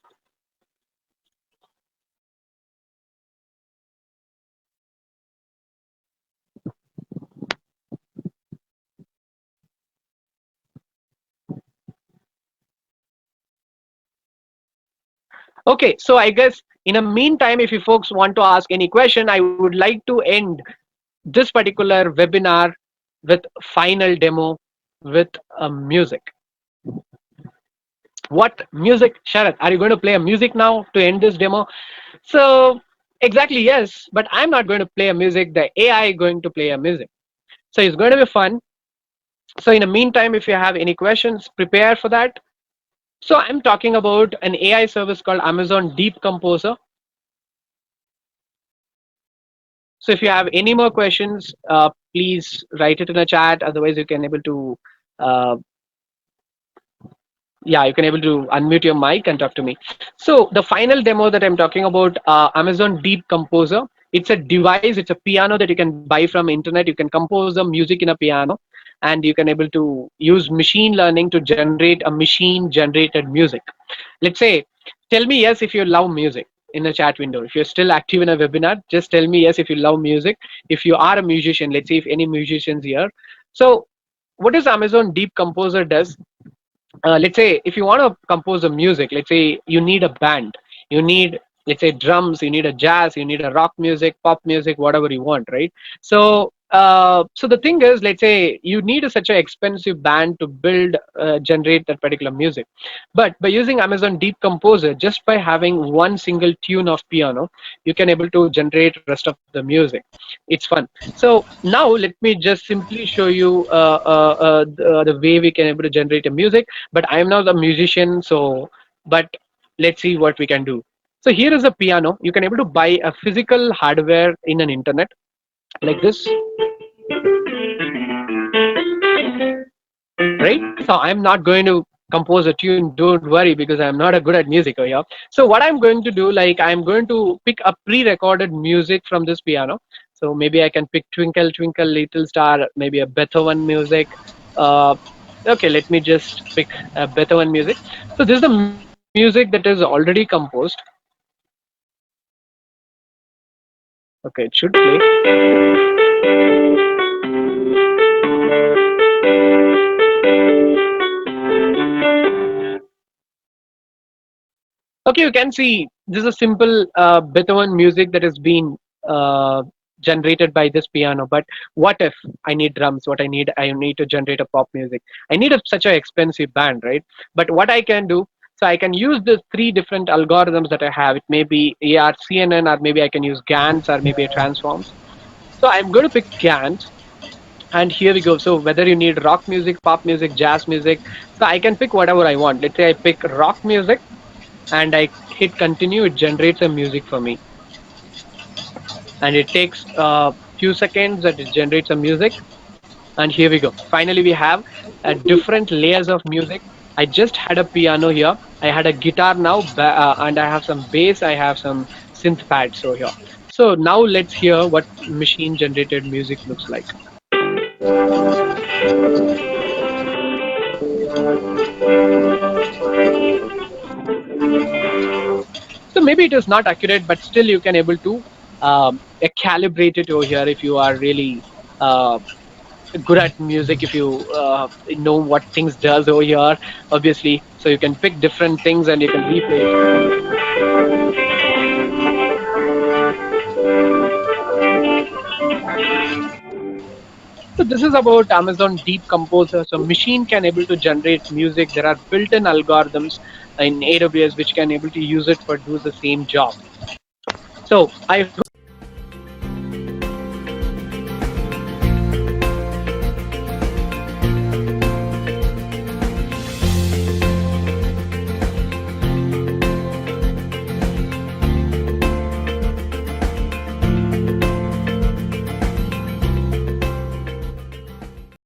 Okay, so I guess in a meantime, if you folks want to ask any question, I would like to end this particular webinar with final demo with music. What music, Sharat? Are you going to play a music now to end this demo? So exactly, yes, but I'm not going to play a music. The AI is going to play a music. So it's going to be fun. So in the meantime, if you have any questions, prepare for that. So I'm talking about an AI service called Amazon Deep Composer. So if you have any more questions, please write it in a chat. Otherwise, you can able to uh, yeah, you can able to unmute your mic and talk to me. So the final demo that I'm talking about, Amazon Deep Composer. It's a device, it's a piano that you can buy from internet. You can compose the music in a piano, and you can able to use machine learning to generate a machine generated music. Let's say, tell me yes if you love music in the chat window. If you're still active in a webinar, just tell me yes if you love music. If you are a musician, let's see if any musicians here. So what is Amazon Deep Composer does, let's say if you want to compose a music, let's say you need a band, you need, let's say, drums, you need a jazz, you need a rock music, pop music, whatever you want, right? So so the thing is, let's say you need such an expensive band to build, generate that particular music. But by using Amazon Deep Composer, just by having one single tune of piano, you can able to generate rest of the music. It's fun. So now let me just simply show you the way we can able to generate a music. But I am not a musician, so but let's see what we can do. So here is a piano. You can able to buy a physical hardware in an internet like this, right? So I'm not going to compose a tune, don't worry, because I'm not a good at music over here. So what I'm going to do, like, I'm going to pick a pre-recorded music from this piano. So maybe I can pick Twinkle Twinkle Little Star, maybe a Beethoven music. uh, okay, let me just pick a Beethoven music. So this is the music that is already composed. Okay, it should play. Okay, you can see this is a simple Beethoven music that has been uh, generated by this piano. But what if I need drums? I need to generate a pop music. I need such an expensive band, right? But what I can do, so I can use the three different algorithms that I have. It may be ARCNN, or maybe I can use GANs, or maybe a transforms. So I'm going to pick GANs, and here we go. So whether you need rock music, pop music, jazz music, so I can pick whatever I want. Let's say I pick rock music and I hit continue. It generates a music for me, and it takes a few seconds that it generates a music. And here we go. Finally, we have different layers of music. I just had a piano here. I had a guitar now, and I have some bass. I have some synth pads over here. So now let's hear what machine generated music looks like. So maybe it is not accurate, but still you can able to calibrate it over here if you are really uh, good at music, if you know what things does over here, obviously. So you can pick different things and you can replay it. So this is about Amazon Deep Composer. So machine can able to generate music. There are built-in algorithms in AWS which can able to use it for do the same job. So I